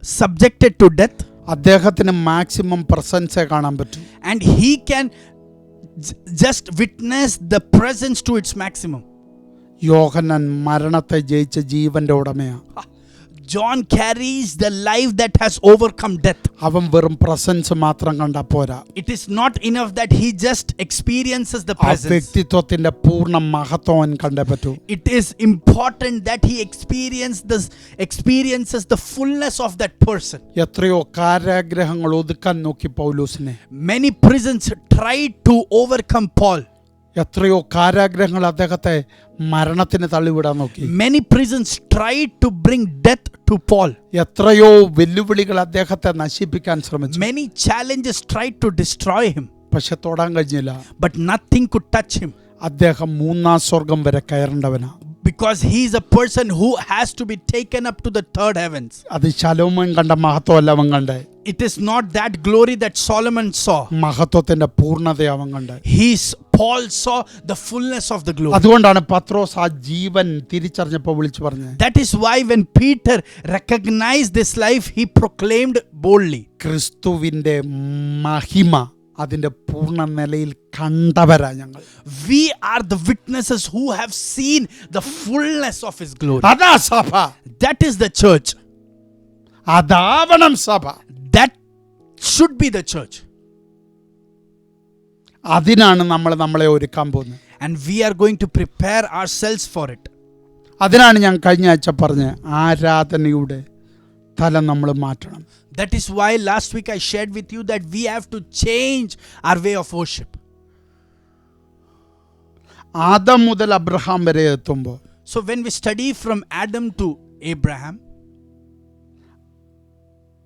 subjected to death. അദ്ദേഹത്തിന് maximum പ്രസൻസേ കാണാൻ പറ്റും. And he can just witness the presence to its maximum. യോഹന്നാൻ മരണത്തെ ജയിച്ച ജീവന്റെ ഉടമയാ. John carries the life that has overcome death. അവൻ വെറും presence മാത്രം കണ്ടാ പോരാ. It is not enough that he just experiences the ആ presence. വ്യക്തിത്വത്തിന്റെ പൂർണ്ണ മഹത്വം അവൻ കണ്ടേ പറ്റൂ. It is important that he experiences the fullness of that person. എത്രയോ കാരാഗ്രഹങ്ങൾ ഒതുക്കാൻ നോക്കി പൗലോസിനെ. Many prisons tried to overcome Paul. എത്രയോ കാരാഗ്രഹങ്ങൾ അദ്ദേഹത്തെ മരണത്തിന് തള്ളിവിടാൻ നോക്കി. Many prisons tried to bring death to Paul. എത്രയോ വെല്ലുവിളികൾ അദ്ദേഹത്തെ നശിപ്പിക്കാൻ ശ്രമിച്ചു. Many challenges tried to destroy him. പക്ഷെ തൊടാൻ കഴിഞ്ഞില്ല. But nothing could touch him. അദ്ദേഹം മൂന്നാം സ്വർഗം വരെ കയറേണ്ടവനാ. Because he is a person who has to be taken up to the third heavens. അത് ശലോമോൻ കണ്ട മഹത്വമല്ല അവൻ കണ്ടേ. It is not that glory that Solomon saw. മഹത്വത്തിന്റെ പൂർണ്ണത അവൻ കണ്ടേ. Paul saw the fullness of the glory. അതുകൊണ്ടാണ് പത്രോസ് ആ ജീവൻ തിരിച്ചറിഞ്ഞപ്പോൾ വിളിച്ചു പറഞ്ഞത്. That is why when Peter recognized this life, he proclaimed boldly. ക്രിസ്തുവിന്റെ മഹിമ അതിന്റെ പൂർണ്ണ നിലയിൽ കണ്ടവരാ ഞങ്ങൾ. We are the witnesses who have seen the fullness of his glory. അതാ സഭ. That is the church. അതാവണം സഭ. That should be the church. അതിനാണ് നമ്മൾ നമ്മളെ ഒരുക്കാൻ പോകുന്നത്. And we are going to prepare ourselves for it. അതിനാണ് ഞാൻ കഴിഞ്ഞ ആഴ്ച പറഞ്ഞ ആരാധനയുടെ തലം നമ്മൾ മാറ്റണം. That is why last week I shared with you that we have to change our way of worship. Adam മുതൽ അബ്രഹാം വരെ എത്തുമ്പോൾ, So when we study from Adam to Abraham,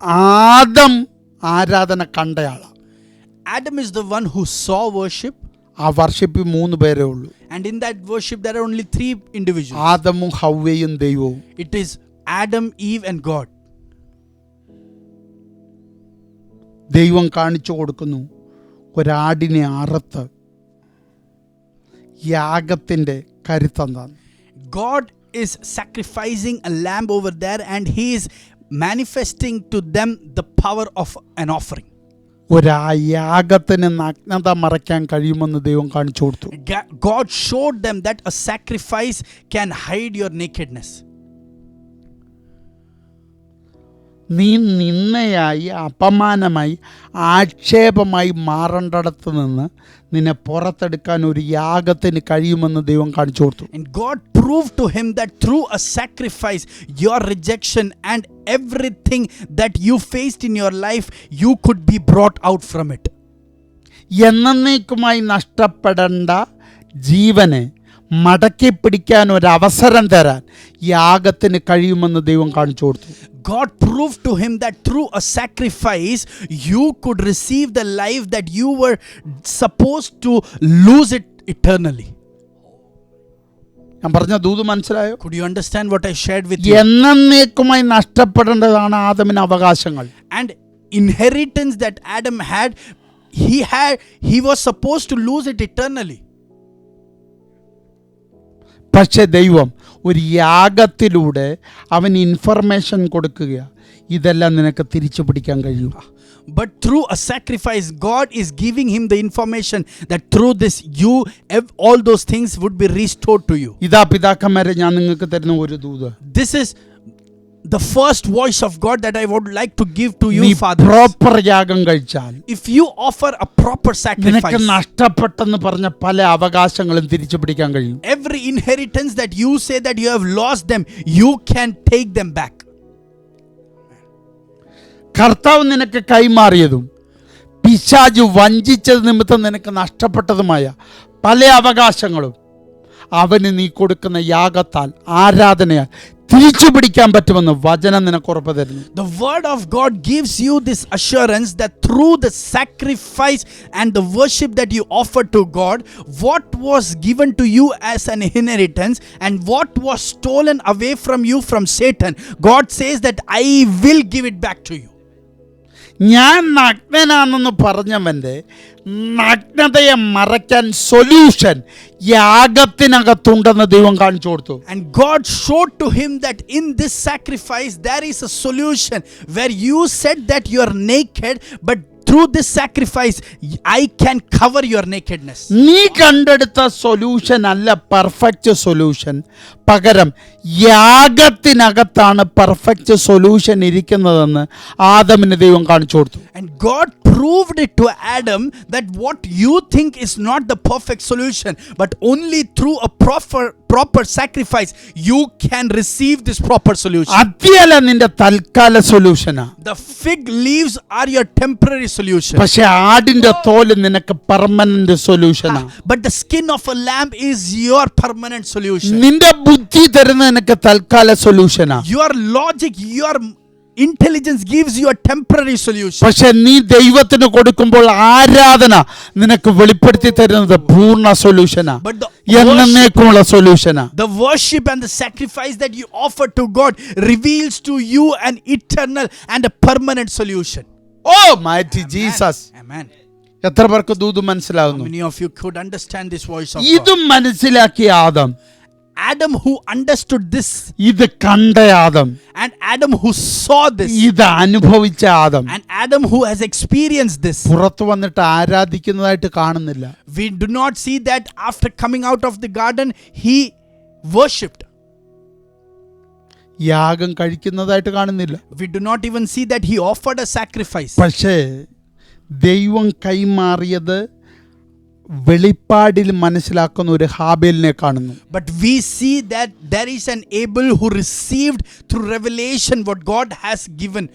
Adam ആരാധന കണ്ടയാളാ. Adam is the one who saw worship. ആ വർഷിപ്പിൽ 3 പേരേ ഉള്ളൂ. And in that worship there are only 3 individuals. ആദമും ഹവ്വയും ദൈവവും. It is Adam, Eve and God. ദൈവം കാണിച്ചു കൊടുക്കുന്നു ഒരാടിനെ അറുത്ത് യാഗത്തിൻ്റെ കരുത്തെന്താണ്. God is sacrificing a lamb over there and he is manifesting to them the power of an offering. യാഗത്തിന് നഗ്നത മറയ്ക്കാൻ കഴിയുമെന്ന് ദൈവം കാണിച്ചു കൊടുത്തു. God showed them that a sacrifice can hide your nakedness. നീ നിന്നയായി, അപമാനമായി, ആക്ഷേപമായി മാറേണ്ടടത്ത് നിന്ന് നിന്നെ പുറത്തെടുക്കാൻ ഒരു യാഗത്തിന് കഴിയുമെന്ന് ദൈവം കാണിച്ചു കൊടുത്തു. And God proved to him that through a sacrifice, your rejection and everything that you faced in your life, you could be brought out from it. എന്നേക്കുമായി നഷ്ടപ്പെടേണ്ട ജീവനെ മടക്കി പിടിക്കാൻ ഒരു അവസരം തരാൻ യാഗത്തിന് കഴിയുമെന്ന് ദൈവം കാണിച്ചു കൊടുത്തു. God proved to him that through a sacrifice you could receive the life that you were supposed to lose it eternally. ഞാൻ പറഞ്ഞ ദൂത് മനസ്സിലായോ? Could you understand what I shared with you? എന്നേക്കുമായി നഷ്ടപ്പെടേണ്ടതാണ് ആദമിന് അവകാശങ്ങൾ. And inheritance that Adam had, he was supposed to lose it eternally. പക്ഷെ ദൈവം ഒരു യാഗത്തിലൂടെ അവൻ information കൊടുക്കുകയാണ്, ഇതെല്ലാം നിനക്ക് തിരിച്ചു പിടിക്കാൻ കഴിയും. But through a sacrifice, God is giving him the information that through this all those things would be restored to you. ഇതാ പിതാക്കന്മാരെ ഞാൻ നിങ്ങൾക്ക് തരുന്ന ഒരു ദൂത്. This is the first voice of God that I would like to give to you, നീ fathers. Proper യാഗം കഴിച്ചാൽ If you offer a proper നിനക്ക് sacrifice, നഷ്ടപ്പെട്ടെന്ന് പറഞ്ഞ പല അവകാശങ്ങളും തിരിച്ചു പിടിക്കാൻ കഴിയും. every inheritance that you say that you have lost them, you can take them back. കർത്താവ് നിനക്ക് കൈമാറിയതും പിശാച് വഞ്ചിച്ചത് നിമിത്തം നിനക്ക് നഷ്ടപ്പെട്ടതുമായ പല അവകാശങ്ങളും അവന് നീ കൊടുക്കുന്ന യാഗത്താൽ, ആരാധനയാൽ തിരിച്ചു പിടിക്കാൻ പറ്റുമെന്ന് വചനം നിനക്ക് ഉറപ്പ് തരുന്നു. The word of God gives you this assurance that through the sacrifice and the worship that you offer to God, what was given to you as an inheritance and what was stolen away from you from Satan, God says that I will give it back to you. ഞാൻ നഗ്നനാണെന്ന് പറഞ്ഞവൻ്റെ നഗ്നതയെ മറയ്ക്കാൻ solution യാഗത്തിനകത്തുണ്ടെന്ന് ദൈവം കാണിച്ചു കൊടുത്തു. And God showed to him that in this sacrifice there is a solution where you said that you are naked, but through this sacrifice I can cover your nakedness. നീ കണ്ടെടുത്ത solution അല്ല perfect solution, പകരം യാഗത്തിനകത്താണ് perfect solution ഇരിക്കുന്നതെന്ന് ആദമിന് ദൈവം കാണിച്ചു കൊടുത്തു. And God proved it to Adam that what you think is not the perfect solution, but only through a proper sacrifice you can receive this proper solution. അത്യല നിന്റെ തൽക്കാല സൊല്യൂഷനാ. The fig leaves are your temporary solution, പക്ഷെ ആടിന്റെ തോല് നിനക്ക് permanent സൊല്യൂഷനാ. but the skin of a lamb is your permanent solution. നിന്റെ ബുദ്ധി തരുന്ന നിനക്ക് തൽക്കാല സൊല്യൂഷനാ. Your logic, your intelligence gives you a temporary solution, പക്ഷെ നീ ദൈവത്തിന് കൊടുക്കുമ്പോൾ ആരാധന നിനക്ക് വെളിപ്പെടുത്തി തരുന്നത് പൂർണ്ണ സൊല്യൂഷനാ, but എന്നേക്കുമുള്ള സൊല്യൂഷനാ. the worship and the sacrifice that you offer to God reveals to you an eternal and a permanent solution. Oh mighty Jesus. Amen. എത്ര പേർക്ക് ദൂത് How മനസ്സിലാകുന്നു? many of you could understand this voice of God? ഇതും മനസ്സിലാക്കിയ Adam, Adam who understood this, ഇത് കണ്ട Adam, and Adam who saw this, ഇത് അനുഭവിച്ച Adam and Adam who has experienced this. പുറത്തു വന്നിട്ട് ആരാധിക്കുന്നതായിട്ട് കാണുന്നില്ല. We do not see that after coming out of the garden he worshipped. യാഗം കഴിക്കുന്നതായിട്ട് കാണുന്നില്ല. We do not even see that he offered a sacrifice. പക്ഷേ ദൈവം കൈമാറിയത് വെളിപ്പാടിൽ മനസ്സിലാക്കുന്ന ഒരു ഹാബേലിനെ കാണുന്നു. But we see that there is an Abel who received through revelation what God has given.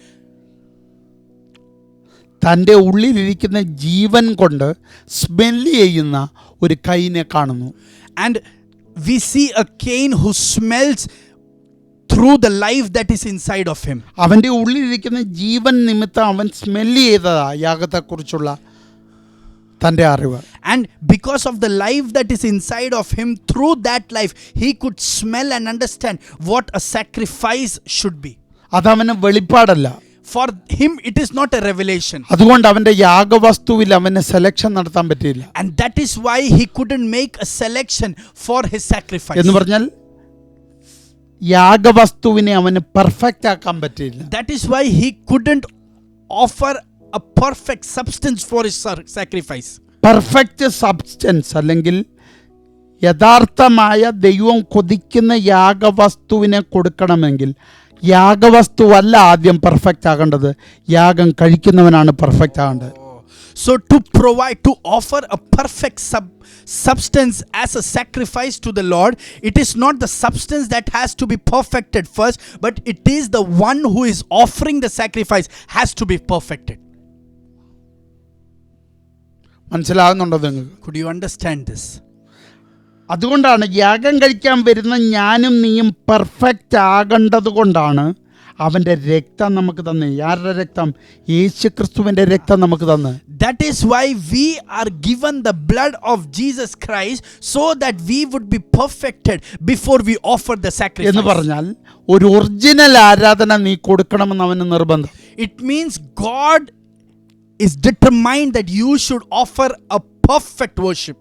തൻ്റെ ഉള്ളിലിരിക്കുന്ന ജീവൻ കൊണ്ട് സ്മെല്ല് ചെയ്യുന്ന ഒരു കൈനെ കാണുന്നു. And we see a Cain who smells through the life that is inside of him. അവൻ്റെ ഉള്ളിലിരിക്കുന്ന ജീവൻ നിമിത്തം അവൻ സ്മെല്ല് ചെയ്തതാ യാഗത്തെക്കുറിച്ചുള്ള തൻ്റെ അറിവ്. And because of the life that is inside of him, through that life he could smell and understand what a sacrifice should be. അതവന് വെളിപ്പാടല്ല. For him it is not a revelation, അതുകൊണ്ട് അവൻ്റെ യാഗവസ്തുവിൽ അവന് selection നടത്താൻ പറ്റിയില്ല. and that is why he couldn't make a selection for his sacrifice. എന്ന് പറഞ്ഞാൽ യാഗവസ്തുവിനെ അവന് perfect ആക്കാൻ പറ്റിയില്ല. That is why he couldn't offer a perfect substance for his sacrifice. Perfect substance അല്ലെങ്കിൽ യഥാർത്ഥമായ ദൈവം കൊതിക്കുന്ന യാഗവസ്തുവിനെ കൊടുക്കണമെങ്കിൽ യാഗവസ്തുവല്ല ആദ്യം പെർഫെക്റ്റ് ആകേണ്ടത്, യാഗം കഴിക്കുന്നവനാണ് perfect ആകേണ്ടത്. So to provide, to offer a perfect substance as a sacrifice to the Lord, it is not the substance that has to be perfected first, but it is the one who is offering the sacrifice has to be perfected. മനസ്സിലാകുന്നുണ്ടോ നിങ്ങൾക്ക്? Could you understand this? അതുകൊണ്ടാണ് യാഗം കഴിക്കാൻ വരുന്ന ഞാനും നീയും perfect ആകേണ്ടത് കൊണ്ടാണ് അവൻ്റെ രക്തം നമുക്ക് തന്നെ. ആരുടെ രക്തം? യേശുക്രിസ്തുവിൻ്റെ രക്തം നമുക്ക് തന്നെ. That is why we are given the blood of Jesus Christ, so that we would be perfected before we offer the sacrifice. എന്ന് പറഞ്ഞാൽ ഒരു ഒറിജിനൽ ആരാധന നീ കൊടുക്കണമെന്ന് അവന് നിർബന്ധം. It means God is determined that you should offer a perfect worship.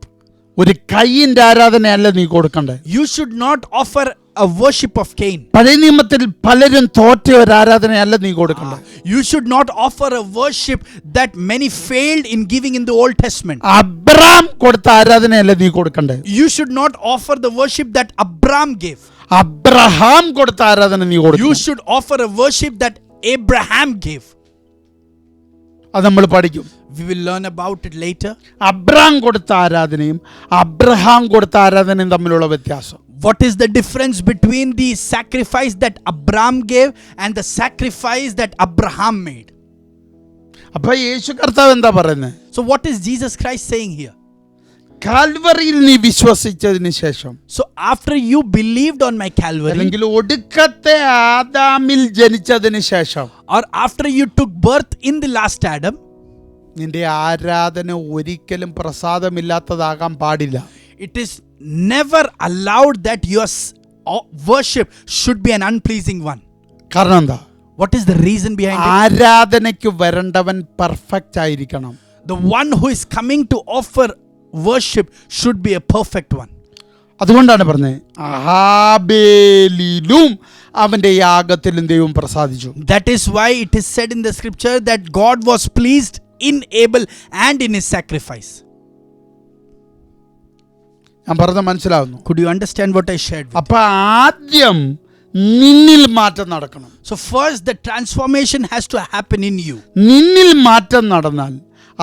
ഒരു കൈയിൻ്റെ ആരാധനയല്ല നീ കൊടുക്കണ്ടേ. You should not offer a worship of Cain. പഴയ നിയമത്തിൽ പലരും തോറ്റ ഒരു ആരാധനയല്ല നീ കൊടുക്കണ്ടേ. You should not offer a worship that many failed in giving in the Old Testament. Abraham കൊടുത്ത ആരാധനയല്ല നീ കൊടുക്കണ്ടേ. You should not offer the worship that Abraham gave. Abraham കൊടുത്ത ആരാധന നീ You കൊടുക്കണം. should offer a worship that Abraham gave. അത് നമ്മൾ പഠിക്കും. We will learn about it later. Abraham കൊടുത്ത ആരാധനയും അബ്രഹാം കൊടുത്ത ആരാധനയും തമ്മിലുള്ള വ്യത്യാസം. What is the difference between the sacrifice that Abraham gave and the sacrifice that Abraham made? അപ്പൊ യേശു കർത്താവ് എന്താ പറയുന്നത്? So what is Jesus Christ saying here? കാൽവറിയിൽ നീ വിശ്വസിച്ചതിന് ശേഷം, So after you believed on my Calvary, അല്ലെങ്കിൽ ഒടുക്കത്തെ ആദാമിൽ ജനിച്ചതിന് ശേഷം, or after you took birth in the last Adam, നിന്റെ ആരാധന ഒരിക്കലും പ്രസാദമില്ലാത്തതാകാൻ പാടില്ല. it is never allowed that your worship should be an unpleasing one. കാരണം എന്താ? What is the reason behind it? ആരാധനയ്ക്ക് വരേണ്ടവൻ പെർഫെക്റ്റ് ആയിരിക്കണം. The one who is coming to offer worship should be a perfect one. അതുകൊണ്ടാണ് പറഞ്ഞത് ആബേലിലും അവന്റെ യാഗത്തിലും ദൈവം പ്രസാദിച്ചു. That is why it is said in the scripture that God was pleased in Abel and in his sacrifice. ഞാൻ പറഞ്ഞ മനസ്സിലാവുന്നു? Could you understand what I shared with? അപ്പൊ ആദ്യം നിന്നിൽ മാറ്റം നടക്കണം. So first the transformation has to happen in you. നിന്നിൽ മാറ്റം നടന്നാൽ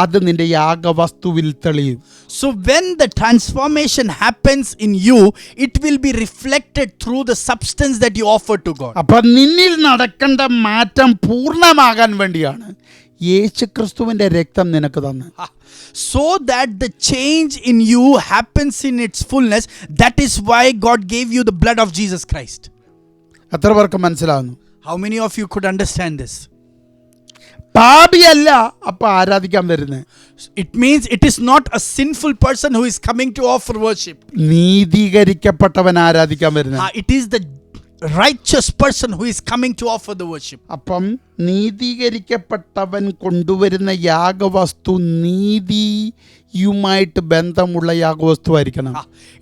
അത് നിന്റെ യാഗവസ്തുവിൽ തെളിയും. So when the transformation happens in you, it will be reflected through the substance that you offer to God. അപ്പൊ നിന്നിൽ നടക്കേണ്ട മാറ്റം പൂർണ്ണമാകാൻ വേണ്ടിയാണ് യേശുക്രിസ്തുവിന്റെ രക്തം നിനക്ക് തന്നെ. So that the change in you happens in its fullness, that is why God gave you the blood of Jesus Christ. എത്ര പേർക്ക് മനസ്സിലാവുന്നു? How many of you could understand this? പാപിയല്ല അപ്പൊ ആരാധിക്കാൻ വരുന്നത്. It means it is not a sinful person who is coming to offer worship. നീതീകരിക്കപ്പെട്ടവൻ ആരാധിക്കാൻ വരുന്നത്. It is the righteous person who is coming to offer the worship. അപ്പം നീതീകരിക്കപ്പെട്ടവൻ കൊണ്ടുവരുന്ന യാഗവസ്തു നീതിയുമായിട്ട് ബന്ധമുള്ള യാഗവസ്തു ആയിരിക്കണം.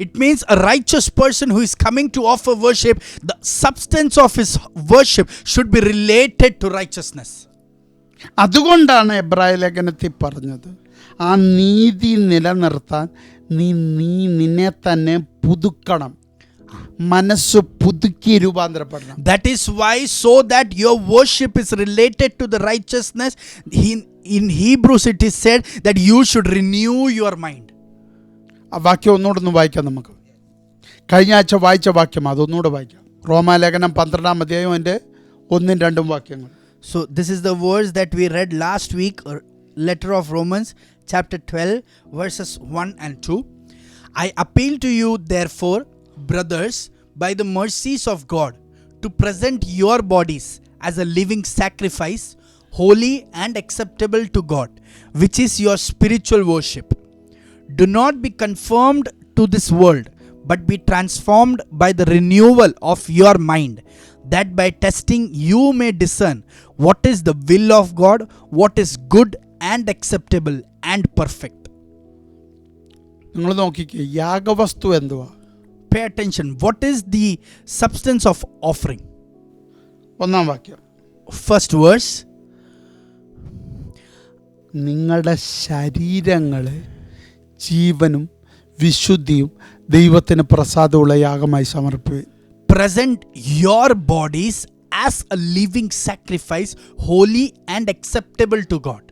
It means a righteous person who is coming to offer worship, the substance of his worship should be related to righteousness. അതുകൊണ്ടാണ് എബ്രായ ലേഖനത്തിൽ പറഞ്ഞത് ആ നീതി നിലനിർത്താൻ നീ നിന്നെ തന്നെ പുതുക്കണം, മനസ്സ് പുതുക്കി രൂപാന്തരപ്പെടണം. That is why, so that your worship is related to the righteousness, in Hebrews it is said that you should renew your mind. ആ വാക്യം ഒന്നുകൂടെ വായിക്കാം നമുക്ക്. കഴിഞ്ഞ ആഴ്ച വായിച്ച വാക്യം അതൊന്നുകൂടെ വായിക്കാം. റോമാലേഖനം 12-ാം അധ്യായം അതിൻ്റെ 1-2 വാക്യങ്ങൾ. So this is the verse that we read last week, letter of Romans chapter 12 verses 1 and 2. I appeal to you therefore, brothers, by the mercies of God, to present your bodies as a living sacrifice, holy and acceptable to God, which is your spiritual worship. Do not be conformed to this world, but be transformed by the renewal of your mind, that by testing you may discern what is the will of God, what is good and acceptable and perfect. നിങ്ങൾ നോക്കിക്കേ, യാഗവസ്തു എന്തുവാ? Pay attention. What is the substance of offering? 1-ാം വാക്യം. First verse. നിങ്ങളുടെ ശരീരങ്ങളെ ജീവനും വിശുദ്ധിയും ദൈവത്തിന് പ്രസാദമുള്ള യാഗമായി സമർപ്പിക്കും. Present your bodies as a living sacrifice, holy and acceptable to God.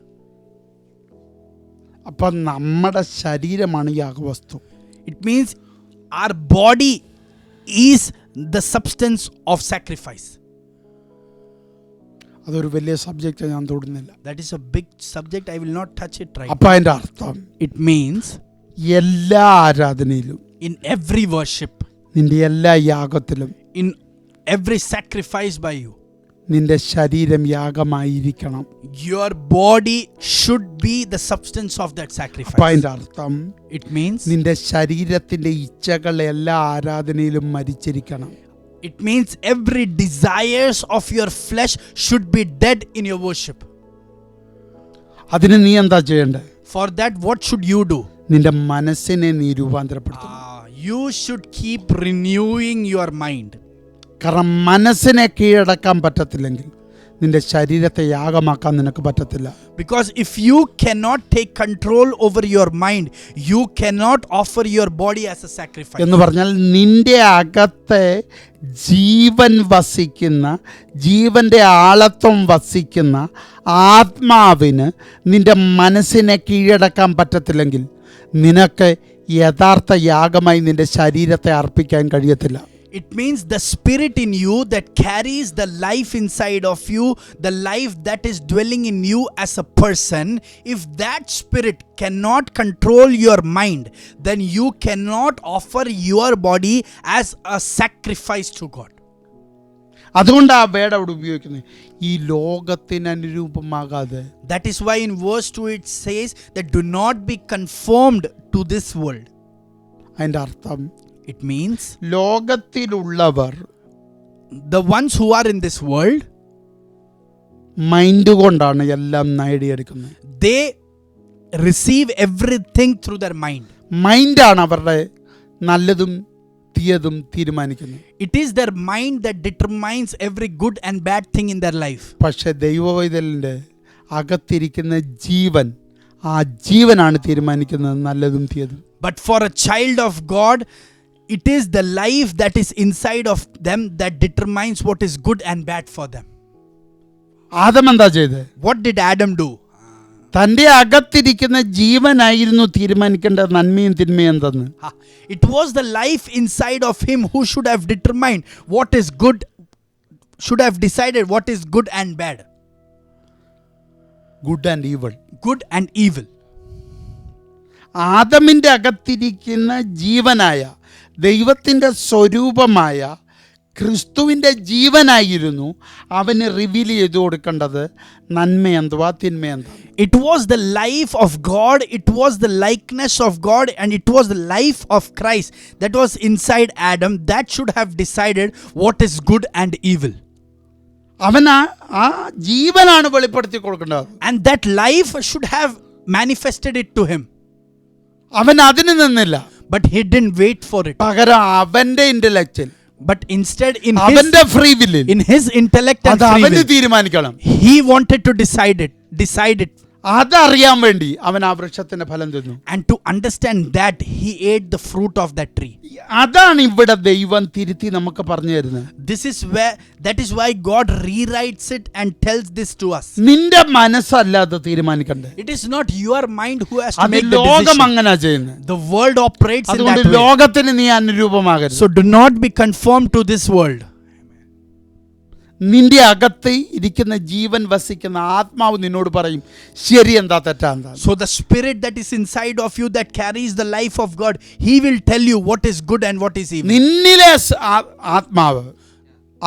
അപ്പം നമ്മുടെ ശരീരമാണ് യാഗവസ്തു. It means our body is the substance of sacrifice. അതൊരു വലിയ സബ്ജക്റ്റ്, ഞാൻ തൊടുന്നില്ല. That is a big subject. I will not touch it right. അപ്പം അതിൻ്റെ അർത്ഥം It means എല്ലാ ആരാധനയിലും, in every worship, നിന്റെ എല്ലാ യാഗത്തിലും in every sacrifice by you, നിന്റെ ശരീരം യാഗമായിരിക്കണം. your body should be the substance of that അപ്പം sacrifice. അതിൻ്റെ അർത്ഥം It means നിന്റെ ശരീരത്തിൻ്റെ ഇച്ഛകൾ എല്ലാ ആരാധനയിലും മരിച്ചിരിക്കണം. it means every desires of your flesh should be dead in your worship. അതിന് നീ എന്താ ചെയ്യേണ്ടത്? For that, what should you do? നിന്റെ മനസ്സിനെ നീ രൂപാന്തരപ്പെടുത്തണം. You should keep renewing your mind. കാരണം മനസ്സിനെ കീഴടക്കാൻ പറ്റത്തില്ലെങ്കിൽ നിന്റെ ശരീരത്തെ യാഗമാക്കാൻ നിനക്ക് പറ്റത്തില്ല. Because if you cannot take control over your mind, you cannot offer your body as a sacrifice. എന്ന് പറഞ്ഞാൽ നിന്റെ അകത്തെ ജീവൻ വസിക്കുന്ന, ജീവന്റെ ആളത്വം വസിക്കുന്ന ആത്മാവിന് നിന്റെ മനസ്സിനെ കീഴടക്കാൻ പറ്റത്തില്ലെങ്കിൽ നിനക്ക് യഥാർത്ഥ യാഗമായി നിന്റെ ശരീരത്തെ അർപ്പിക്കാൻ കഴിയത്തില്ല. It means the spirit in you that carries the life inside of you, the life that is dwelling in you as a person, if that spirit cannot control your mind, then you cannot offer your body as a sacrifice to God. അതുകൊണ്ട് ആ word അവിടെ ഉപയോഗിക്കുന്നത്, ഈ ലോകത്തിന് അനുരൂപമാകാതെ. That is why in verse 2 it says that do not be conformed to this world. അതിൻ്റെ അർത്ഥം It means ലോകത്തിലുള്ളവർ the ones who are in this world, mind കൊണ്ടാണ് എല്ലാം നേടിയെടുക്കുന്നത്. they receive everything through their mind. മൈൻഡാണ് അവരുടെ നല്ലതും തീയതും തീരുമാനിക്കുന്നത്. It is their mind that determines every good and bad thing in their life. പക്ഷെ ദൈവവൈതലിൻ്റെ അകത്തിരിക്കുന്ന ജീവൻ, ആ ജീവനാണ് തീരുമാനിക്കുന്നത് നല്ലതും തീയതും. But for a child of God, it is the life that is inside of them that determines what is good and bad for them. Adam എന്താ ചെയ്തത്? What did Adam do? തൻ്റെ അകത്തിരിക്കുന്ന ജീവനായിരുന്നു തീരുമാനിക്കേണ്ട നന്മയും തിന്മയും എന്തെന്ന്. It was the life inside of him who should have determined what is good, should have decided what is good and bad. Good and evil. Good and evil. ആദമിൻ്റെ അകത്തിരിക്കുന്ന ജീവനായ, ദൈവത്തിൻ്റെ സ്വരൂപമായ ക്രിസ്തുവിൻ്റെ ജീവനായിരുന്നു അവന് reveal ചെയ്തു കൊടുക്കേണ്ടത് നന്മ എന്തുവാ തിന്മ എന്താ. It was the life of God, it was the likeness of God, and it was the life of Christ that was inside Adam that should have decided what is good and evil. അവൻ ആ ജീവനാണ് വെളിപ്പെടുത്തി കൊടുക്കേണ്ടത്. And that life should have manifested it to him. അവൻ അതിന് നിന്നില്ല. But he didn't wait for it. പകരം അവന്റെ ഇന്റലക്റ്റിൽ, But instead അവന്റെ free വില്ലിൽ in his intellect and അത് free അവന് will, തീരുമാനിക്കണം. he wanted to decide it. അതറിയാൻ വേണ്ടി അവൻ ആ വൃക്ഷത്തിന്റെ ഫലം തിന്നു. And to understand that, he ate the fruit of that tree. അതാണ് ഇവിടെ ദൈവം തിരുത്തി നമുക്ക് പറഞ്ഞു തരുന്നത്. That is why God rewrites it and tells this to us. നിന്റെ മനസ്സല്ലാതെ തീരുമാനിക്കണ്ടേ. It is not your mind who has to അത് make the ലോകം decision. അങ്ങനെ ചെയ്യുന്നത്. The world operates in അതുകൊണ്ട് that way. ലോകത്തിന് നീ അനുരൂപമാകരുത്. So do not be conformed to this world. നിന്റെ അകത്ത് ഇരിക്കുന്ന ജീവൻ വസിക്കുന്ന ആത്മാവ് നിന്നോട് പറയും ശരി എന്താ തെറ്റാ എന്താ. So the spirit that is inside of you that carries the life of God, he will tell you what is good and what is evil. നിന്നിലെ ആത്മാവ്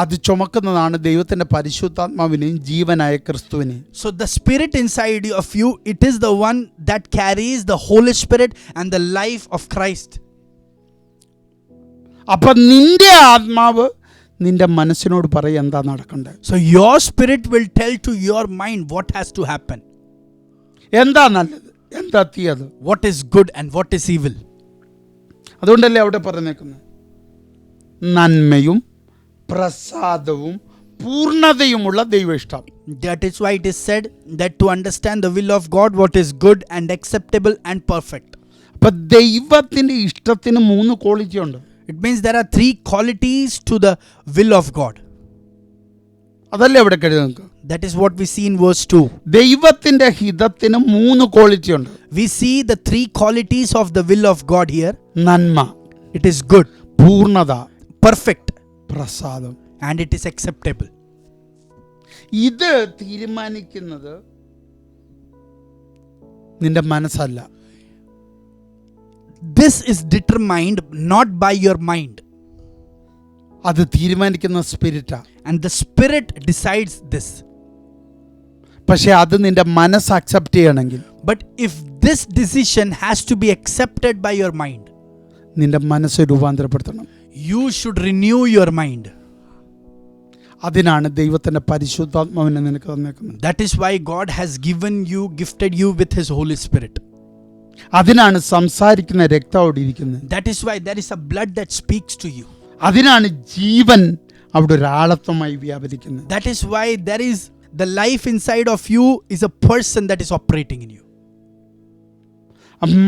അത് ചുമക്കുന്നതാണ് ദൈവത്തിന്റെ പരിശുദ്ധാത്മാവിനെയും ജീവനായ ക്രിസ്തുവിനെയും. So the spirit inside of you, it is the one that carries the Holy Spirit and the life of Christ. അപ്പൊ നിന്റെ ആത്മാവ് നിന്റെ മനസ്സിനോട് പറയും എന്താ നടക്കണ്ടേ. So your spirit will tell to your mind what has to happen. എന്താ നല്ലത്, എന്താ തീയത്, what is good and what is evil. അതുകൊണ്ടല്ലേ അവിടെ പറഞ്ഞേക്കുന്നത് നന്മയും പ്രസാദവും പൂർണ്ണതയുമുള്ള ദൈവേഷ്ടം. That is why it is said that to understand the will of God, what is good and acceptable and perfect. അപ്പൊ ദൈവത്തിന്റെ ഇഷ്ടത്തിന് 3 ക്വാളിറ്റി ഉണ്ട്. It means there are 3 qualities to the will of God. അതല്ലേ അവിടെ കരുതുന്നത്? That is what we see in verse 2. ദൈവത്തിന്റെ ഹിതത്തിന് 3 quality ഉണ്ട്. We see the 3 qualities of the will of God here. നന്മ, It is good, പൂർണ്ണത, perfect, പ്രസാദം. and it is acceptable. ഇത് തീരുമാനിക്കുന്നത് നിന്റെ മനസ്സല്ല. This is determined not by your mind, അത് തീരുമാനിക്കുന്ന സ്പിരിറ്റാ. and the Spirit decides this. പക്ഷെ അത് നിന്റെ മനസ്സ് അക്സെപ്റ്റ് ചെയ്യണമെങ്കിൽ, But if this decision has to be accepted by your mind, നിന്റെ മനസ്സ് രൂപാന്തരപ്പെടുത്തണം. you should renew your mind. അതിനാണ് ദൈവത്തിന്റെ പരിശുദ്ധാത്മാവിനെ നിനക്ക് തന്നേക്കുന്നത്. That is why God has gifted you with His Holy Spirit. അതിനാണ് സംസാരിക്കുന്ന രക്തം അവിടെ ഇരിക്കുന്നത്. That is why there is a blood that speaks to you. അതിനാണ് ജീവൻ അവിടെ ഒരാളത്വമായി വ്യാപരിക്കുന്നത്. That is why there is the life inside of you is a person that is operating in you.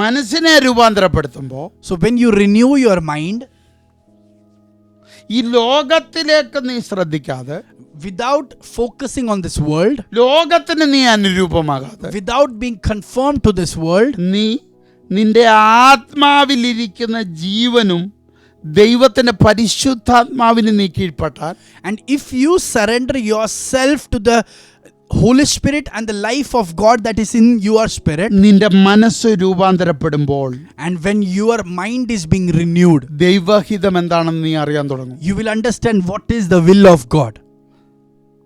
മനസ്സിനെ രൂപാന്തരപ്പെടുത്തുമ്പോൾ, So when you renew your mind, ഈ ലോകത്തിലേക്ക് നീ ശ്രദ്ധിക്കാതെ, without focusing on this world, ലോകത്തിന് നീ അനുരൂപമാകാതെ, without being conformed to this world, നീ നിന്റെ ആത്മാവിലിരിക്കുന്ന ജീവനും ദൈവത്തിന്റെ പരിശുദ്ധാത്മാവിന് നീ കീഴ്പ്പെട്ടാൽ, and if you surrender yourself to the Holy Spirit and the life of God that is in your spirit, നിന്റെ മനസ്സ് രൂപാന്തരപ്പെടുമ്പോൾ, and when your mind is being renewed, ദൈവഹിതം എന്താണെന്ന് നീ അറിയാൻ തുടങ്ങും. you will understand what is the will of God.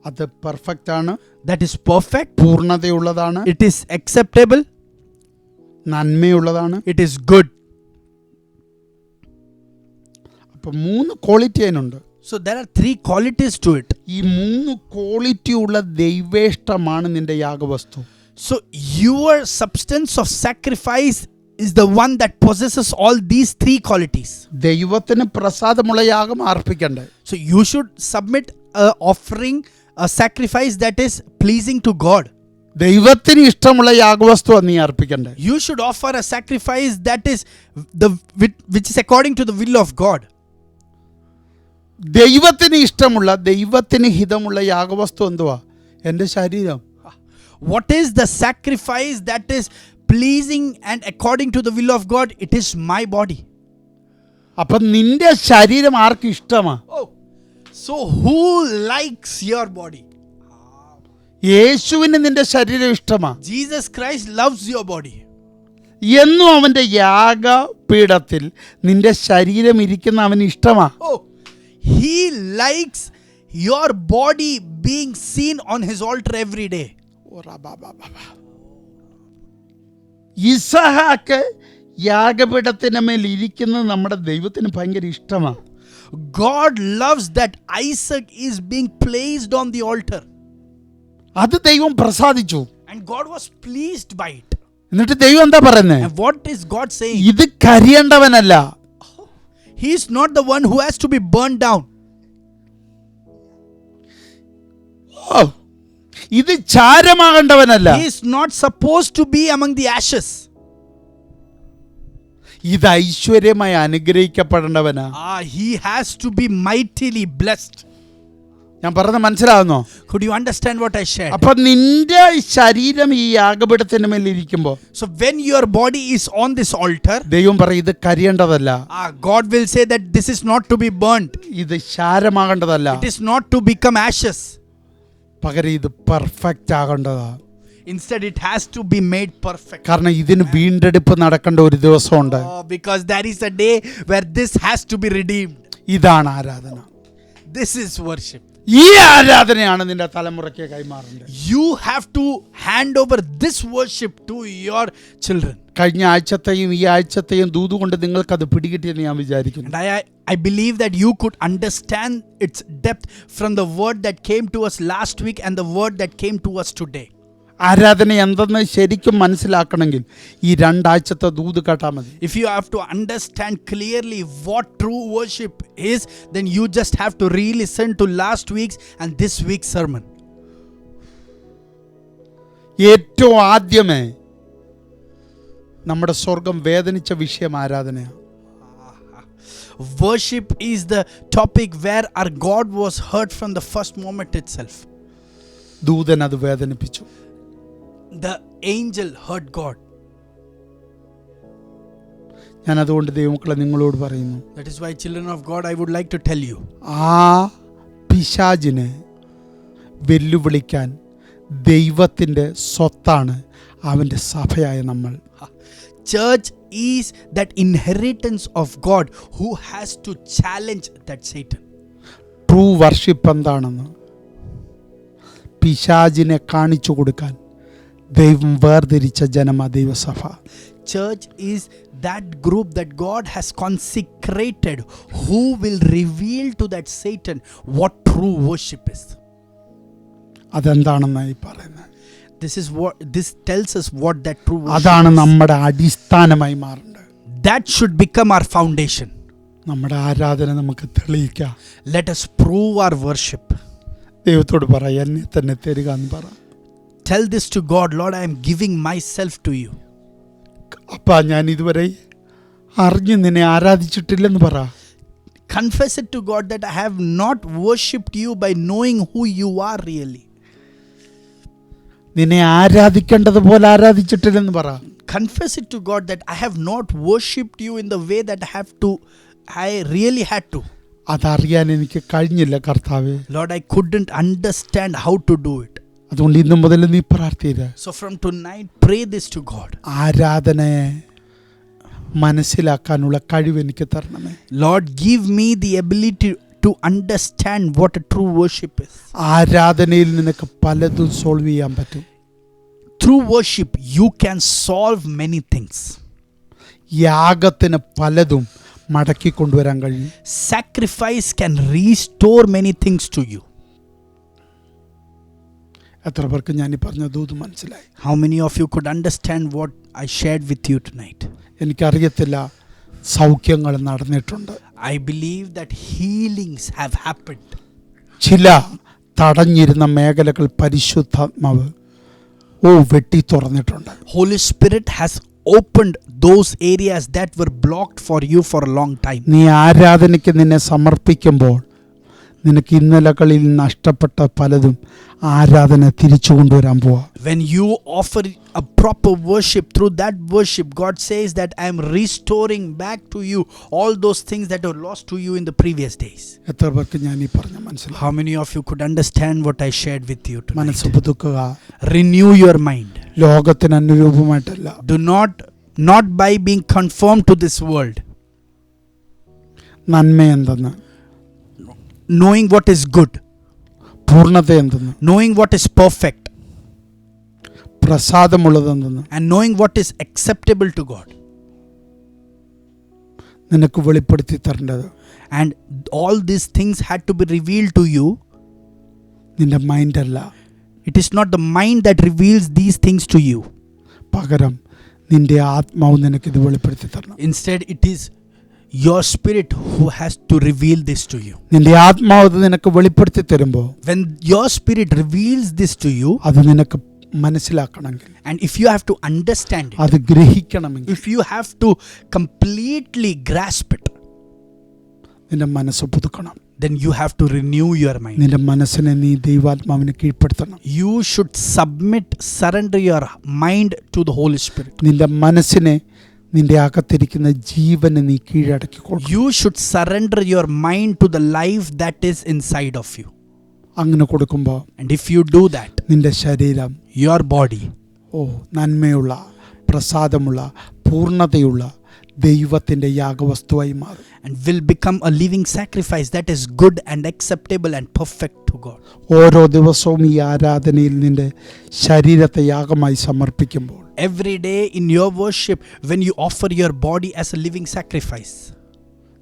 അത് perfect ആണ്, That is perfect, പൂർണ്ണതയുള്ളതാണ്, it is acceptable, നന്മയുള്ളതാണ്. it is good. അപ്പൊ 3 ക്വാളിറ്റി അതിനുണ്ട്. So there are 3 qualities to it. ഈ 3 ക്വാളിറ്റി ഉള്ള ദൈവേഷ്ടമാണ് നിന്റെ യാഗവസ്തു. So your substance of sacrifice is the one that possesses all these 3 qualities. ദൈവത്തിന് പ്രസാദമുള്ള യാഗം അർപ്പിക്കണ്ടേ? So you should submit a offering, a sacrifice that is pleasing to God. ദൈവത്തിന് ഇഷ്ടമുള്ള യാഗവസ്തു നീ അർപ്പിക്കണ്ടേ? You should offer a sacrifice that is which is according to the will of God. ദൈവത്തിന് ഇഷ്ടമുള്ള, ദൈവത്തിന് ഹിതമുള്ള യാഗവസ്തു എന്തുവാ? എൻ്റെ ശരീരം. What is the sacrifice that is pleasing and according to the will of God? It is my body. അപ്പൊ നിന്റെ ശരീരം ആർക്ക് ഇഷ്ടമാ? Oh, so who likes your body? യേശുവിന് നിന്റെ ശരീരം ഇഷ്ടമാ. Jesus Christ loves your body. എന്നും അവന്റെ യാഗപീഠത്തിൽ നിന്റെ ശരീരം ഇരിക്കുന്ന അവന് ഇഷ്ടമാ. Oh, he likes your body being seen on his altar every day. ഇസഹാക്ക് യാഗപീഠത്തിന് മേൽ ഇരിക്കുന്നത് നമ്മുടെ ദൈവത്തിന് ഭയങ്കര ഇഷ്ടമാ. God loves that Isaac is being placed on the altar. അത് ദൈവം പ്രസാദിച്ചു. And God was pleased by it. എന്നിട്ട് ദൈവം എന്താ പറയുന്നത്? And what is God saying? ഇത് കരിയേണ്ടവനല്ല. He is not the one who has to be burned down. ഇത് ചാരമാകേണ്ടവനല്ല. He is not supposed to be among the ashes. ഇത് ഐശ്വര്യമായി അനുഗ്രഹിക്കപ്പെടേണ്ടവനാ. He has to be mightily blessed. ഞാൻ പറഞ്ഞത് മനസ്സിലാവുന്നോ? Could you understand what I shared? അപ്പൊ നിന്റെ ശരീരം ഈ യാഗപീഠത്തിന് മേൽ ഇരിക്കുമ്പോ, So when your body is on this altar, ദൈവം പറയും ഇത് കരിയേണ്ടതല്ല, God will say that this is not to be burnt. ഇത് ചാരമാകേണ്ടതല്ല, It is not to become ashes. പകരം ഇത് perfect ആകേണ്ടതാ. Instead, it has to be made perfect. കാരണം ഇതിന് വീണ്ടെടുപ്പ് നടക്കേണ്ട ഒരു ദിവസമുണ്ട്. Because there is a day where this has to be redeemed. ഇതാണ് ആരാധന. This is worship. ഈ ആരാധനയാണ് നിന്റെ തലമുറയ്ക്ക് കൈമാറേണ്ടത്. You have to hand over this worship to your children. കഴിഞ്ഞ ആഴ്ചത്തെയും ഈ ആഴ്ചത്തെയും ദൂതുകൊണ്ട് നിങ്ങൾക്കത് പിടികിട്ടിയെന്ന് ഞാൻ വിചാരിക്കുന്നു. And I believe that you could understand its depth from the word that came to us last week and the word that came to us today. ആരാധന എന്തെന്ന് ശരിക്കും മനസ്സിലാക്കണമെങ്കിൽ ഈ 2 ആഴ്ചത്തെ ദൂത് കേട്ടാൽ മതി. If you have to understand clearly what true worship is, then you just have to re-listen to last week's and this week's sermon. ഏറ്റവും ആദ്യമേ നമ്മുടെ സ്വർഗം വേദനിച്ച വിഷയം ആരാധനയാണ്. Worship is the topic where our God was hurt from the first moment itself. ദൂതൻ അത് വേദനിപ്പിച്ചു. The angel hurt God. ഞാൻ അതുകൊണ്ട് ദൈവമക്കളെ നിങ്ങളോട് പറയുന്നു, That is why, children of God, I would like to tell you, ആ പിശാചിനെ വെല്ലുവിളിക്കാൻ ദൈവത്തിൻ്റെ സ്വത്താണ് അവൻ്റെ സഭയായ നമ്മൾ. church is that inheritance of God who has to challenge that Satan. True worship എന്താണെന്ന് പിശാചിനെ കാണിച്ചു കൊടുക്കാൻ ദൈവം വേർതിരിച്ച ജനമാ ദൈവസഭ. Church is that group that God has consecrated who will reveal to that Satan what true worship is. അതെന്താണെന്നായി പറയുന്നത്. This tells us what that true worship അതാണ് is. നമ്മുടെ അടിസ്ഥാനമായി മാറേണ്ടത്. That should become our foundation. നമ്മുടെ ആരാധന നമുക്ക് തെളിയിക്കാം. Let us prove our worship. ദൈവത്തോട് പറ, എന്നെ തന്നെ തരിക എന്ന് പറ. Tell this to God, Lord, I am giving myself to you. അപ്പാ, ഞാൻ ഇതുവരെ അറിഞ്ഞ് നിന്നെ ആരാധിച്ചിട്ടില്ലെന്ന് പറ. Confess it to God that I have not worshipped you by knowing who you are really. നിന്നെ ആരാധിക്കേണ്ടതുപോലെ ആരാധിച്ചിട്ടില്ലെന്ന് പറ. Confess it to God that I have not worshipped you in the way that I really had to. അതറിയാൻ എനിക്ക് കഴിഞ്ഞില്ല കർത്താവേ. Lord, I couldn't understand how to do it. അതുകൊണ്ട് ഇന്നു മുതൽ നീ പ്രാർത്ഥിക്കുക. So from tonight, pray this to God. ആരാധനയെ മനസ്സിലാക്കാനുള്ള കഴിവ് എനിക്ക് തരണമേ. Lord, give me the ability to understand what a true worship is. ആരാധനയിൽ നിനക്ക് പലതും സോൾവ് ചെയ്യാൻ പറ്റും. Through worship, you can solve many things. യാഗത്തിന് പലതും മടക്കി കൊണ്ടുവരാൻ കഴിയും. Sacrifice can restore many things to you. എത്ര പേർക്ക് ഞാൻ ഈ പറഞ്ഞ ദൂത് മനസ്സിലായി? How many of you could understand what I shared with you tonight? എനിക്കറിയത്തില്ല, സൗഖ്യങ്ങൾ നടന്നിട്ടുണ്ട്. I believe that healings have happened. ചില തടഞ്ഞിരുന്ന മേഖലകൾ പരിശുദ്ധാത്മാവ് വെട്ടി തുറന്നിട്ടുണ്ട്. Holy Spirit has opened those areas that were blocked for you for a long time. നീ ആരാധനയ്ക്ക് നിന്നെ സമർപ്പിക്കുമ്പോൾ നിനക്ക് ഇന്നലകളിൽ നഷ്ടപ്പെട്ട പലതും ആരാധന തിരിച്ചു കൊണ്ടുവരാൻ പോവാ. When you offer a proper worship, through that worship, God says that I am restoring back to you all those things that were lost to you in the previous days. എത്ര പേർക്ക് ഞാൻ ഈ പറഞ്ഞ മനസ്സിലായി? How many of you could understand what I shared with you tonight? മനസ്സ് പുതുക്കുക. Renew your mind. ലോകത്തിന് അനുരൂപമായിട്ടല്ല. Do not by being conformed to this world. നന്മ എന്തെന്ന്, Knowing what is good, പൂർണ്ണത എന്തെന്ന്, knowing what is perfect, പ്രസാദമുള്ളതെന്തെന്ന് and knowing what is acceptable to God. നിനക്ക് വെളിപ്പെടുത്തി തരേണ്ടത്. And all these things had to be revealed to you. നിന്റെ മൈൻഡല്ല, It is not the mind that reveals these things to you. പകരം നിന്റെ ആത്മാവ് നിനക്കിത് വെളിപ്പെടുത്തി തരണം. Instead, it is your spirit who has to reveal this to you. നിന്റെ ആത്മാവ് ഇത് നിനക്ക് വെളിപ്പെടുത്തി തരുമ്പോൾ, When your spirit reveals this to you, അത് നിനക്ക് മനസ്സിലാക്കണമെങ്കിൽ, and if you have to understand it, അത് ഗ്രഹിക്കണമെങ്കിൽ, if you have to completely grasp it, നിന്റെ മനസ്സ് പുതുക്കണം. then you have to renew your mind. നിന്റെ മനസ്സിനെ നീ ദൈവാത്മാവിനെ കീഴ്പ്പെടുത്തണം. You should surrender your mind to the Holy Spirit. നിന്റെ മനസ്സിനെ, നിന്റെ അകത്തിരിക്കുന്ന ജീവനെ നീ കീഴടക്കി കൊടുക്കണം. You should surrender your mind to the life that is inside of you. അങ്ങനെ കൊടുക്കുമ്പോൾ And if you do that, നിന്റെ ശരീരം your body നന്മയുള്ള, പ്രസാദമുള്ള, പൂർണ്ണതയുള്ള ദൈവത്തിൻ്റെ യാഗവസ്തുവായി മാറും. and will become a living sacrifice that is good and acceptable and perfect to God. ഓരോ ദിവസവും ഈ ആരാധനയിൽ നിന്റെ ശരീരത്തെ യാഗമായി സമർപ്പിക്കുമ്പോൾ, Every day in your worship, when you offer your body as a living sacrifice,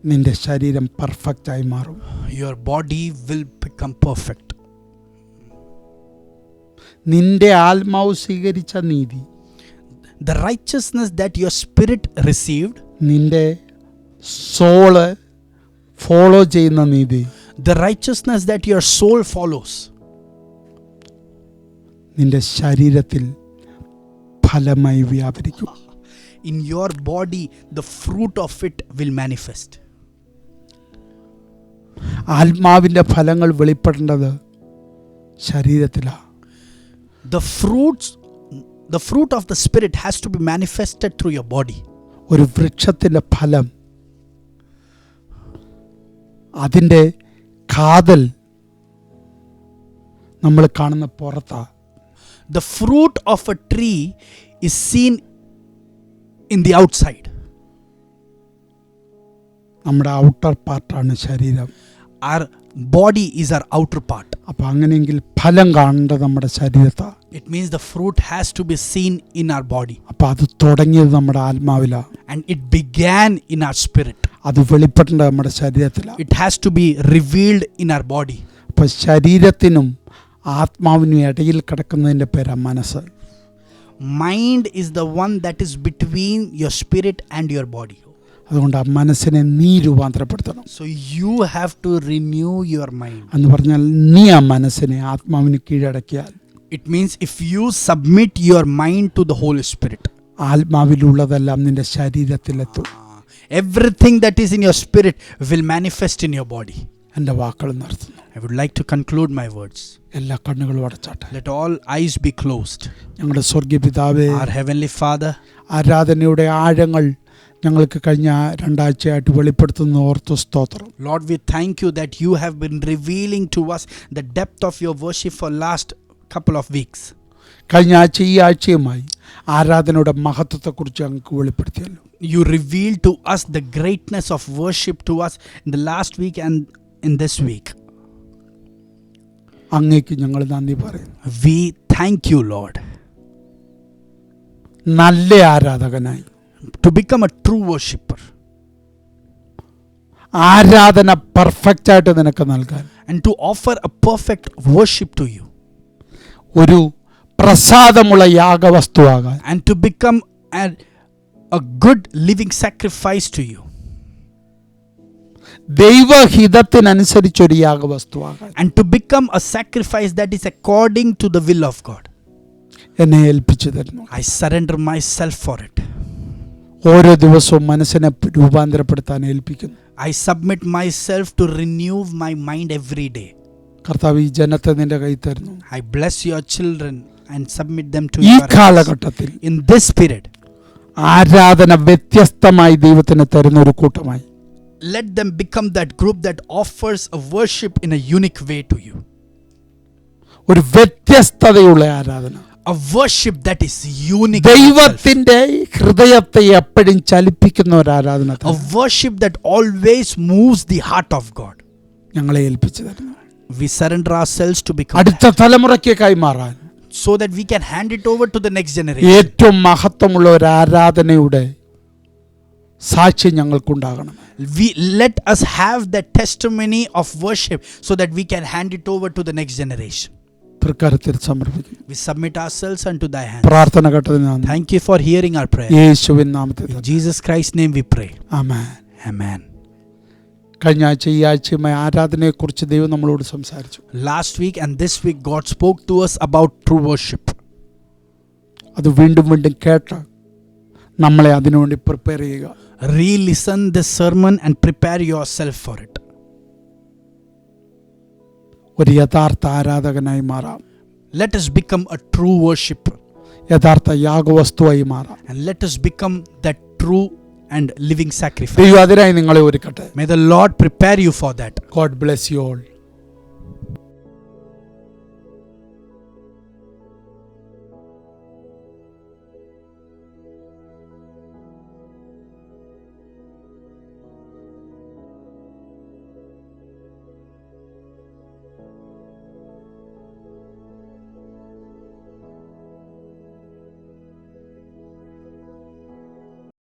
നിന്റെ ശരീരം പെർഫെക്റ്റായി മാറും. your body will become perfect. നിന്റെ ആത്മാവ് സ്വീകരിച്ച നീതി, the righteousness that your spirit received, നിന്റെ സോള് ഫോളോ ചെയ്യുന്ന നീതി, the righteousness that your soul follows, നിന്റെ ശരീരത്തിൽ ഫലമായി വ്യാപരിക്കും. in your body the fruit of it will manifest. ആത്മാവിൻ്റെ ഫലങ്ങൾ വെളിപ്പെടേണ്ടത് ശരീരത്തിലാണ്. The fruit of the spirit has to be manifested through your body. ഒരു വൃക്ഷത്തിൻ്റെ ഫലം, അതിൻ്റെ കാതൽ നമ്മൾ കാണുന്ന പുറത്താണ്. The fruit of a tree is seen in the outside. നമ്മുടെ ഔട്ടർ പാർട്ടാണ് ശരീരം. Our body is our outer part. അപ്പം അങ്ങനെയെങ്കിൽ ഫലം കാണേണ്ടത് നമ്മുടെ ശരീരത്താണ്. It means the fruit has to be seen in our body. അപ്പം അത് തുടങ്ങിയത് നമ്മുടെ ആത്മാവിലാണ്. And it began in our spirit. അത് വെളിപ്പെടേണ്ടത് നമ്മുടെ ശരീരത്തിലാണ്. It has to be revealed in our body. അപ്പം ശരീരത്തിനും ആത്മാവിനും ഇടയിൽ കിടക്കുന്നതിൻ്റെ പേരാണ് മനസ്സ്. Mind is the one that is between your spirit and your body. അതുകൊണ്ട് ആ മനസ്സിനെ നീ രൂപാന്തരപ്പെടുത്തണം. So you have to renew your mind. എന്ന് പറഞ്ഞാൽ നീ ആ മനസ്സിനെ ആത്മാവിന് കീഴടക്കിയാൽ, It means if you submit your mind to the Holy Spirit, ആത്മാവിലുള്ളതെല്ലാം നിന്റെ ശരീരത്തിലെത്തും. everything that is in your spirit will manifest in your body. എൻ്റെ വാക്കുകൾ നിർത്തുന്നു. I would like to conclude my words. എല്ലാ കണ്ണുകളും അടച്ചാട്ടെ. Let all eyes be closed. ഞങ്ങളുടെ സ്വർഗീയ പിതാവേ, Our Heavenly Father, ആരാധനയുടെ ആഴങ്ങൾ ഞങ്ങൾക്ക് കഴിഞ്ഞ 2 ആഴ്ചയായിട്ട് വെളിപ്പെടുത്തുന്ന ഓർത്തു സ്തോത്രം. Lord, we thank you that you have been revealing to us the depth of your worship for last couple of weeks. കഴിഞ്ഞ ആഴ്ച ഈ ആഴ്ചയുമായി ആരാധനയുടെ മഹത്വത്തെക്കുറിച്ച് ഞങ്ങൾക്ക് വെളിപ്പെടുത്തിയല്ലോ. You revealed to us the greatness of worship to us in the last week and in this week. അങ്ങേക്ക് ഞങ്ങൾ നന്ദി പറയുന്നു. We thank you, Lord. നല്ല ആരാധകനായി, To become a true worshipper ആരാധന പെർഫെക്റ്റ് ആയിട്ട് നിനക്ക് നൽകാൻ, and to offer a perfect worship to you, ഒരു പ്രസാദമുള്ള യാഗവസ്തുവാകാൻ, and to become a good living sacrifice to you, ദൈവഹിതത്തിനനുസരിച്ചൊരു യാഗവസ്തുവാകാൻ and to become a sacrifice that is according to the will of God. എന്നെ ഏൽപ്പിച്ചു തരുന്നു. I surrender myself for it. ഓരോ ദിവസവും മനസ്സിനെ രൂപാന്തരപ്പെടുത്താൻ ഏൽപ്പിക്കുന്നു. I submit myself to renew my mind every day. കർത്താവ് ഈ ജനത്തെ നിന്റെ കൈ തരുന്നു. I bless your children and submit them to ഈ your hands. കാലഘട്ടത്തിൽ In this period, ആരാധന വ്യത്യസ്തമായി ദൈവത്തിന് തരുന്ന ഒരു കൂട്ടമായി, let them become that group that offers a worship in a unique way to you. ഒരു വ്യത്യസ്തതയുള്ള ആരാധന, A worship that is unique. in itself. ദൈവത്തിന്റെ ഹൃദയത്തെ എപ്പോഴും ചലിപ്പിക്കുന്ന ഒരു ആരാധന A worship that always moves the heart of God. ഞങ്ങളെ ഏൽപ്പിച്ചു തരുന്നു. We surrender ourselves to become അടുത്ത തലമുറയ്ക്ക് കൈമാറാൻ so that we can hand it over to the next generation. ഏറ്റവും മഹത്വമുള്ള ഒരു ആരാധനയുടെ സാക്ഷ്യം ഞങ്ങൾക്കുണ്ടാകണം. Let us have that testimony of worship so that we can hand it over to the next generation. തൃക്കരത്തിൽ സമർപ്പിക്കുന്നു. We submit ourselves unto thy hands. പ്രാർത്ഥന കേട്ടതിന് നന്ദി. Thank you for hearing our prayer. യേശുവിൻ നാമത്തിൽ In Jesus Christ's name we pray. Amen. Amen. കഴിഞ്ഞ ആഴ്ച ഈ ആഴ്ചയുമായി ആരാധനയെക്കുറിച്ച് ദൈവം നമ്മളോട് സംസാരിച്ചു. Last week and this week God spoke to us about true worship. അത് വീണ്ടും വീണ്ടും കേട്ട് നമ്മളെ അതിനുവേണ്ടി പ്രിപ്പയർ ചെയ്യുക. Re-listen this sermon and prepare yourself for it. ഒരു യഥാർത്ഥ ആരാധകനായി മാറാം. Let us become a true worshipper യഥാർത്ഥ യാഗവസ്തുവായി മാറാം. and let us become that true and living sacrifice. ദൈവം അതിനായി നിങ്ങളെ ഒരുക്കട്ടെ. May the Lord prepare you for that. God bless you all.